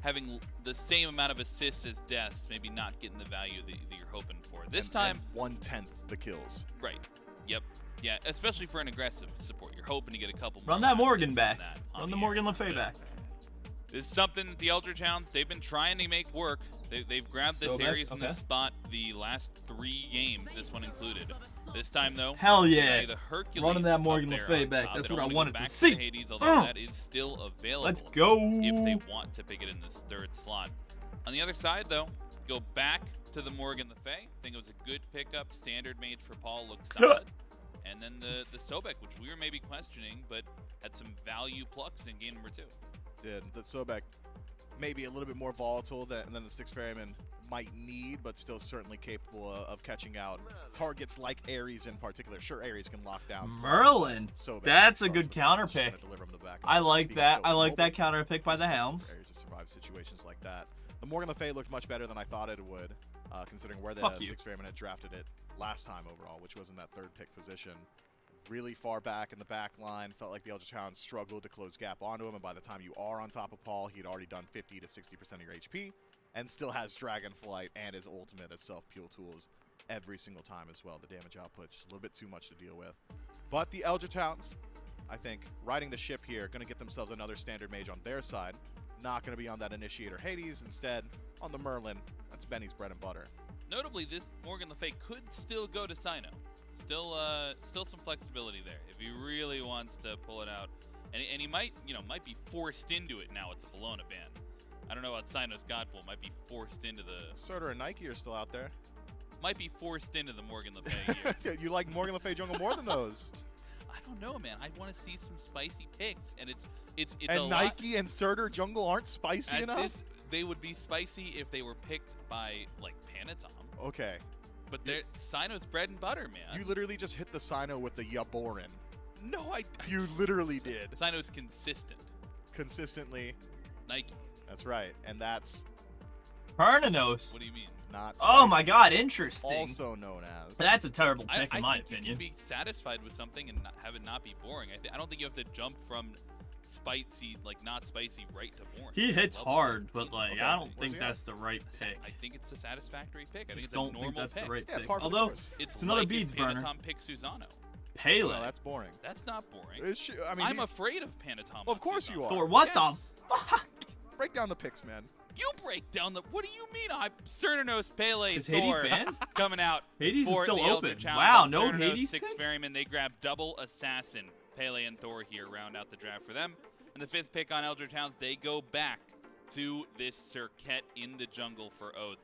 having the same amount of assists as deaths, maybe not getting the value that you're hoping for. This time, 1/10 the kills. Right. Yep. Yeah, especially for an aggressive support. You're hoping to get a couple more. Run that Morgan back. Run the Morgan Le Fay back. This is something that the Eldritch Hounds, they've been trying to make work. They've grabbed this Ares in this spot the last 3 games, this one included. This time, though, hell yeah, the Hercules running that Morgan Le Fay back. That's what I wanted to see. Hades, although that is still available. Let's go. If they want to pick it in this 3rd slot. On the other side, though, go back to the Morgan Le Fay. I think it was a good pickup. Standard mage for Paul looks solid. And then the Sobek, which we were maybe questioning, but had some value plucks in game number 2. Did. The Sobek maybe a little bit more volatile than the Styx Ferryman might need, but still certainly capable of catching out targets like Ares in particular. Sure, Ares can lock down Merlin. Sobek. That's a good counter pick. I like that. I like that counter pick by the Hounds. Ares to survive situations like that. The Morgan Le Fay looked much better than I thought it would, considering where the Styx Ferryman had drafted it last time overall, which was in that 3rd pick position. Really far back in the back line. Felt like the Eldritch Hounds struggled to close gap onto him, and by the time you are on top of Paul, he'd already done 50 to 60% of your HP, and still has Dragonflight and his ultimate as self-peel tools every single time as well. The damage output just a little bit too much to deal with. But the Eldritch Hounds, I think, riding the ship here, going to get themselves another standard mage on their side. not going to be on that Initiator Hades. Instead, on the Merlin, that's Benny's bread and butter. Notably, this Morgan Le Fay could still go to Sino. Still some flexibility there if he really wants to pull it out. And he might be forced into it now with the Bologna ban. I don't know about Sino's Godful. Might be forced into the... Surtur and Nike are still out there. Might be forced into the Morgan Le Fay here. You like Morgan Le Fay jungle more than those? I don't know, man. I want to see some spicy picks, and it's and a Nike lot. and Surtur jungle aren't spicy enough? They would be spicy if they were picked by, like, Panatom. Okay. But Sino's bread and butter, man. You literally just hit the Sino with the Yaborin. No, You literally did. Sino's consistent. Consistently. Nike. That's right. And that's Pernanos. What do you mean? not Oh spicy. my god, interesting. Also known as. That's a terrible pick in my I think opinion. you can be satisfied with something and have it not be boring. I don't think you have to jump from spicy, like not spicy, right to boring. He hits Level. hard, but like Okay, I don't where's think he that's the right pick. I think it's a satisfactory pick. I think it's don't a normal think that's pick. the right Yeah, pick. par for the Although course. It's another like beads if burner. Panatom picks Susano. Pele. No, that's boring. That's not boring. I mean, I'm afraid of Panatom. Of course you are. Thor, what Yes. the fuck? break down the picks, man. You break down the. What do you mean? I'm Cernanos Pele Is Hades Thor banned? coming out. Hades is for still the open. Eldritch Hounds Wow, on no Cernanos Hades Six pick? Ferryman. They grab double assassin. Pele and Thor here round out the draft for them. And the 5th pick on Eldritch Hounds, they go back to this Serket in the jungle for Oath.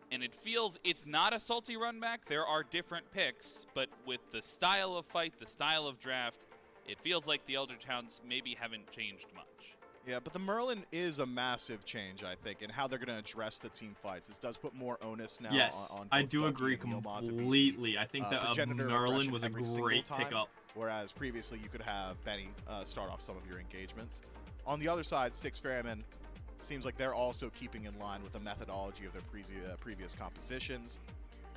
And it feels it's not a salty run back. There are different picks, but with the style of fight, the style of draft, it feels like the Eldritch Hounds maybe haven't changed much. Yeah, but the Merlin is a massive change, I think, in how they're going to address the team fights. This does put more onus now Yes, on I both do Ducky agree and Neilmont to be, completely. I think that progenitor of Merlin aggression was a every single great time, pickup. Whereas previously you could have Benny start off some of your engagements. On the other side, Styx Ferryman seems like they're also keeping in line with the methodology of their previous compositions,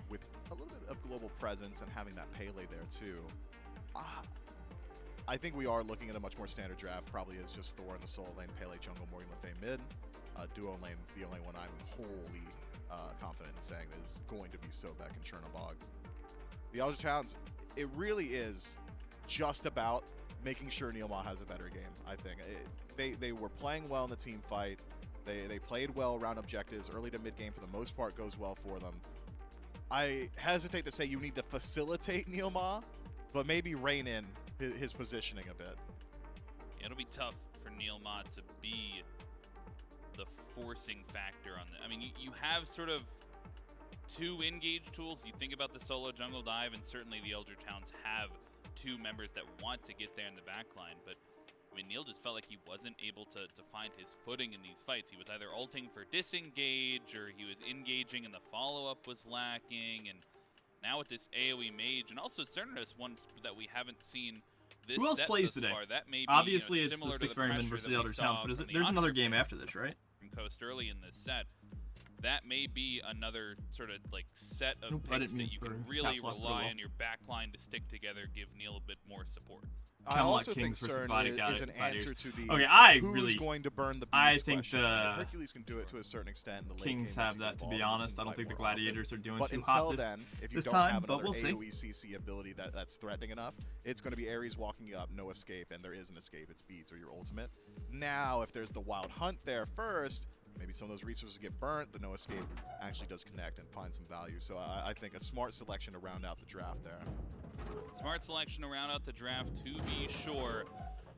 with a little bit of global presence and having that Pele there too. I think we are looking at a much more standard draft. Probably is just Thor in the solo lane, Pele jungle, Morgan Le Fay mid. Duo lane, the only one I'm wholly confident in saying is going to be Sobek and Chernobog. The Eldritch Hounds, it really is just about making sure Neilmont has a better game, I think. They were playing well in the team fight. They played well around objectives. Early to mid game, for the most part, goes well for them. I hesitate to say you need to facilitate Neilmont, but maybe rein in his positioning a bit. It'll be tough for Neilmont to be the forcing factor on the. I mean, you have sort of two engage tools. You think about the solo jungle dive, and certainly the Eldritch Hounds have two members that want to get there in the backline, but I mean, Neil just felt like he wasn't able to find his footing in these fights. He was either ulting for disengage, or he was engaging and the follow-up was lacking, and now with this AoE mage, and also Cernanos, one that we haven't seen this Who else set plays thus today? far. That may be, Obviously, it's similar the to Styx Ferryman pressure versus that the we Eldritch saw Hounds, but from the there's another Oscar game after this, right? from Coast early in this set. That may be another sort of like set of Nope, I picks didn't mean that you can for really caps lock, but rely well. on your backline to stick together, give Neil a bit more support. I Camelot also think Kings versus CERN Gladiator- is an answer to the Okay, I who's really- going to burn the beads I think question. the Hercules can do it to a certain extent. The late Kings game as have he's that, to evolved be in the honest. team I don't fight think the more often. Gladiators are doing But too until hot then, if you this don't time, have but another we'll see. AoE CC ability that's threatening enough, it's going to be Ares walking you up, no escape, and there is an escape. It's beads or your ultimate. Now, if there's the wild hunt there first, maybe some of those resources get burnt. The no escape actually does connect and find some value. So I think a smart selection to round out the draft there. Smart selection to round out the draft, to be sure.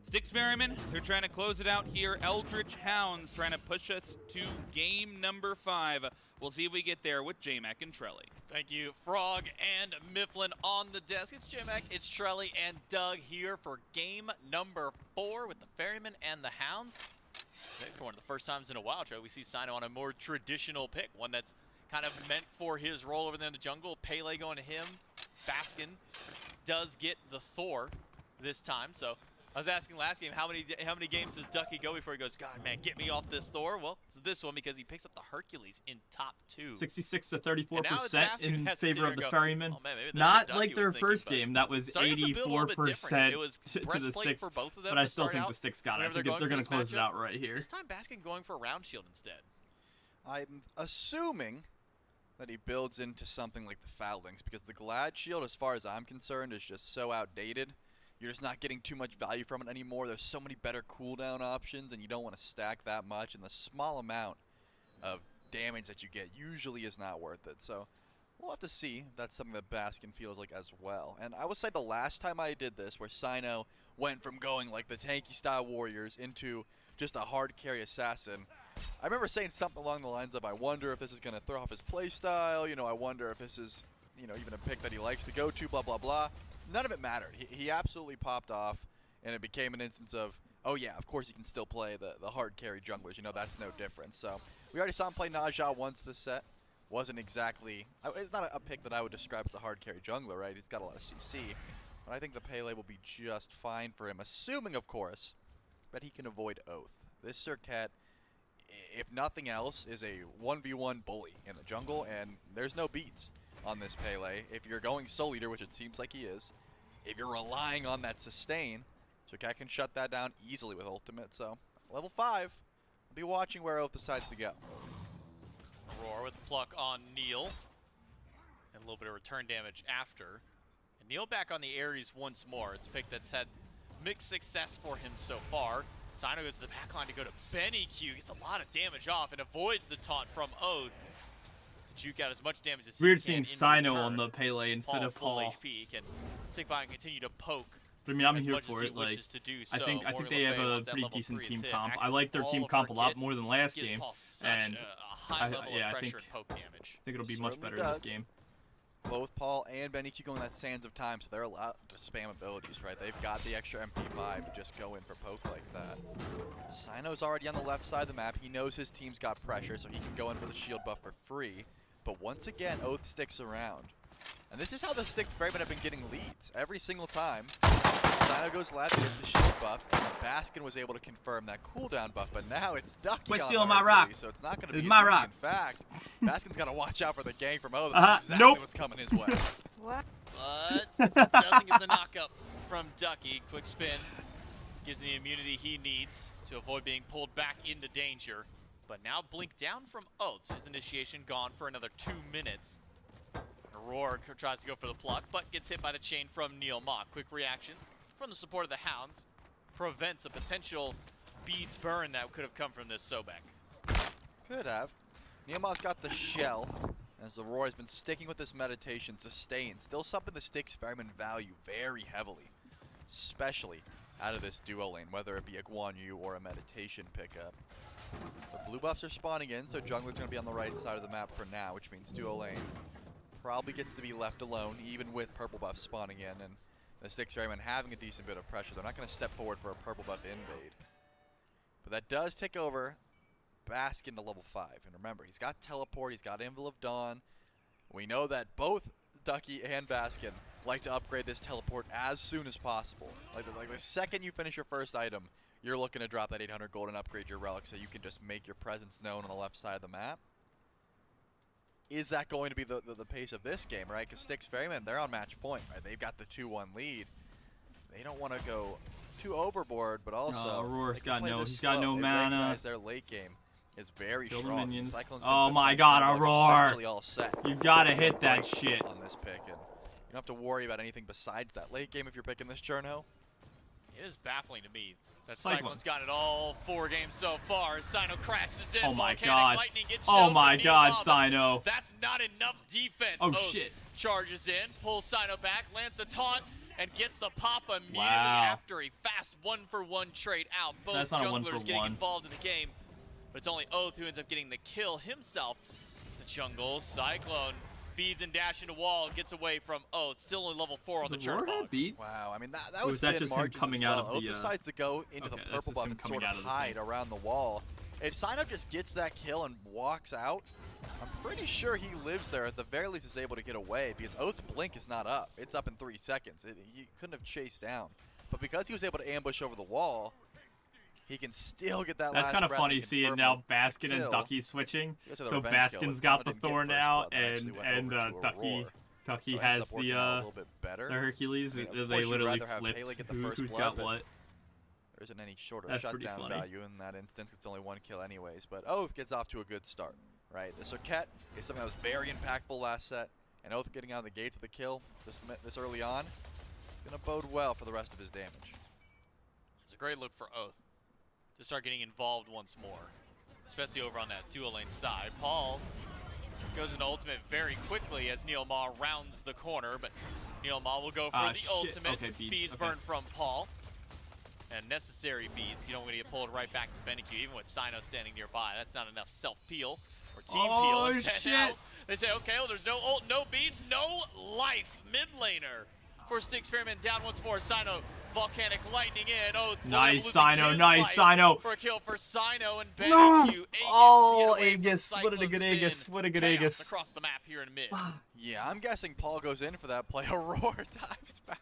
Styx Ferryman, they're trying to close it out here. Eldritch Hounds trying to push us to game number 5. We'll see if we get there with J-Mac and Trelly. Thank you, Frog and Mifflin on the desk. It's J-Mac, it's Trelly, and Doug here for game number 4 with the Ferryman and the Hounds. Maybe for one of the first times in a while, Trey, we see Sino on a more traditional pick, one that's kind of meant for his role over there in the jungle. Pele going to him. Baskin does get the Thor this time, so I was asking last game, how many games does Ducky go before he goes, God, man, get me off this Thor? Well, it's this one because he picks up the Hercules in top 2. 66 to 34% Baskin in has to sit favor here of the and go, Ferryman. oh, man, maybe this is Not what Ducky like their was thinking, first but game. That was starting to build a little bit different. 84% It was to the breastplate Styx. for both of them But I to still start think out the Styx got it. I whenever think they're they're going going for to this close it matchup. out right here. This time Baskin going for a round shield instead. I'm assuming that he builds into something like the Foulings, because the Glad Shield, as far as I'm concerned, is just so outdated. you're just not getting too much value from it anymore. There's so many better cooldown options, and you don't want to stack that much, and the small amount of damage that you get usually is not worth it. So we'll have to see if that's something that Baskin feels like as well. And I will say the last time I did this, where Sino went from going like the tanky style warriors into just a hard carry assassin, I remember saying something along the lines of, I wonder if this is going to throw off his play style, you know, I wonder if this is, you know, even a pick that he likes to go to, blah, blah, blah. None of it mattered. He absolutely popped off, and it became an instance of, oh yeah, of course he can still play the hard carry junglers, you know, that's no difference. So we already saw him play Naja once this set. Wasn't exactly, it's not a pick that I would describe as a hard carry jungler, right? He's got a lot of CC, but I think the Pele will be just fine for him, assuming, of course, that he can avoid Oath. This Serket, if nothing else, is a 1v1 bully in the jungle, and there's no beats on this Pele. If you're going Soul Leader, which it seems like he is, if you're relying on that sustain, Serket can shut that down easily with ultimate. So, level 5, I'll be watching where Oath decides to go. Roar with the pluck on Neil. And a little bit of return damage after. And Neil back on the Ares once more. It's a pick that's had mixed success for him so far. Sino goes to the backline to go to Benny Q. Gets a lot of damage off and avoids the taunt from Oath. To juke out as much damage as Weird he can seeing in Sino return. on the Pele instead of Full Paul. HP. He can stick by and continue to poke. But I mean, I'm as here much for as he it. Like, wishes to do I so. think Morgan they have Le Fay, a once that pretty level decent 3 is team hit, comp. I accesses like their all team of comp a her lot kit, more than last gives game, Paul such and a high level yeah, of I pressure think and poke damage. it'll be much better Certainly this game. Both Paul and Benny keep going that Sands of Time, so they're allowed to spam abilities, right? They've got the extra MP5 to just go in for poke like that. Sino's already on the left side of the map. He knows his team's got pressure, so he can go in for the shield buff for free. But once again, Oath sticks around. And this is how the Styx very much have been getting leads. Every single time, Sino goes left, gets the shield buff, and Baskin was able to confirm that cooldown buff, but now it's Ducky Quit on stealing the my rock. Hercules, so it's not going to be It's as my easy. rock. In fact, Baskin's got to watch out for the gang from Oath. That's exactly Nope. what's coming his way. But doesn't get the knockup from Ducky. Quick spin gives him the immunity he needs to avoid being pulled back into danger. But now blink down from Oath. So his initiation gone for another 2 minutes. Roar tries to go for the pluck, but gets hit by the chain from Neil Mock. Quick reactions from the support of the Hounds prevents a potential beads burn that could have come from this Sobek. Could have. Neil Mock's got the shell, as the Roar has been sticking with this meditation, sustain. Still something the Styx Experiment value very heavily, especially out of this duo lane, whether it be a Guan Yu or a meditation pickup. The blue buffs are spawning in, so jungler's going to be on the right side of the map for now, which means duo lane probably gets to be left alone, even with purple buffs spawning in, and the Styx Experiment having a decent bit of pressure. They're not going to step forward for a purple buff invade. But that does take over Baskin to level 5. And remember, he's got teleport, he's got Anvil of Dawn. We know that both Ducky and Baskin like to upgrade this teleport as soon as possible. Like the second you finish your first item, you're looking to drop that 800 gold and upgrade your relic so you can just make your presence known on the left side of the map. Is that going to be the pace of this game, right? Because Styx Experiment, they're on match point, right? They've got the 2-1 lead. They don't want to go too overboard, but also Aurora's got he's he's got no they mana. recognize their late game is very Kill the strong. minions. Cyclone's Oh been my put God, on, like, Aurora! essentially all set. You gotta He's hit that right shit. on this pick, and you don't have to worry about anything besides that late game if you're picking this Cherno. It is baffling to me that Cyclone. Cyclone's got it all 4 games so far. Sino crashes in. Oh my Volcanic God. Lightning gets Oh shown my from God, Neil Mock. Sino. That's not enough defense. Oh Oath shit. charges in, pulls Sino back, lands the taunt, and gets the pop immediately Wow. after a fast 1-for-1 trade out. Both That's not a junglers getting 1-for-1. involved in the game, but it's only Oath who ends up getting the kill himself. The jungle, Cyclone feeds and dash into wall, gets away from Oath. Still only level 4 on the Does Aurora Churn have beats? Wow, I mean that Or was was that thin just him margins coming as out well. of Oath the, decides to go into okay, the that's purple just buff him and coming sort out of of the hide thing. around the wall. If Sino just gets that kill and walks out, I'm pretty sure he lives there. At the very least is able to get away because Oath's blink is not up. It's up in 3 seconds. He couldn't have chased down. But because he was able to ambush over the wall, he can still get that That's last kind of breath funny and seeing confirm now the Baskin and kill. Ducky switching. He also had So the revenge kill, Baskin's but got Sino the didn't get thorn first out, blood, actually and went over to Ducky Aurora. Ducky So it has ends up working out a little bit better. the Hercules. I mean, of They course you'd literally rather have flipped Pele get the who's first blood, got but what. there isn't any short of That's pretty shutdown funny. value in that instance. It's only 1 kill anyways. But Oath gets off to a good start, right? The Serket is something that was very impactful last set, and Oath getting out of the gates of the kill this early on. It's going to bode well for the rest of his damage. It's a great look for Oath to start getting involved once more, especially over on that dual lane side. Paul goes into ultimate very quickly as Neil Ma rounds the corner, but Neil Ma will go for the ultimate. Okay, beads. Burn from Paul. And necessary beads. You don't want to get pulled right back to BennyQ, even with Sino standing nearby. That's not enough self-peel or team peel. Oh, Instead, shit. now they say, okay, well, there's no ult, no beads, no life. Mid laner for Styx Fairman down once more. Sino, volcanic lightning in. Oh, Nice, losing Sino, his nice, life Sino. For a kill for Sino and BennyQ. No. Aegis Oh, to get away Aegis. from What a good Cyclone Aegis. spin. What a good Chaos Aegis. across the map here in mid. Yeah, I'm guessing Paul goes in for that play. Aurora dives back.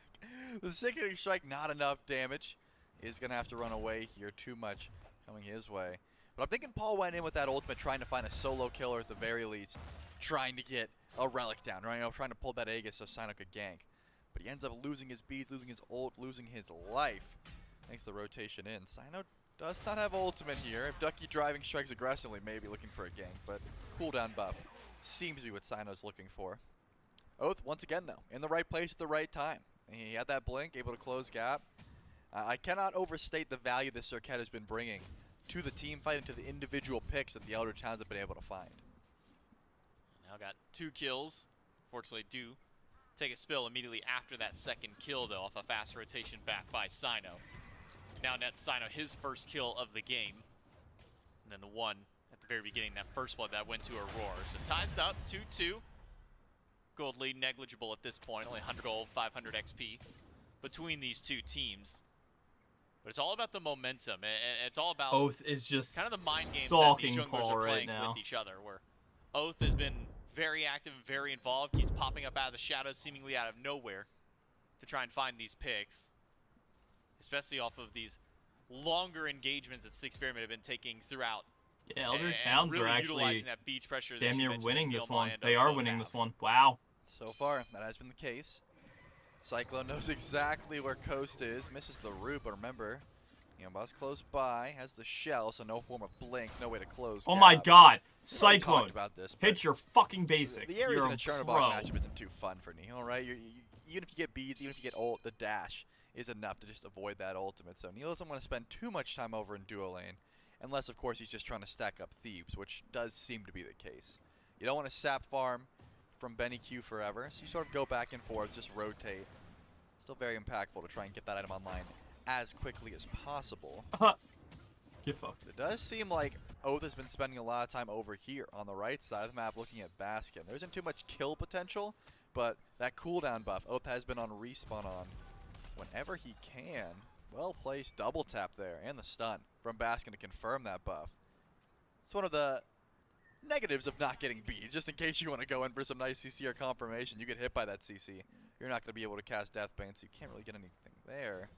The sickening strike, not enough damage. Is going to have to run away here. Too much coming his way. But I'm thinking Paul went in with that ultimate trying to find a solo killer at the very least. Trying to get a relic down, right? You know, trying to pull that Aegis so Sino could gank. But he ends up losing his beads, losing his ult, losing his life. Thanks to the rotation in. Sino does not have ultimate here. If Ducky driving strikes aggressively, maybe looking for a gank. But cooldown buff seems to be what Sino's looking for. Oath, once again though, in the right place at the right time. He had that blink, able to close gap. I cannot overstate the value this Circuit has been bringing to the team fight and to the individual picks that the Eldritch Hounds have been able to find. Now got 2 kills. Fortunately, do take a spill immediately after that second kill, though, off a fast rotation back by Sino. Now nets Sino his first kill of the game. And then the one at the very beginning, that first blood that went to Aurora. So ties it up, 2-2. Gold lead negligible at this point, only 100 gold, 500 XP between these two teams. But it's all about the momentum, and it's all about Oath is just kind of the mind games that stalking these junglers Paul are right playing now. with each other, where Oath has been very active and very involved. He's popping up out of the shadows, seemingly out of nowhere, to try and find these picks, especially off of these longer engagements that Styx Fairman have been taking throughout. Yeah, Eldritch and Hounds really are actually utilizing that beach pressure that damn you near mentioned winning that this Neil one. Ma and They Oath are both winning have. this one. Wow. So far, that has been the case. Cyclone knows exactly where Coast is, misses the root, but remember, Boss close by, has the shell, so no form of blink, no way to close. Oh my god. We've already Cyclone. talked about this, Hit your fucking basics. the areas You're in a a Chernobog pro. matchup isn't too fun for Neil, right? Even if you get beads, even if you get ult, the dash is enough to just avoid that ultimate. So Neil doesn't want to spend too much time over in duo lane, unless of course he's just trying to stack up Thebes, which does seem to be the case. You don't want to sap farm from BennyQ forever, so you sort of go back and forth, just rotate. Still very impactful to try and get that item online as quickly as possible. Get fucked. It does seem like Oath has been spending a lot of time over here on the right side of the map looking at Baskin. There isn't too much kill potential, but that cooldown buff Oath has been on respawn on whenever he can. Well placed double tap there, and the stun from Baskin to confirm that buff. It's one of the negatives of not getting beads, just in case you want to go in for some nice CC or confirmation. You get hit by that CC. You're not going to be able to cast Deathbane, so you can't really get anything there.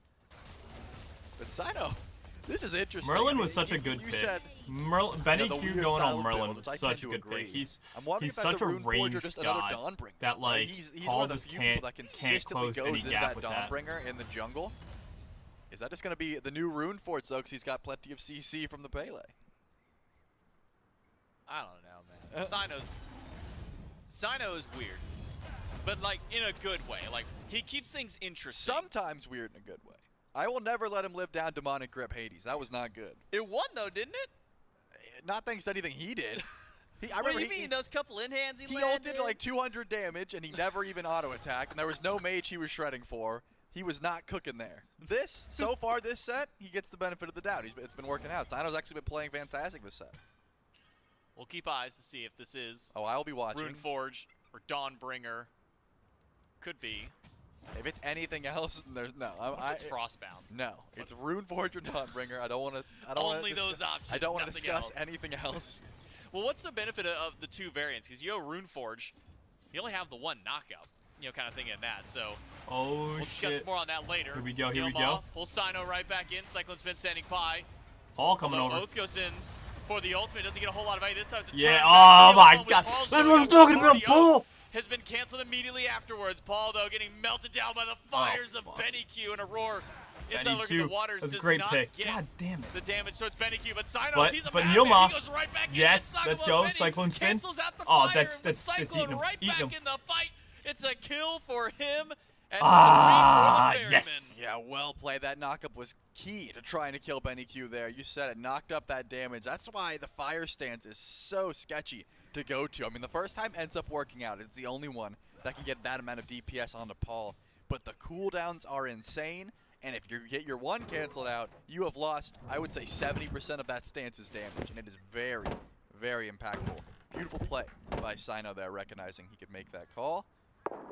But Sino, this is interesting. Merlin I mean, was such a good you pick. said, Benny the Q weird going style on of Merlin build, was which I such a tend to good agree. pick. He's I'm wondering he's if that's such a Runeforger ranged just another god Dawnbringer. that like he's Paul one of the just few people can't that consistently close any goes into gap that with that. Dawnbringer in the jungle. Is that just going to be the new rune for it, though, because he's got plenty of CC from the Pele? I don't know, man. Sino's weird, but like in a good way. Like he keeps things interesting. Sometimes weird in a good way. I will never let him live down Demonic Grip Hades. That was not good. It won though, didn't it? Not thanks to anything he did. I What do remember you mean? Those couple in hands he he landed? ulted like 200 damage, and he never even auto-attacked, and there was no mage he was shredding for. He was not cooking there. This, so far this set, he gets the benefit of the doubt. It's been working out. Sino's actually been playing fantastic this set. We'll keep eyes to see if this is Oh, I'll be watching. Runeforge or Dawnbringer. Could be. If it's anything else, then there's no. It's Frostbound. No, it's Runeforge or Dawnbringer. I don't want to. Only those options. I don't want to nothing discuss else. anything else. Well, what's the benefit of the two variants? Because you have Runeforge, you only have the one knockout. Kind of thing in that. So Oh we'll discuss shit. more on that later. Here we go, here we Neil go. Ma pulls Sino right back in. Cyclone's been standing by. Paul coming Although over. Oath goes in for the ultimate. Doesn't get a whole lot of value this time. It's a Yeah, turn oh back. my With god. Paul That's showing what I'm up talking with about, the Paul! has been canceled immediately afterwards. Paul, though, getting melted down by the fires of fuck. BennyQ and Aurora. Inside look at the BennyQ. waters That's a does great not pick. get God damn it. the damage towards BennyQ, but Sino, But- he's a but madman. Yuma, He goes right back yes, in. let's Cyclone go. Benny Cyclone spin. cancels out the Oh, fire, that's with eating Cyclone him. right Eating back him. in the fight. It's a kill for him And Ah, 3 for the yes. Ferryman. Yeah, well played. That knockup was key to trying to kill Benny Q there. You said it, knocked up that damage. That's why the fire stance is so sketchy to go to. I mean, the first time ends up working out. It's the only one that can get that amount of DPS onto Paul. But the cooldowns are insane, and if you get your one canceled out, you have lost, I would say, 70% of that stance's damage, and it is very, very impactful. Beautiful play by Sino there, recognizing he could make that call,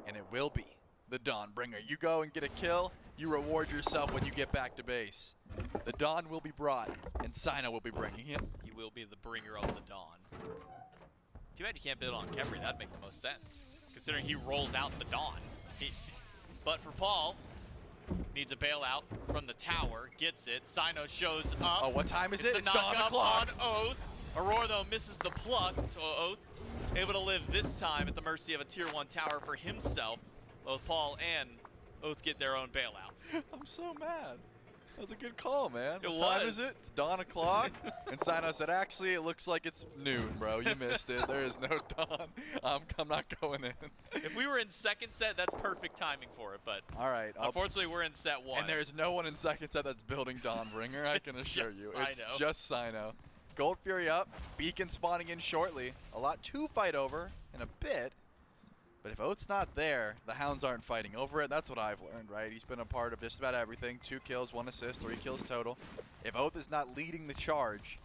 and it will be the Dawnbringer. You go and get a kill, you reward yourself when you get back to base. The Dawn will be brought, and Sino will be bringing him. He will be the bringer of the dawn. Too bad you can't build on Kemri. That'd make the most sense, considering he rolls out the dawn. But for Paul, needs a bailout from the tower, gets it. Sino shows up. Oh, what time is it? It's It's a dawn knock-up o'clock. on Oath. Aurora, though, misses the pluck, so Oath able to live this time at the mercy of a tier 1 tower for himself. Both Paul and Oath get their own bailouts. I'm so mad. That was a good call, man. It What time was. is it? It's dawn o'clock. And Sino said, actually, it looks like it's noon, bro. You missed it. There is no dawn. I'm not going in. If we were in second set, that's perfect timing for it, but All right. unfortunately we're in set 1. And there's no one in second set that's building Dawnbringer, I can It's assure just you. Sino. It's just Sino. Gold Fury up. Beacon spawning in shortly. A lot to fight over in a bit. But if Oath's not there, the Hounds aren't fighting over it. That's what I've learned, right? He's been a part of just about everything. 2 kills, 1 assist, 3 kills total. If Oath is not leading the charge,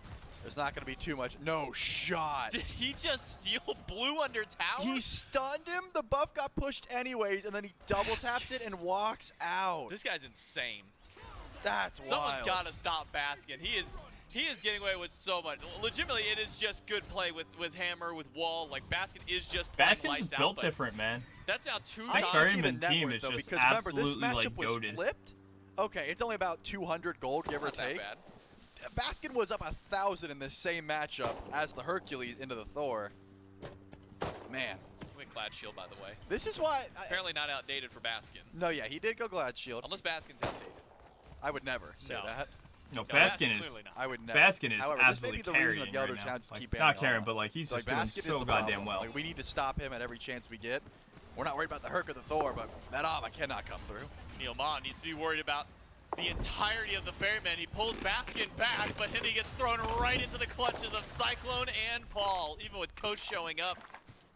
there's not going to be too much. No shot. Did he just steal blue under tower? He stunned him. The buff got pushed anyways, and then he double tapped it and walks out. This guy's insane. That's Someone's wild. got to stop Baskin. He is getting away with so much. Legitimately, it is just good play with Hammer, with Wall. Like, Baskin is just playing Baskin's lights just out, built but different, man. That's now 2 I times. can see the Ferryman net team worth, is though, just because remember, this absolutely, like, matchup was goated. flipped. Okay, it's only about 200 gold, give or Not that take. bad. Baskin was up 1,000 in this same matchup as the Hercules into the Thor. Man, He went Glad Shield, by the way. this is why. Apparently not outdated for Baskin. No, yeah, he did go Glad Shield. Unless Baskin's outdated. I would never say No. that. No, No, Baskin is clearly not. I would never. Baskin is However, this may be absolutely the reason carrying the Elder right now. Challenges Like, keep not banning carrying, on. but like he's Like, just doing Baskin is so the goddamn problem. well. Like, we need to stop him at every chance we get. We're not worried about the Herc or the Thor, but that Ava cannot come through. Neil Ma needs to be worried about the entirety of the Ferryman. He pulls Baskin back, but then he gets thrown right into the clutches of Cyclone and Paul. Even with Coach showing up,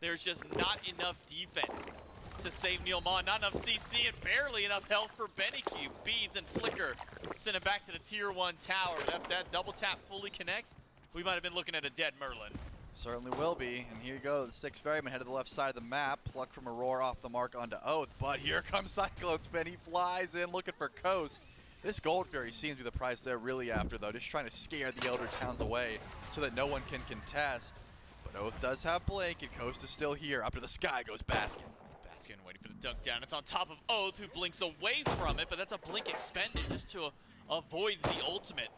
there's just not enough defense to save Neil Ma. Not enough CC and barely enough health for Benny Q. Beads and Flicker send him back to the tier 1 tower. If that double tap fully connects, we might have been looking at a dead Merlin. Certainly will be. And here you go, the 6 Ferryman head to the left side of the map. Plucked from Aurora off the mark onto Oath. But here comes Cyclone Spin. He flies in looking for Coast. This Gold Fury seems to be the prize they're really after, though. Just trying to scare the Elder Towns away so that no one can contest. But Oath does have Blink, and Coast is still here. Up to the sky goes Baskin. Baskin waiting for the dunk down. It's on top of Oath, who blinks away from it, but that's a blink expended just to avoid the ultimate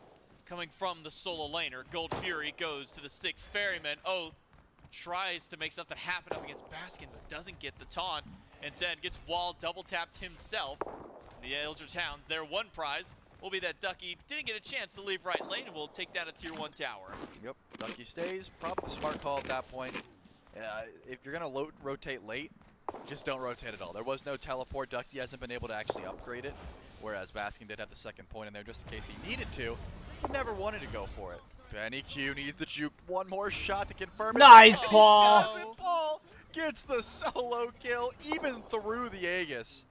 coming from the solo laner. Gold Fury goes to the Styx Ferryman. Oath tries to make something happen up against Baskin, but doesn't get the taunt. Instead, gets wall double tapped himself. The Elder Towns, their one prize will be that Ducky didn't get a chance to leave right lane and will take down a tier 1 tower. Yep, Ducky stays. Probably the smart call at that point. If you're going to rotate late, just don't rotate at all. There was no teleport. Ducky hasn't been able to actually upgrade it, whereas Baskin did have the second point in there just in case he needed to. He never wanted to go for it. Benny Q needs the juke. One more shot to confirm it. Nice, Oh, he Paul. does it. Paul gets the solo kill even through the Aegis.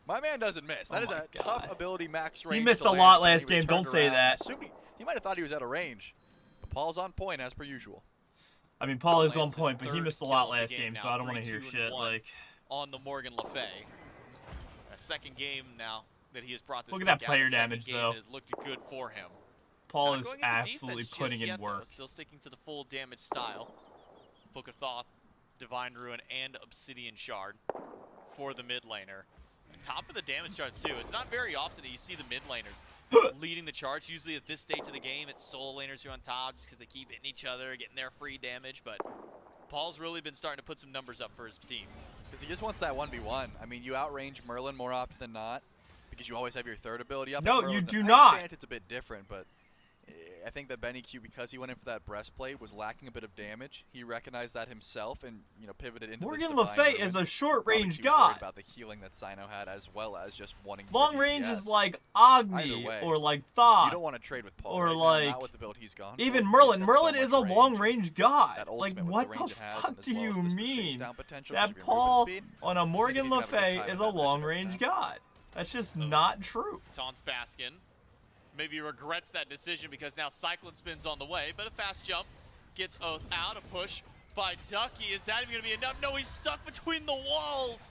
My man doesn't miss. That Oh is my a tough God. ability max range. He missed to a land lot when he last was game. turned Don't say around. that. Assuming he might have thought he was out of range. But Paul's on point as per usual. I mean, Paul is on Lands his point, but he third missed a kill lot of the last game game, now, so I don't want to 3, hear 2, and shit. 1 Like, on the Morgan Le Fay. A second game now that he has brought this Look at pick that out. player The second damage, game though. has looked good for him. Paul Not is going into absolutely defense putting just in yet, though. work. Still sticking to the full damage style. Book of Thoth, Divine Ruin, and Obsidian Shard for the mid laner. And top of the damage charts too. It's not very often that you see the mid laners leading the charts. Usually at this stage of the game, it's solo laners who are on top just because they keep hitting each other, getting their free damage. But Paul's really been starting to put some numbers up for his team. Because he just wants that 1v1. I mean, you outrange Merlin more often than not because you always have your third ability up. No, at you Merlin's do an not. Ice Stance, it's a bit different, but I think that Benny Q, because he went in for that breastplate, was lacking a bit of damage. He recognized that himself and, you know, pivoted into Morgan this Le divine Fay is ruin. a short-range Probably too worried god. about the healing that Sino had, as well as just wanting Long more range DPS. is like Either Agni way, or like You Thoth. don't want to trade with Paul or right now, like not with the build he's gone. Even for. Merlin. He's got so Merlin is a much range. long-range god. That Like, ultimate with what the the range it has, fuck and as do well you as this mean chase-down potential, that just being Paul movement speed? on a Morgan he's Le gonna have a good Fay time is with a that vision long-range right now. god? That's just not true. Taunts Baskin. Maybe regrets that decision because now Cyclone Spin's on the way, but a fast jump gets Oath out. A push by Ducky. Is that even going to be enough? No, he's stuck between the walls.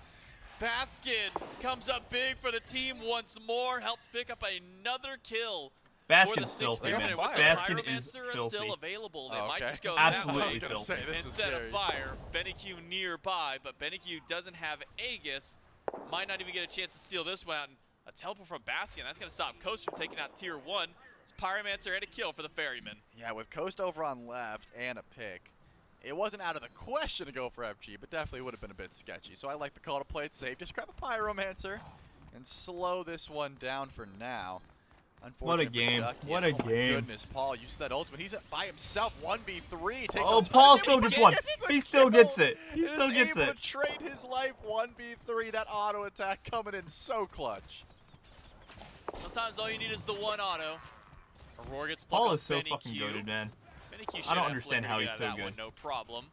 Baskin comes up big for the team once more, helps pick up another kill. Baskin's filthy, man. Baskin is Pyromancer filthy. still available. They Oh, might okay. just go Absolutely that way. filthy. Instead of fire, Benny Q nearby, but Benny Q doesn't have Aegis. Might not even get a chance to steal this one out. And a teleport from Baskin. That's going to stop Coast from taking out tier 1. It's Pyromancer and a kill for the Ferryman. Yeah, with Coast over on left and a pick, it wasn't out of the question to go for FG, but definitely would have been a bit sketchy. So I like the call to play it safe. Just grab a Pyromancer and slow this one down for now. What a Unfortunate for game. Ducky. What a Oh my game. goodness, Paul used that ultimate. He's by himself, 1v3. Takes Oh, a ton Paul of still damage. gets one. a He still gets kill it. He and still is gets able it. to trade his life 1v3. That auto attack coming in so clutch. Sometimes all you need is the one auto. Aurora gets plucked Paul on is so Benny fucking Q. goated, man. Benny Q I should don't have understand flicker how to he's get so out of that good. one, no problem.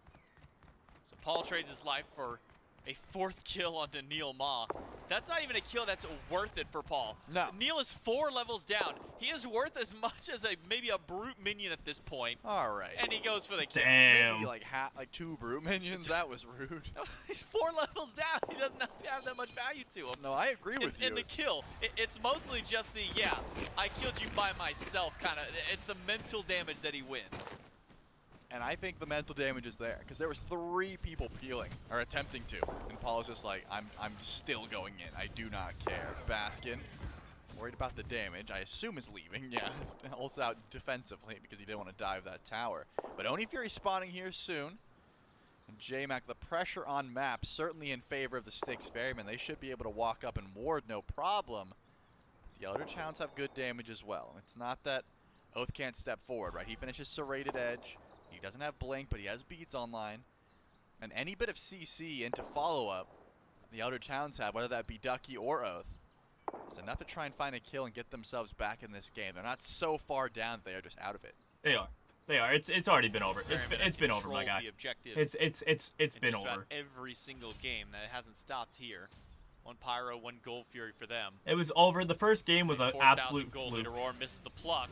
So Paul trades his life for a 4th kill onto Neil Ma. That's not even a kill that's worth it for Paul. No. Neil is 4 levels down. He is worth as much as maybe a brute minion at this point. All right. And he goes for the kill. Damn. Maybe like 2 brute minions. That was rude. He's 4 levels down. He doesn't have that much value to him. No, I agree with you. And the kill, it's mostly just the, yeah, I killed you by myself kind of. It's the mental damage that he wins. And I think the mental damage is there, because there was 3 people peeling, or attempting to, and Paul was just like, I'm still going in, I do not care. Baskin, worried about the damage, I assume is leaving, yeah, ults out defensively because he didn't want to dive that tower. But Oni Fury spawning here soon, and J-Mac, the pressure on map, certainly in favor of the Styx Ferryman. They should be able to walk up and ward, no problem. The Eldritch Hounds have good damage as well. It's not that Oath can't step forward, right? He finishes Serrated Edge. He doesn't have Blink, but he has Beads online. And any bit of CC into follow-up the Eldritch Hounds have, whether that be Ducky or Oath, is enough to try and find a kill and get themselves back in this game. They're not so far down, they are just out of it. They are. They are. It's already been over. It's been over, my guy. The objectives It's in been just about over. every single game. That it hasn't stopped here. 1 Pyro, 1 Gold Fury for them. It was over. The first game was an 4,000 absolute gold fluke. lead. Aurora misses the pluck.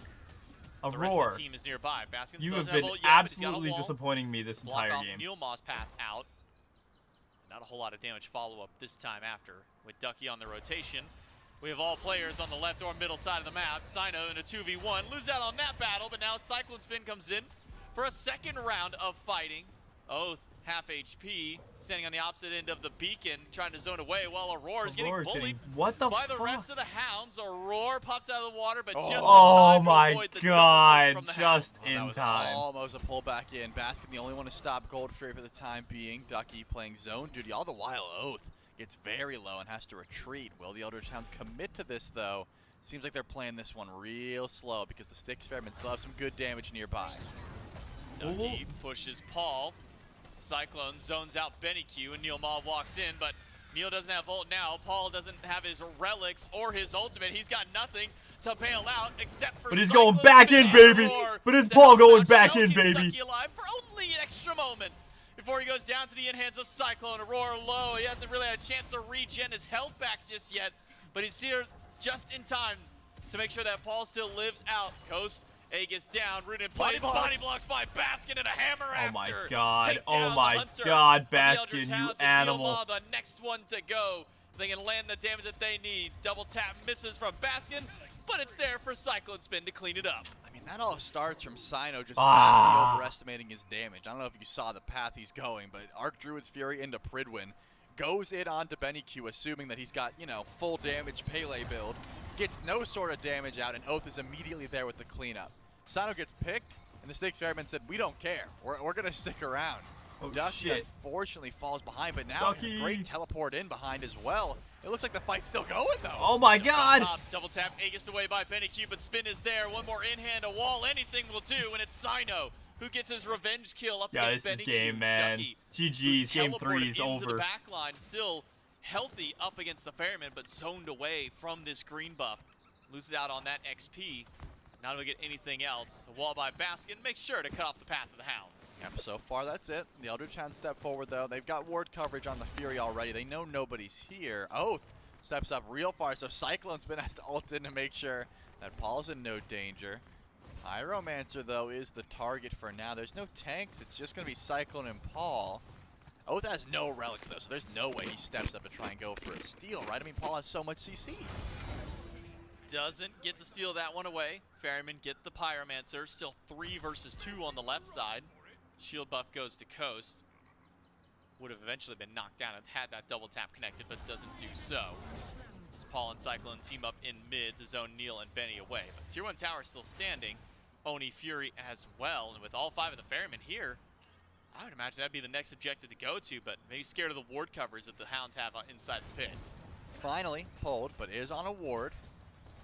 The rest Aurora, of the team is nearby. Baskins you doesn't have been ult yet, but he's got a absolutely wall. disappointing me this Block entire off game. Neil Ma's path out. Not a whole lot of damage follow-up this time after. With Ducky on the rotation, we have all players on the left or middle side of the map. Sino in a 2v1. Lose out on that battle, but now Cyclone Spin comes in for a second round of fighting. Oath, half HP, standing on the opposite end of the beacon, trying to zone away while Aurora's getting bullied what the by the fuck? rest of the Hounds. Aurora pops out of the water, but just in Oh time to my avoid the god, double from the just Hounds. in That was time. almost a pullback in. Baskin, the only one to stop Gold Fury for the time being. Ducky playing zone duty. All the while, Oath gets very low and has to retreat. Will the Eldritch Hounds commit to this, though? Seems like they're playing this one real slow because the Styx Ferrymen still have some good damage nearby. Ducky pushes Paul. Cyclone zones out Benny Q, and Neil Ma walks in, but Neil doesn't have ult now. Paul doesn't have his relics or his ultimate. He's got nothing to bail out except for But he's Cyclone going back Spin in, and baby. Aurora But it's to Paul help going out, back choke in, him baby. Ducky alive for only an extra moment before he goes down to the hands of Cyclone. Aurora low. He hasn't really had a chance to regen his health back just yet, but he's here just in time to make sure that Paul still lives out. Coast, Aegis down, rooted in place, body blocks by Baskin and a hammer Oh my after. god, Take oh down the my Hunter god, of the Baskin, Eldritch you Hounds, and animal. Neil Ma, the next one to go. They can land the damage that they need. Double tap misses from Baskin, but it's there for Cyclone Spin to clean it up. I mean, that all starts from Sino just vastly overestimating his damage. I don't know if you saw the path he's going, but Arc Druid's Fury into Pridwin goes in onto Benny Q, assuming that he's got, you know, full damage Pele build. Gets no sort of damage out, and Oath is immediately there with the cleanup. Sino gets picked, and the Styx Ferryman said, we don't care. We're going to stick around. Oh, Ducky shit. unfortunately falls behind, but now Ducky. great teleport in behind as well. It looks like the fight's still going though. Oh my god! Double tap, Aegis away by BennyQ, but spin is there. One more in hand, a wall, anything will do, and it's Sino who gets his revenge kill up Yeah, against this is BennyQ. game, man. Ducky, GG's, who game 3 is teleported into over. the back line, still healthy up against the Ferryman, but zoned away from this green buff. Loses out on that XP. Not able to get anything else. A wall by Baskin makes sure to cut off the path of the Hounds. Yep, so far that's it. The Eldritch Hounds step forward though. They've got ward coverage on the Fury already. They know nobody's here. Oath steps up real far, so Cyclone Spin has to ult in to make sure that Paul's in no danger. Pyromancer though is the target for now. There's no tanks, it's just gonna be Cyclone and Paul. Oath has no relics though, so there's no way he steps up to try and go for a steal, right? I mean, Paul has so much CC. Doesn't get to steal that one away. Ferryman get the Pyromancer. Still 3 versus 2 on the left side. Shield buff goes to Coast. Would have eventually been knocked down and had that double tap connected, but doesn't do so. As Paul and Cyclone team up in mid to zone Neil and Benny away. But Tier 1 tower still standing. Oni Fury as well. And with all 5 of the Ferrymen here, I would imagine that'd be the next objective to go to, but maybe scared of the ward coverage that the Hounds have inside the pit. Finally pulled, but is on a ward.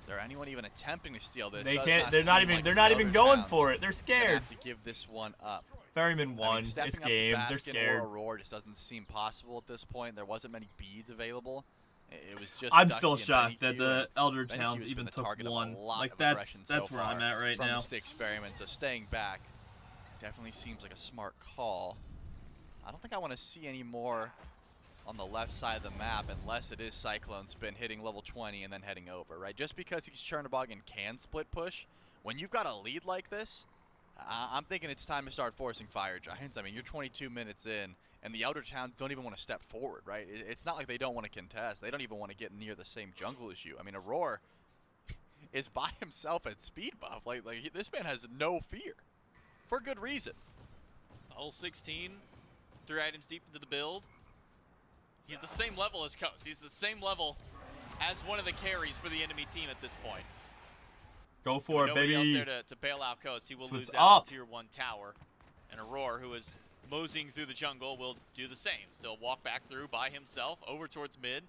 Is there anyone even attempting to steal this? They Does can't. not They're not seem even. like They're the not even Eldritch going Hounds for it. They're gonna scared. have to give this one up. Ferryman won. I mean, stepping It's up to game. They're Baskin scared. Or Aurora just doesn't seem possible at this point. There wasn't many beads available. It was just. I'm Ducky still and shocked that BennyQ, the and Eldritch BennyQ Hounds has even been the took target of a one. lot Like of that's aggression so where I'm far at right from now. the Styx Ferryman, so staying back definitely seems like a smart call. I don't think I want to see any more on the left side of the map unless it is Cyclone Spin hitting level 20 and then heading over, right? Just because he's Chernobog and can split push, when you've got a lead like this, I'm thinking it's time to start forcing Fire Giants. I mean, you're 22 minutes in, and the Eldritch Hounds don't even want to step forward, right? It's not like they don't want to contest. They don't even want to get near the same jungle as you. I mean, Aurora is by himself at speed buff. Like this man has no fear, for good reason. Level 16, 3 items deep into the build. He's the same level as Coast. He's the same level as one of the carries for the enemy team at this point. Go for it, Nobody baby. else there to bail out Coast. He will That's lose what's out up. the Tier 1 tower. And Aurora, who is moseying through the jungle, will do the same. Still walk back through by himself over towards mid.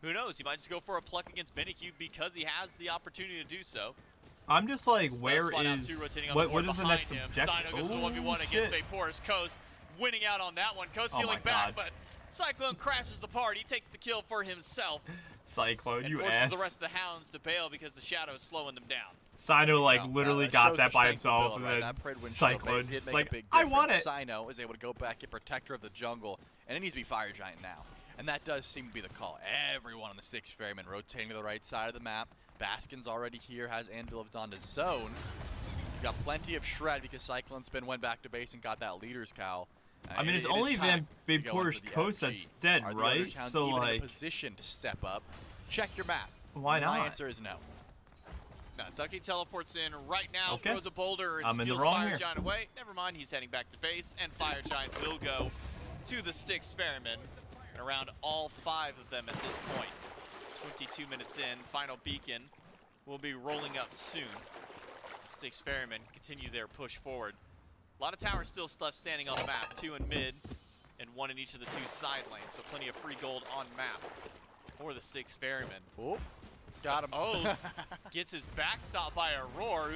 Who knows? He might just go for a pluck against BennyQ because he has the opportunity to do so. I'm just like, Does where spot out is two rotating on what? the board What is the behind next him. objective? Sino goes for the 1v1 against shit. Vaporous. Coast winning out on that one. Coast Oh stealing my back, God. but Cyclone crashes the party, takes the kill for himself, Cyclone, and you forces ass. the rest of the Hounds to bail because the Shadow is slowing them down. Sino like Now, literally that got shows that the by strength of himself, build, and right? then That Pred Windshield Cyclone did just make like, a big I want it. difference. Sino is able to go back, get Protector of the Jungle, and it needs to be Fire Giant now. And that does seem to be the call. Everyone on the Styx Ferryman rotating to the right side of the map. Baskin's already here, has Anvil of Dawn to zone. You've got plenty of shred because Cyclone Spin went back to base and got that leader's cowl. I mean, it's It is only time to go Vaporous into the Coast FG. that's dead, Are the right? Eldritch Hounds So even in like, a position to step up? Check your map. why My not? answer is no. Now, Ducky teleports in right now, Okay. throws a boulder, and I'm in the steals wrong Fire here. Giant away. Never mind, he's heading back to base, and Fire Giant will go to the Styx Ferryman. And around all 5 of them at this point. 22 minutes in, final beacon will be rolling up soon. Styx Ferryman continue their push forward. A lot of towers still left standing on the map, 2 in mid, and 1 in each of the 2 side lanes, so plenty of free gold on map for the Styx Ferryman. Oh, got him. Oh, gets his backstop by Aurora,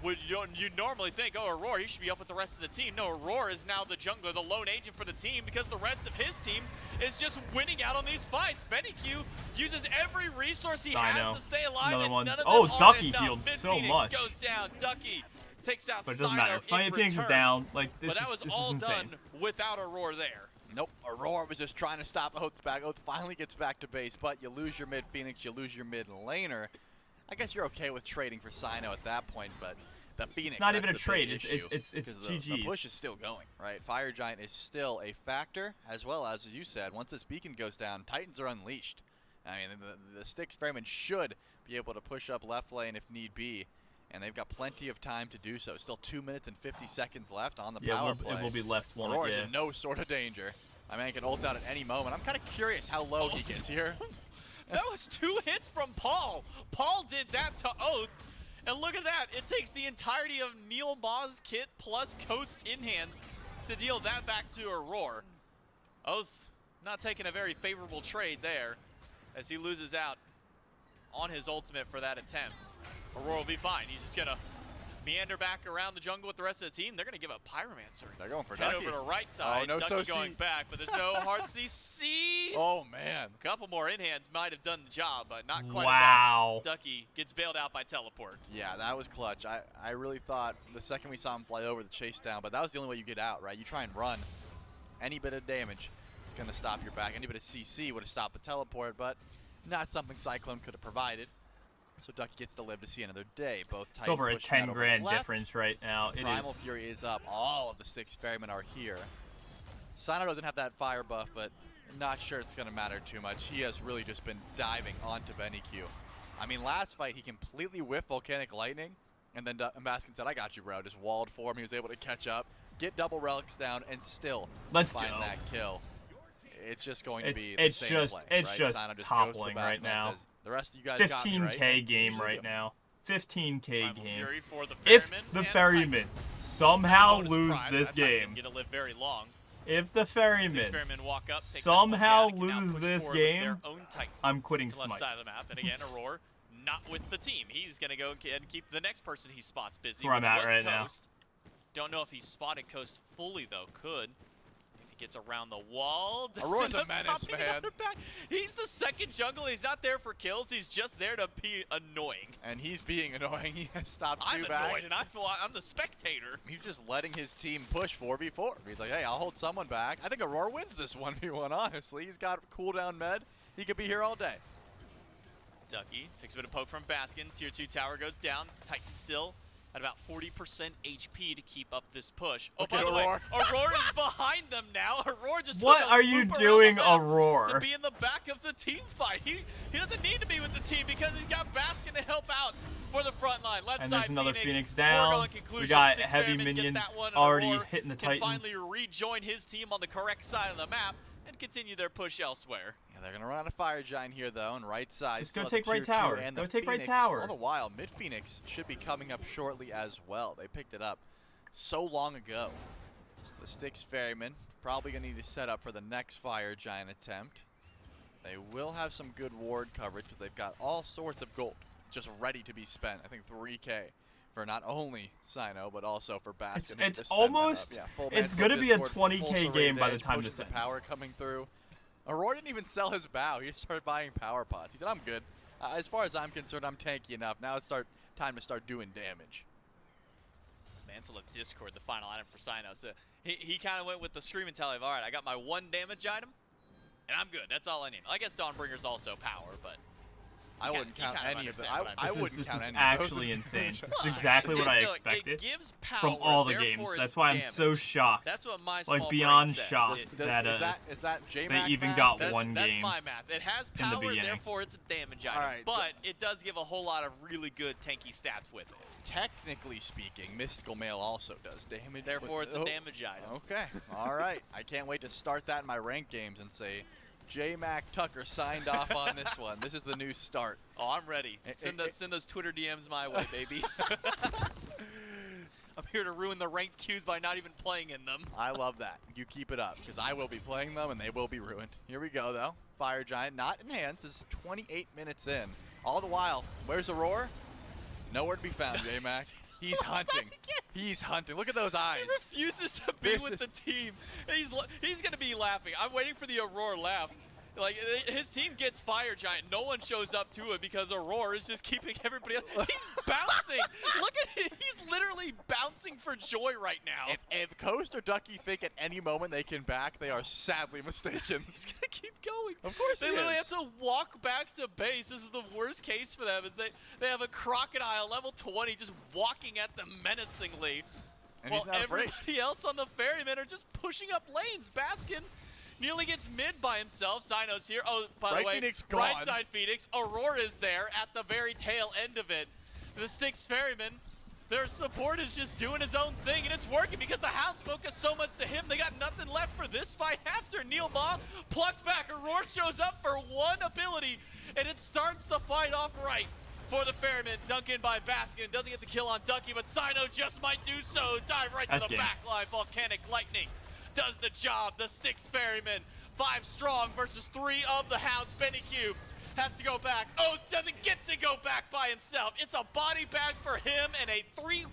who you'd normally think, oh, Aurora, he should be up with the rest of the team. No, Aurora is now the jungler, the lone agent for the team, because the rest of his team is just winning out on these fights. BennyQ uses every resource he has to stay alive, Another and one. none of Oh, them are Ducky enough. healed Mid so Phoenix much. goes down. Ducky takes out But it doesn't Sino matter. Funny in Phoenix is return. down. Like this But that was is all insane. done without Aurora there. Nope, Aurora was just trying to stop Oath's back. Oath finally gets back to base, but you lose your mid Phoenix, you lose your mid laner. I guess you're okay with trading for Sino at that point, but the Phoenix, It's not that's even a the trade. big issue, It's 'cause the GG's. push is still going, right? Fire Giant is still a factor, as well as you said, once this beacon goes down, Titans are unleashed. I mean, the Styx Ferryman should be able to push up left lane if need be, and they've got plenty of time to do so. Still 2 minutes and 50 seconds left on the power play. It will be left one. Aurora's Yeah. in no sort of danger. I mean, he can ult out at any moment. I'm kind of curious how low he gets here. That was 2 hits from Paul. Paul did that to Oath. And look at that. It takes the entirety of Neil Maw's kit plus Coast in hands to deal that back to Aurora. Oath not taking a very favorable trade there as he loses out on his ultimate for that attempt. Aurora will be fine. He's just gonna meander back around the jungle with the rest of the team. They're gonna give up Pyromancer. They're going for Head Ducky. over to right side. Oh, no Ducky so going back, but there's no hard CC. Oh, man. A couple more in-hands might have done the job, but not quite Wow. enough. Ducky gets bailed out by teleport. Yeah, that was clutch. I really thought the second we saw him fly over the chase down, but that was the only way you get out, right? You try and run. Any bit of damage is going to stop your back. Any bit of CC would have stopped the teleport, but not something Cyclone could have provided. So Ducky gets to live to see another day. Both It's Titans over a pushing 10 out over grand the left. difference right now. It Primal is. Fury is up. All of the Styx Ferrymen are here. Sino doesn't have that fire buff, but not sure it's going to matter too much. He has really just been diving onto BennyQ. I mean, last fight he completely whiffed Volcanic Lightning, and then Baskin said, I got you, bro. Just walled for him. He was able to catch up, get double relics down, and still Let's find go. that kill. It's just going to be It's the same just play, it's right? just Sino just toppling goes to the right back and now. says, the rest of you guys got me, right? 15K game Usually right do. now. 15K Primal game. Fury for the If Ferryman the and Ferrymen Titan. somehow Bonus lose prize. this That Titan game, Gonna live very long. if the Six Ferrymen Ferrymen walk up, take that somehow Volcanic, and now lose push this forward with game, their own Titan. I'm quitting To the left Smite. side of the map, and again, Aurora not with the team. He's gonna go and keep the next person he spots busy. That's where I'm which at was right now. Coast. Don't know if he spotted Coast fully though. Could. If he gets around the wall, does Aurora's end a up menace, stopping man. another back. He's the second jungle. He's not there for kills. He's just there to be annoying. And he's being annoying. He has stopped I'm two backs. annoyed, and I'm the spectator. He's just letting his team push 4v4. He's like, hey, I'll hold someone back. I think Aurora wins this 1v1, honestly. He's got cooldown med. He could be here all day. Ducky takes a bit of poke from Baskin. Tier 2 tower goes down. Titan still at about 40% HP to keep up this push. Oh, Look by at the way, Aurora. Aurora's behind them now. Aurora just What took a are you loop around doing, the map Aurora? to be in the back of the team fight. He doesn't need to be with the team because he's got Baskin to help out for the front line. Left And side there's another Phoenix foregone down. conclusion. We got Six heavy Ferrymen get minions that one, and already Aurora hitting the can Titan. finally rejoin his team on the correct side of the map and continue their push elsewhere. Yeah, they're going to run out of Fire Giant here, though, and right side. Just still go have the take right tier 2 tower. and Go the take right Phoenix. tower. All the while, Mid Phoenix should be coming up shortly as well. They picked it up so long ago. So the Styx Ferryman probably going to need to set up for the next Fire Giant attempt. They will have some good ward coverage because they've got all sorts of gold just ready to be spent. I think 3K for not only Sino, but also for Baskin. It's almost, it's going to be a 20K game by the time this the ends. power coming through. Aurora didn't even sell his bow. He just started buying power pots. He said, I'm good. As far as I'm concerned, I'm tanky enough. Now it's time to start doing damage. Mantle of Discord, the final item for Sino. So he kind of went with the scream mentality of, all right, I got my one damage item, and I'm good. That's all I need. I guess Dawnbringer's also power, but I wouldn't count any of them. I This wouldn't is count any of actually those. insane. This is exactly what I Look, expected it gives power, from all the therefore games. it's That's why I'm damage. so shocked. That's what my small Like beyond brain says. shocked that Is that they J-Mac even math? got That's, one that's game. my math. It has in the power, beginning. therefore it's a damage item. Alright, so- but it does give a whole lot of really good tanky stats with it. Technically speaking, Mystical Mail also does damage. Therefore, with- it's a damage item. Okay, all right. I can't wait to start that in my ranked games and say, J-Mac Tucker signed off on this one. This is the new start. Oh, I'm ready. Send those Twitter DMs my way, baby. I'm here to ruin the ranked queues by not even playing in them. I love that. You keep it up, because I will be playing them, and they will be ruined. Here we go, though. Fire Giant, not enhanced, is 28 minutes in. All the while, where's Aurora? Nowhere to be found, J-Mac. He's hunting. He's hunting. Look at those eyes. He refuses to be with the team. He's going to be laughing. I'm waiting for the Aurora laugh. Like, his team gets Fire Giant. No one shows up to it because Aurora is just keeping everybody else. He's bouncing. Look at him. He's literally bouncing for joy right now. If Coast or Ducky think at any moment they can back, they are sadly mistaken. He's going to keep going. Of course They he literally is. have to walk back to base. This is the worst case for them. Is they have a crocodile level 20 just walking at them menacingly. And while he's not afraid. everybody else on the ferryman are just pushing up lanes. Baskin nearly gets mid by himself. Sino's here. Oh, by Right the way, Phoenix right gone. side Phoenix. Aurora's there at the very tail end of it. The Styx ferryman, their support is just doing his own thing, and it's working because the Hounds focus so much to him. They got nothing left for this fight after Neil Ma plucked back. Aurora shows up for one ability, and it starts the fight off right. for the Ferryman. Dunk in by Baskin. Doesn't get the kill on Ducky, but Sino just might do so. Dive right to the back line. Volcanic Lightning does the job. The Styx Ferryman. 5 strong versus 3 of the Hounds. Benny Q has to go back. Oh, doesn't get to go back by himself. It's a body bag for him and a 3-1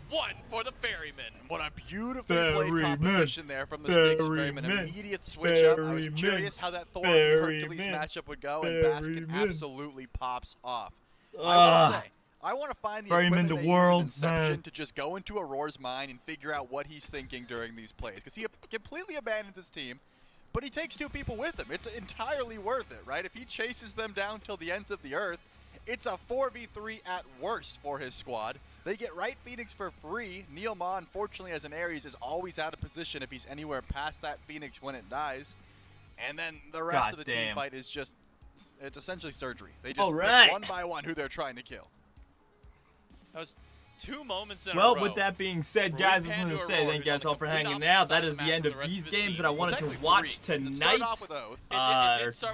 for the Ferryman. What a beautifully played composition there from the Styx Ferryman. Immediate switch up. I was curious how that Thor and Hercules matchup would go, and Baskin absolutely pops off. I will say, I want to find the equipment they use in Inception to just go into Aurora's mind and figure out what he's thinking during these plays. Because he completely abandons his team, but he takes 2 people with him. It's entirely worth it, right? If he chases them down till the ends of the earth, it's a 4v3 at worst for his squad. They get right Phoenix for free. Neil Ma, unfortunately, as an Ares, is always out of position if he's anywhere past that Phoenix when it dies. And then the rest of the team fight is just, it's essentially surgery. They just pick one by one who they're trying to kill. That was 2 moments in a row. Well, with that being said, guys, I want to say thank you guys all for hanging out. That is the end of these games that I wanted to watch tonight. It did start with Oath.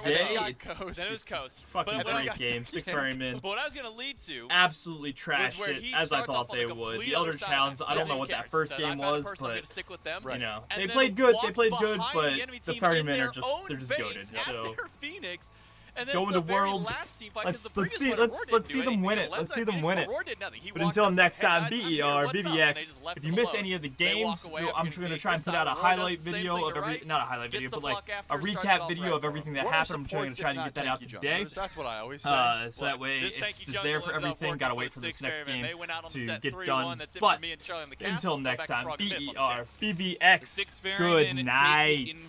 Then it was Coast. Fucking great game. Styx Ferryman. But what I was going to lead to absolutely trashed it, as I thought they would. The Eldritch Hounds, I don't know what that first game was, but, you know, they played good, but the Ferrymen are just, they're just goated, so. Go in the world. Let's see them win it. Let's see them win it. But until next time, BER, BBX. If you missed any of the games, I'm going to try and put out a highlight video of every, not a highlight video, but like a recap video of everything that happened. I'm going to try to get that out today. That's what I always say. So that way it's just there for everything. Gotta wait for this next game to get done. But until next time, BER, BBX. Good night.